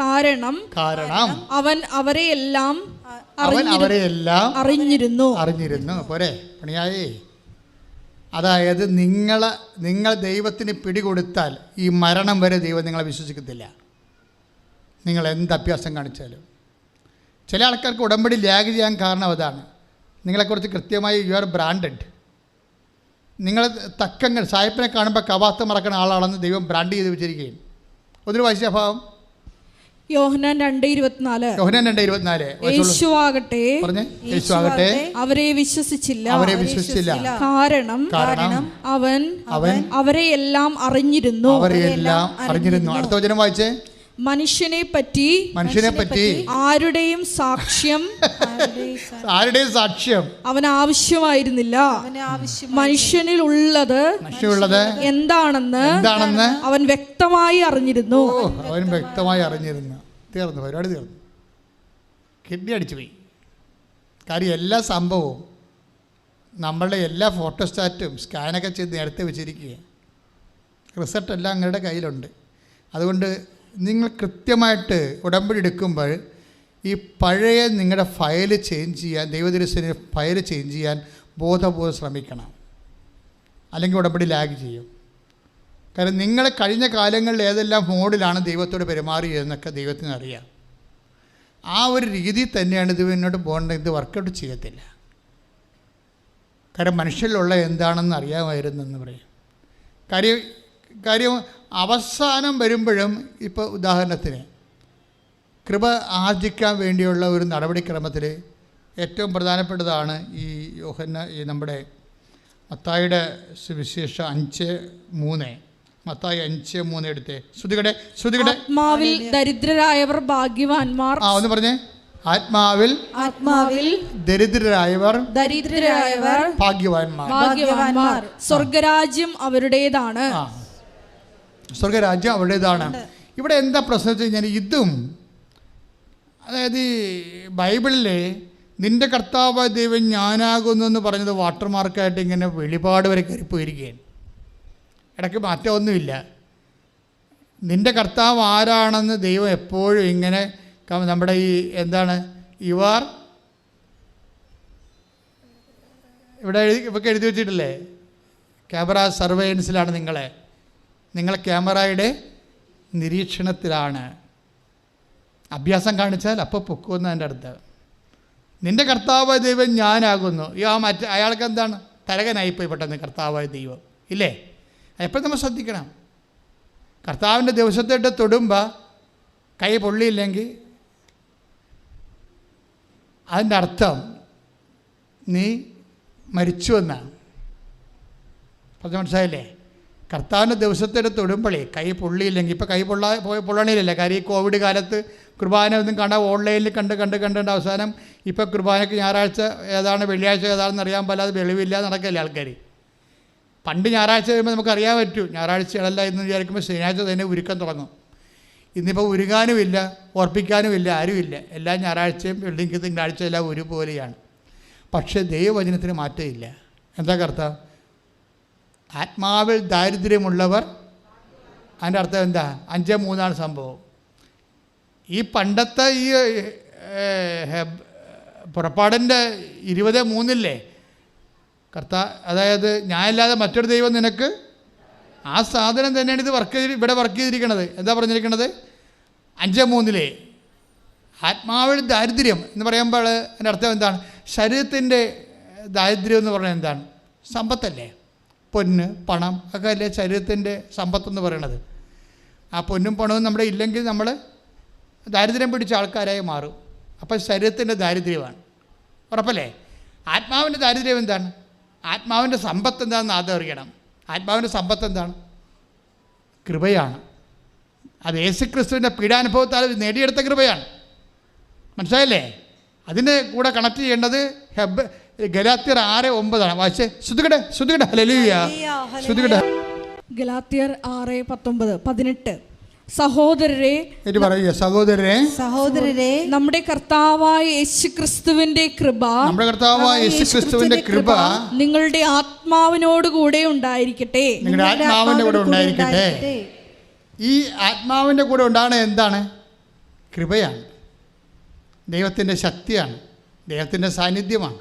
കാരണം അവൻ അവരെയെല്ലാം അറിഞ്ഞിരുന്നു. പോരെ പണിയായേ. അതായത് നിങ്ങൾ ദൈവത്തിന് പിടികൊടുത്താൽ ഈ മരണം വരെ ദൈവം നിങ്ങളെ വിശ്വസിക്കത്തില്ല, നിങ്ങൾ എന്ത് അഭ്യാസം കാണിച്ചാലും. ചില ആൾക്കാർക്ക് ഉടമ്പടി ലാഗ് ചെയ്യാൻ കാരണം അതാണ്. നിങ്ങളെക്കുറിച്ച് കൃത്യമായി യു ആർ ബ്രാൻഡഡ്. നിങ്ങൾ തക്കങ്ങൾ സായിപ്പിനെ കാണുമ്പോൾ കവാത്ത് മറക്കുന്ന ആളാണെന്ന് ദൈവം ബ്രാൻഡ് ചെയ്ത് വെച്ചിരിക്കുകയും. ഒരു വൈശ്യഭാവം. യോഹന്നാൻ 2:24. യേശുവാകട്ടെ അവരെ വിശ്വസിച്ചില്ല. കാരണം അവൻ അവരെയെല്ലാം അറിഞ്ഞിരുന്നു. അടുത്ത വചനം വായിച്ചേ. മനുഷ്യനെ പറ്റി ആരുടെയും സാക്ഷ്യം അവൻ ആവശ്യമായിരുന്നില്ല. മനുഷ്യനിൽ ഉള്ളത് എന്താണെന്ന് അവൻ വ്യക്തമായി അറിഞ്ഞിരുന്നു. തീർന്നു, പരിപാടി തീർന്നു. കിഡ്നി അടിച്ചു പോയി. കാര്യം എല്ലാ സംഭവവും നമ്മളുടെ എല്ലാ ഫോട്ടോസ്റ്റാറ്റും സ്കാനൊക്കെ ചെയ്ത് നേരത്തെ വെച്ചിരിക്കുക. റിസൾട്ട് എല്ലാം നിങ്ങളുടെ കയ്യിലുണ്ട്. അതുകൊണ്ട് നിങ്ങൾ കൃത്യമായിട്ട് ഉടമ്പടി എടുക്കുമ്പോൾ ഈ പഴയ നിങ്ങളുടെ ഫയൽ ചേഞ്ച് ചെയ്യാൻ, ദൈവദൃശ്യത്തിന് ഫയൽ ചേഞ്ച് ചെയ്യാൻ ബോധപൂർവ്വം ശ്രമിക്കണം. അല്ലെങ്കിൽ ഉടമ്പടി ലാഗ് ചെയ്യും. കാരണം നിങ്ങൾ കഴിഞ്ഞ കാലങ്ങളിൽ ഏതെല്ലാം മോഡിലാണ് ദൈവത്തോട് പെരുമാറിയതെന്നൊക്കെ ദൈവത്തിന് അറിയാം. ആ ഒരു രീതി തന്നെയാണ് ഇത് മുന്നോട്ട് പോകേണ്ടത്. ഇത് വർക്കൗട്ട് ചെയ്യത്തില്ല. കാരണം മനുഷ്യരിലുള്ള എന്താണെന്ന് അറിയാമായിരുന്നെന്ന് പറയും. കാര്യം അവസാനം വരുമ്പോഴും ഇപ്പോൾ ഉദാഹരണത്തിന് കൃപ ആർജിക്കാൻ വേണ്ടിയുള്ള ഒരു നടപടിക്രമത്തിൽ ഏറ്റവും പ്രധാനപ്പെട്ടതാണ് ഈ നമ്മുടെ മത്തായിയുടെ സുവിശേഷം 5:3. മത്തായി 5:3 എടുത്തേ. ശ്രുതികടെ ആത്മാവിൽ ദരിദ്രരായവർ ഭാഗ്യവാന്മാർ. ഒന്ന് പറഞ്ഞേ. ആത്മാവിൽ ദരിദ്രരായവർ ഭാഗ്യവാന്മാർ. സ്വർഗരാജ്യം അവരുടേതാണ്. സ്വർഗരാജ്യം അവരുടേതാണ്. ഇവിടെ എന്താ പ്രശ്നം വെച്ച് കഴിഞ്ഞാൽ, ഇതും അതായത് ബൈബിളിലെ നിന്റെ കർത്താവ് ദൈവം ഞാനാകുന്നു എന്ന് പറഞ്ഞത് വാട്ടർമാർക്കായിട്ട് ഇങ്ങനെ വെളിപാട് വരെ കയറിപ്പോയിരിക്കുകയാണ്. ഇടയ്ക്ക് മാറ്റമൊന്നുമില്ല. നിന്റെ കർത്താവ് ആരാണെന്ന് ദൈവം എപ്പോഴും ഇങ്ങനെ നമ്മുടെ ഈ എന്താണ് യുവാർ ഇവിടെ ഇവർക്ക് എഴുതി വെച്ചിട്ടില്ലേ, ക്യാമറ സർവൈലൻസിലാണ് നിങ്ങൾ ക്യാമറയുടെ നിരീക്ഷണത്തിലാണ്. അഭ്യാസം കാണിച്ചാൽ അപ്പോൾ പൊക്കുമെന്ന് എൻ്റെ അടുത്ത്. നിൻ്റെ കർത്താവായ ദൈവം ഞാനാകുന്നു. അയാൾക്ക് എന്താണ് തരകനായിപ്പോയി പെട്ടെന്ന് കർത്താവായ ദൈവം ഇല്ലേ? എപ്പോഴും നമ്മൾ ശ്രദ്ധിക്കണം. കർത്താവിൻ്റെ ദിവസത്തിട്ട് തൊടുമ്പോൾ കൈ പൊള്ളിയില്ലെങ്കിൽ അതിൻ്റെ അർത്ഥം നീ മരിച്ചു എന്നാണ്. പറഞ്ഞ മനസ്സിലായില്ലേ? കർത്താവിൻ്റെ ദിവസത്തെ തൊടുമ്പളേ കൈ പൊള്ളിയില്ലെങ്കിൽ, ഇപ്പോൾ കൈ പൊള്ളണിയില്ല. കാര്യം ഈ കോവിഡ് കാലത്ത് കുർബാന ഒന്നും കാണാൻ ഓൺലൈനിൽ കണ്ട് അവസാനം ഇപ്പോൾ കുർബാനയ്ക്ക് ഞായറാഴ്ച ഏതാണ് വെള്ളിയാഴ്ച ഏതാണെന്ന് അറിയാൻ പാടില്ലാതെ വെളിവില്ല നടക്കല്ലേ ആൾക്കാർ. പണ്ട് ഞായറാഴ്ച കഴിയുമ്പോൾ നമുക്കറിയാൻ പറ്റൂ ഞായറാഴ്ചകളല്ല എന്ന് വിചാരിക്കുമ്പോൾ ശനിയാഴ്ച തന്നെ ഉരുക്കം തുടങ്ങും. ഇന്നിപ്പോൾ ഉരുകാനുമില്ല, ഓർപ്പിക്കാനുമില്ല, ആരുമില്ല. എല്ലാ ഞായറാഴ്ചയും വെള്ളിക്ക് തിങ്കളാഴ്ച എല്ലാം ഒരുപോലെയാണ്. പക്ഷേ ദൈവവചനത്തിന് മാറ്റമില്ല. എന്താ കർത്താവ്? ആത്മാവിൽ ദാരിദ്ര്യമുള്ളവർ, അതിൻ്റെ അർത്ഥം എന്താ? 5:3 സംഭവം. ഈ പണ്ടത്തെ ഈ പുറപ്പാടിൻ്റെ 20:3 അതായത് ഞാനല്ലാതെ മറ്റൊരു ദൈവം നിനക്ക്, ആ സാധനം തന്നെയാണ് ഇത് ഇവിടെ വർക്ക് ചെയ്തിരിക്കണത്. എന്താ പറഞ്ഞിരിക്കണത്? 5:3 ആത്മാവിൽ ദാരിദ്ര്യം എന്ന് പറയുമ്പോൾ അതിൻ്റെ അർത്ഥം എന്താണ്? ശരീരത്തിൻ്റെ ദാരിദ്ര്യം എന്ന് പറഞ്ഞാൽ എന്താണ്? സമ്പത്തല്ലേ? പൊന്ന്, പണം ഒക്കെ അല്ലേ ശരീരത്തിൻ്റെ സമ്പത്തെന്ന് പറയണത്. ആ പൊന്നും പണവും നമ്മുടെ ഇല്ലെങ്കിൽ നമ്മൾ ദാരിദ്ര്യം പിടിച്ച ആൾക്കാരായി മാറും. അപ്പോൾ ശരീരത്തിൻ്റെ ദാരിദ്ര്യമാണ്, ഉറപ്പല്ലേ? ആത്മാവിൻ്റെ ദാരിദ്ര്യം എന്താണ്? ആത്മാവിൻ്റെ സമ്പത്ത് എന്താണെന്ന് ആദ്യം അറിയണം. ആത്മാവിൻ്റെ സമ്പത്ത് എന്താണ്? കൃപയാണ്. അത് യേശുക്രിസ്തുവിൻ്റെ പീഡാനുഭവത്താൽ നേടിയെടുത്ത കൃപയാണ്. മനസ്സിലായില്ലേ? അതിൻ്റെ കൂടെ കണക്ട് ചെയ്യേണ്ടത് ഗലാത്യർ 6:9 വായിച്ചേ. ശ്രുതികട ഹല്ലേലൂയ. ശ്രുതികട ഗലാത്യർ 6:19-18 സഹോദരരെ നമ്മുടെ കർത്താവായ യേശുക്രിസ്തുവിന്റെ കൃപ നിങ്ങളുടെ ആത്മാവിനോട് കൂടെ ഉണ്ടായിരിക്കട്ടെ. ഈ ആത്മാവിൻ്റെ കൂടെ ഉണ്ടാകുന്നത് എന്താണ്? കൃപയാണ്, ദൈവത്തിൻ്റെ ശക്തിയാണ്, ദൈവത്തിൻ്റെ സാന്നിധ്യമാണ്.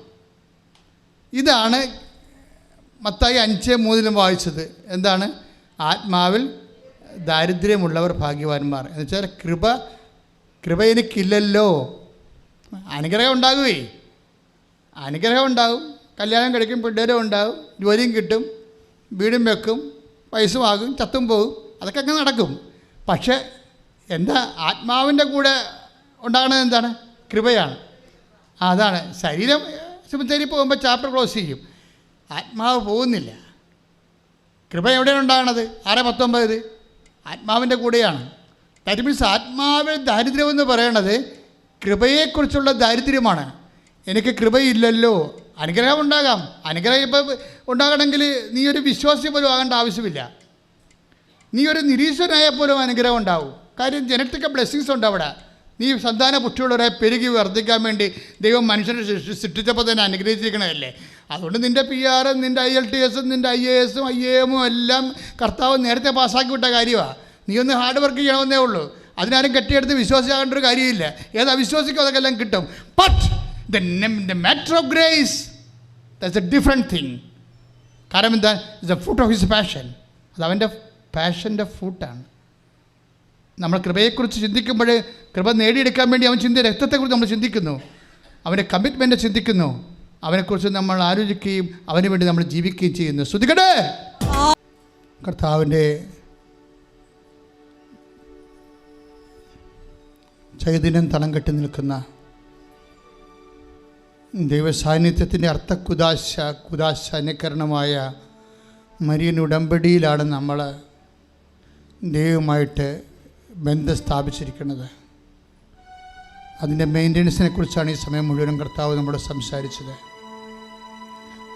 ഇതാണ് മത്തായി 5:3 വായിച്ചത്. എന്താണ്? ആത്മാവിൽ ദാരിദ്ര്യമുള്ളവർ ഭാഗ്യവാന്മാർ. എന്ന് വെച്ചാൽ കൃപ എനിക്കില്ലല്ലോ. അനുഗ്രഹം ഉണ്ടാകും, കല്യാണം കഴിക്കും, പിള്ളേരും ഉണ്ടാകും, ജോലിയും കിട്ടും, വീടും വെക്കും, വയസ്സുമാകും, ചത്തും പോകും, അതൊക്കെ അങ്ങനെ നടക്കും. പക്ഷേ എന്താ? ആത്മാവിൻ്റെ കൂടെ ഉണ്ടാകുന്നത് എന്താണ്? കൃപയാണ്. അതാണ്. ശരീരം സെമിത്തേരി പോകുമ്പോൾ ചാപ്റ്റർ ക്ലോസ് ചെയ്യും, ആത്മാവ് പോകുന്നില്ല. കൃപ എവിടെയാണ് ഉണ്ടാകണത്? 6:19 ആത്മാവിൻ്റെ കൂടെയാണ്. ദാറ്റ് മീൻസ് ആത്മാവിൽ ദാരിദ്ര്യം എന്ന് പറയണത് കൃപയെക്കുറിച്ചുള്ള ദാരിദ്ര്യമാണ്. എനിക്ക് കൃപയില്ലല്ലോ. അനുഗ്രഹം ഉണ്ടാകാം. അനുഗ്രഹം ഇപ്പം ഉണ്ടാകണമെങ്കിൽ നീ ഒരു വിശ്വാസി പോലും ആകേണ്ട ആവശ്യമില്ല. നീ ഒരു നിരീശ്വരനായാൽ പോലും അനുഗ്രഹം ഉണ്ടാവും. കാര്യം ജനറ്റിക്കൽ ബ്ലെസ്സിങ്സ് ഉണ്ട് അവിടെ. നീ സന്താന പുഷ്ടിയുള്ളവരെ പെരുകി വർദ്ധിക്കാൻ വേണ്ടി ദൈവം മനുഷ്യനെ സൃഷ്ടിച്ചപ്പോൾ തന്നെ അനുഗ്രഹിച്ചിരിക്കണമല്ലേ. അതുകൊണ്ട് നിൻ്റെ PR, നിൻ്റെ IELTS, നിൻ്റെ IAS, IAM എല്ലാം കർത്താവ് നേരത്തെ പാസ്സാക്കി വിട്ട കാര്യമാണ്. നീ ഒന്ന് ഹാർഡ് വർക്ക് ചെയ്യണമെന്നേ ഉള്ളൂ. അതിനാരും കെട്ടിയെടുത്ത് വിശ്വാസിയാകേണ്ട ഒരു കാര്യമില്ല. ഏത് അവിശ്വാസിക്കും അതൊക്കെ എല്ലാം കിട്ടും. But the matter of grace that's A different thing. കാരണം എന്താ? It's A fruit of his passion. അത് അവൻ്റെ പാഷൻ്റെ ഫ്രൂട്ടാണ്. നമ്മൾ കൃപയെക്കുറിച്ച് ചിന്തിക്കുമ്പോൾ കൃപ നേടിയെടുക്കാൻ വേണ്ടി അവൻ രക്തത്തെക്കുറിച്ച് നമ്മൾ ചിന്തിക്കുന്നു, അവൻ്റെ കമ്മിറ്റ്മെൻറ്റ് ചിന്തിക്കുന്നു, അവനെക്കുറിച്ച് നമ്മൾ ആലോചിക്കുകയും അവന് വേണ്ടി നമ്മൾ ജീവിക്കുകയും ചെയ്യുന്നു. ശ്രുതികടേ കർത്താവിൻ്റെ ചൈതന്യം തളം കെട്ടി നിൽക്കുന്ന ദൈവസാന്നിധ്യത്തിൻ്റെ കുദാശ അനുകരണമായ മരിയൻ ഉടമ്പടിയിലാണ് നമ്മൾ ദൈവമായിട്ട് ബന്ധം സ്ഥാപിച്ചിരിക്കുന്നത്. അതിൻ്റെ മെയിൻ്റനൻസിനെ കുറിച്ചാണ് ഈ സമയം മുഴുവനും കർത്താവ് നമ്മളോട് സംസാരിച്ചത്.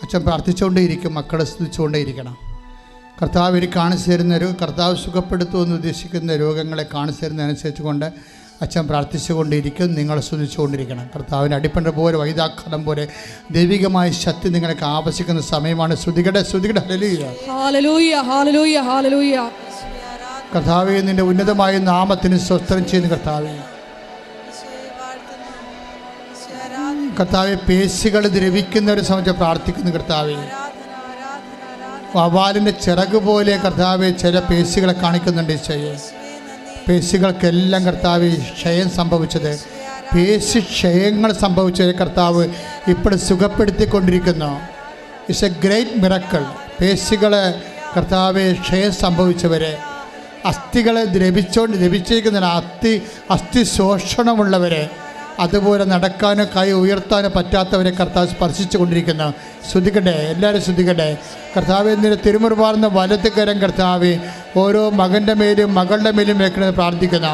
അച്ഛൻ പ്രാർത്ഥിച്ചുകൊണ്ടേയിരിക്കും, മക്കളെ സ്തുതിച്ചുകൊണ്ടേയിരിക്കണം. കർത്താവ് എനിക്ക് കാണിച്ചു തരുന്ന കർത്താവ് സുഖപ്പെടുത്തുമെന്ന് ഉദ്ദേശിക്കുന്ന രോഗങ്ങളെ കാണിച്ചു തരുന്നതനുസരിച്ച് കൊണ്ട് അച്ഛൻ പ്രാർത്ഥിച്ചുകൊണ്ടിരിക്കും, നിങ്ങളെ സ്തുതിച്ചുകൊണ്ടിരിക്കണം. കർത്താവിൻ്റെ അടിപ്പണ്ട പോലെ വൈദാഖലം പോലെ ദൈവികമായ ശക്തി നിങ്ങൾക്ക് ആവശ്യിക്കുന്ന സമയമാണ്. ശ്രുതികട ഹല്ലേലൂയ. കർത്താവേ, നിൻ്റെ ഉന്നതമായ നാമത്തിന് സ്വസ്ത്രം ചെയ്യുന്ന കർത്താവെ, പേശികൾ ദ്രവിക്കുന്നവരെ സംബന്ധിച്ച് പ്രാർത്ഥിക്കുന്നു. കർത്താവെ, വവ്വാലിൻ്റെ ചിറക് പോലെ കർത്താവെ ചില പേശികളെ കാണിക്കുന്നുണ്ട്. പേശികൾക്കെല്ലാം കർത്താവ് ക്ഷയം സംഭവിച്ചത്, പേശിക്ഷയങ്ങൾ സംഭവിച്ചത് കർത്താവ് ഇപ്പോഴും സുഖപ്പെടുത്തിക്കൊണ്ടിരിക്കുന്നു. It's a great miracle. പേശികളെ കർത്താവെ ക്ഷയം സംഭവിച്ചവരെ, അസ്ഥികളെ ദ്രവിച്ചിരിക്കുന്ന അസ്ഥി ശോഷണമുള്ളവരെ, അതുപോലെ നടക്കാനോ കൈ ഉയർത്താനോ പറ്റാത്തവരെ കർത്താവ് സ്പർശിച്ചു കൊണ്ടിരിക്കുന്നു. ശ്രദ്ധിക്കട്ടെ, എല്ലാവരും ശ്രദ്ധിക്കട്ടെ. കർത്താവ് എന്നിട്ട് തിരുമുറുപാർന്ന വലത്ത് കരം കർത്താവ് ഓരോ മകൻ്റെ മേലും മകളുടെ മേലും വെക്കണമെന്ന് പ്രാർത്ഥിക്കുന്ന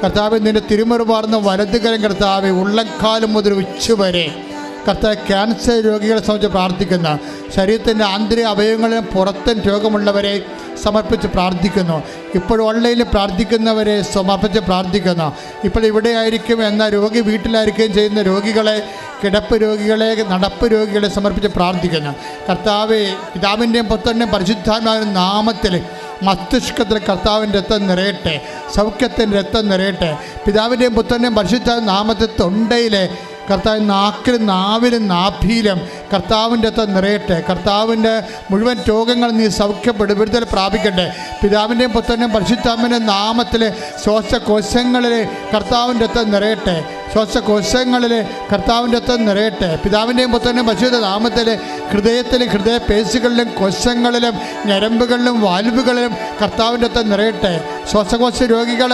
കർത്താവ് നിൻ്റെ തിരുമുറുപാർന്ന വലത്ത് കരം കർത്താവ് ഉള്ളക്കാലം മുതൽ ഉച്ചവരെ കർത്താവ് ക്യാൻസർ രോഗികളെ സംബന്ധിച്ച് പ്രാർത്ഥിക്കുന്ന ശരീരത്തിൻ്റെ ആന്തരിക അവയവങ്ങളിലും പുറത്തും രോഗമുള്ളവരെ സമർപ്പിച്ച് പ്രാർത്ഥിക്കുന്നു. ഇപ്പോൾ ഓൺലൈനിൽ പ്രാർത്ഥിക്കുന്നവരെ സമർപ്പിച്ച് പ്രാർത്ഥിക്കുന്നു. ഇപ്പോൾ ഇവിടെ ആയിരിക്കും എന്ന രോഗി വീട്ടിലായിരിക്കുകയും ചെയ്യുന്ന രോഗികളെ, കിടപ്പ് രോഗികളെ, നടപ്പ് രോഗികളെ സമർപ്പിച്ച് പ്രാർത്ഥിക്കുന്നു. കർത്താവെ, പിതാവിൻ്റെയും പുത്രൻ്റെയും പരിശുദ്ധാത്മാവിൻ്റെ നാമത്തിൽ മസ്തിഷ്കത്തിൽ കർത്താവിൻ്റെ രക്തം നിറയട്ടെ, സൗഖ്യത്തിൻ്റെ രക്തം നിറയട്ടെ. പിതാവിൻ്റെയും പുത്രൻ്റെയും പരിശുദ്ധാത്മാവിൻ്റെ നാമത്തിൽ തൊണ്ടയിലെ കർത്താവ്, നാക്കിലും നാവിലും നാഭിയിലും കർത്താവിൻ്റെ രക്തം നിറയട്ടെ. കർത്താവിൻ്റെ മുഴുവൻ രോഗങ്ങൾ നീ വിടുതൽ പ്രാപിക്കട്ടെ. പിതാവിൻ്റെയും പുത്രൻ്റെയും പരിശുദ്ധാത്മാവിൻ്റെ നാമത്തിൽ ശ്വാസകോശങ്ങളിൽ കർത്താവിൻ്റെ രക്തം നിറയട്ടെ. ശ്വാസകോശങ്ങളിൽ കർത്താവിൻ്റെ രക്തം നിറയട്ടെ. പിതാവിൻ്റെയും പുത്രൻ്റെയും പരിശുദ്ധ നാമത്തിൽ ഹൃദയത്തിലും ഹൃദയപേശികളിലും കോശങ്ങളിലും ഞരമ്പുകളിലും വാൽവുകളിലും കർത്താവിൻ്റെ രക്തം നിറയട്ടെ. ശ്വാസകോശ രോഗികൾ,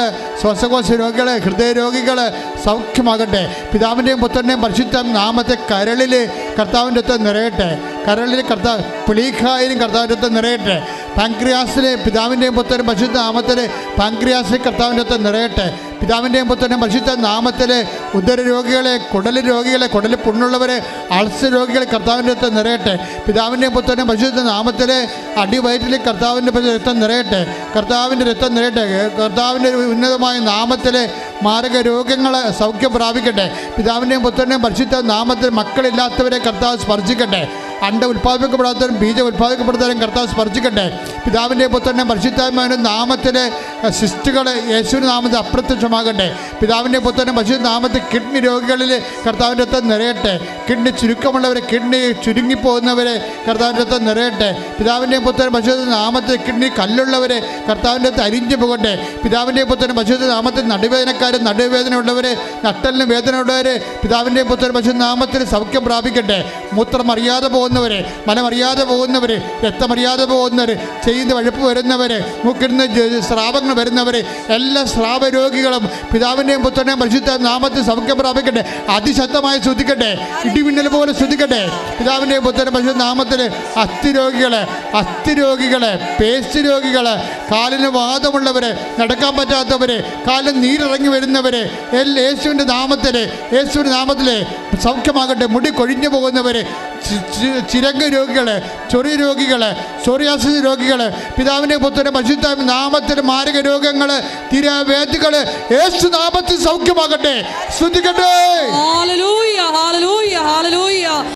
ഹൃദയ രോഗികൾ സൗഖ്യമാകട്ടെ. പിതാവിൻ്റെയും പുത്രൻ്റെയും പരിശുദ്ധ നാമത്തെ കരളിൽ കർത്താവിൻ്റെ രക്തം നിറയട്ടെ. കരളിൽ കർത്താവ് പുളീഖായിലും കർത്താവിൻ്റെ രക്തം നിറയട്ടെ. പാൻക്രിയാസിലെ പിതാവിൻ്റെയും പുത്രൻ്റെയും പരിശുദ്ധ നാമത്തിൽ പാൻക്രിയാസിൽ കർത്താവിൻ്റെ രക്തം നിറയട്ടെ. പിതാവിൻ്റെയും പുത്രൻ്റെയും പരിശുദ്ധ നാമത്തിൽ ഉദര രോഗികളെ, കുടൽ രോഗികളെ, കുടലിൽ പുണ്ണുള്ളവരെ, അൾസർ രോഗികളെ കർത്താവിൻ്റെ രക്തം നിറയട്ടെ. പിതാവിൻ്റെയും പുത്രൻ്റെയും പരിശുദ്ധ നാമത്തിൽ അടിവയറ്റിൽ കർത്താവിൻ്റെ രക്തം നിറയട്ടെ. കർത്താവിൻ്റെ രക്തം നിറയട്ടെ. കർത്താവിൻ്റെ ഉന്നതമായ നാമത്തിൽ മാരക രോഗങ്ങൾ സൗഖ്യം പ്രാപിക്കട്ടെ. പിതാവിൻ്റെയും പുത്രൻ്റെയും പരിശുദ്ധ നാമത്തിൽ മക്കളില്ലാത്തവരെ കർത്താവ് സ്പർശിക്കട്ടെ. അണ്ട ഉൽപ്പാദിക്കപ്പെടാത്തവരും ബീജ ഉൽപ്പാദിക്കപ്പെടുന്നവരും കർത്താവ് സ്പർശിക്കട്ടെ. പിതാവിൻ്റെയും പുത്രൻ്റെയും പരിശുദ്ധാത്മാവിൻ്റെ നാമത്തിൽ സിസ്റ്റുകൾ യേശുവിൻ്റെ നാമത്തിൽ അപ്രത്യക്ഷമാകട്ടെ. പിതാവിൻ്റെയും പുത്രൻ്റെയും പരിശുദ്ധ നാമത്തിൽ കിഡ്നി രോഗികളിൽ കർത്താവിൻ്റെ രക്തം നിറയട്ടെ. കിഡ്നി ചുരുക്കമുള്ളവരെ, കിഡ്നി ചുരുങ്ങിപ്പോകുന്നവരെ കർത്താവിൻ്റെ രക്തം നിറയട്ടെ. പിതാവിൻ്റെയും പുത്രൻ്റെയും പരിശുദ്ധ നാമത്തിൽ കിഡ്നി കല്ലുള്ളവരെ കർത്താവിൻ്റെ രക്തം അരിഞ്ഞു പോകട്ടെ. പിതാവിൻ്റെയും പുത്രൻ്റെയും പരിശുദ്ധ നാമത്തിൽ നടുവേദന ഉള്ളവരെ, നട്ടലിന് വേദന ഉള്ളവരെ പിതാവിൻ്റെയും പുത്രൻ്റെയും പരിശുദ്ധ നാമത്തിൽ സൗഖ്യം പ്രാപിക്കട്ടെ. മൂത്രം അറിയാതെ പോകുന്നവരെ, മനമറിയാതെ പോകുന്നവരെ, രക്തമറിയാതെ പോകുന്നവരെ, ചെയ്യുന്ന വഴുപ്പ് വരുന്നവരെ, മൂക്കിരുന്ന് സ്രാവങ്ങൾ വരുന്നവരെ, എല്ലാ സ്രാവ രോഗികളും പിതാവിൻ്റെയും പുത്രൻ്റെയും പരിശുദ്ധ നാമത്തിൽ സൗഖ്യം പ്രാപിക്കട്ടെ. അതിശക്തമായി ശ്രദ്ധിക്കട്ടെ, ഇടിമിന്നൽ പോലെ ശ്രദ്ധിക്കട്ടെ. പിതാവിൻ്റെയും പുത്രൻ്റെയും പരിശുദ്ധ നാമത്തിൽ അസ്ഥി രോഗികളെ, പേശി രോഗികൾ, കാലിന് വാദമുള്ളവരെ, നടക്കാൻ പറ്റാത്തവരെ, കാലിന് നീരിറങ്ങി വരുന്നവരെ യേശുവിൻ്റെ നാമത്തിൽ സൗഖ്യമാകട്ടെ. മുടി കൊഴിഞ്ഞു പോകുന്നവരെ, ചിരങ്ങ് രോഗികൾ, ചൊറി രോഗികൾ, സോറിയാസിസ് രോഗികൾ, പിതാവിൻ്റെ പുത്രൻ്റെ പരിശുദ്ധ നാമത്തിൽ മാരക രോഗങ്ങൾ, തിരവേദികൾ യേശു നാമത്തിൽ സൗഖ്യമാകട്ടെ. ശ്രദ്ധിക്കട്ടെ. Hallelujah, hallelujah, hallelujah.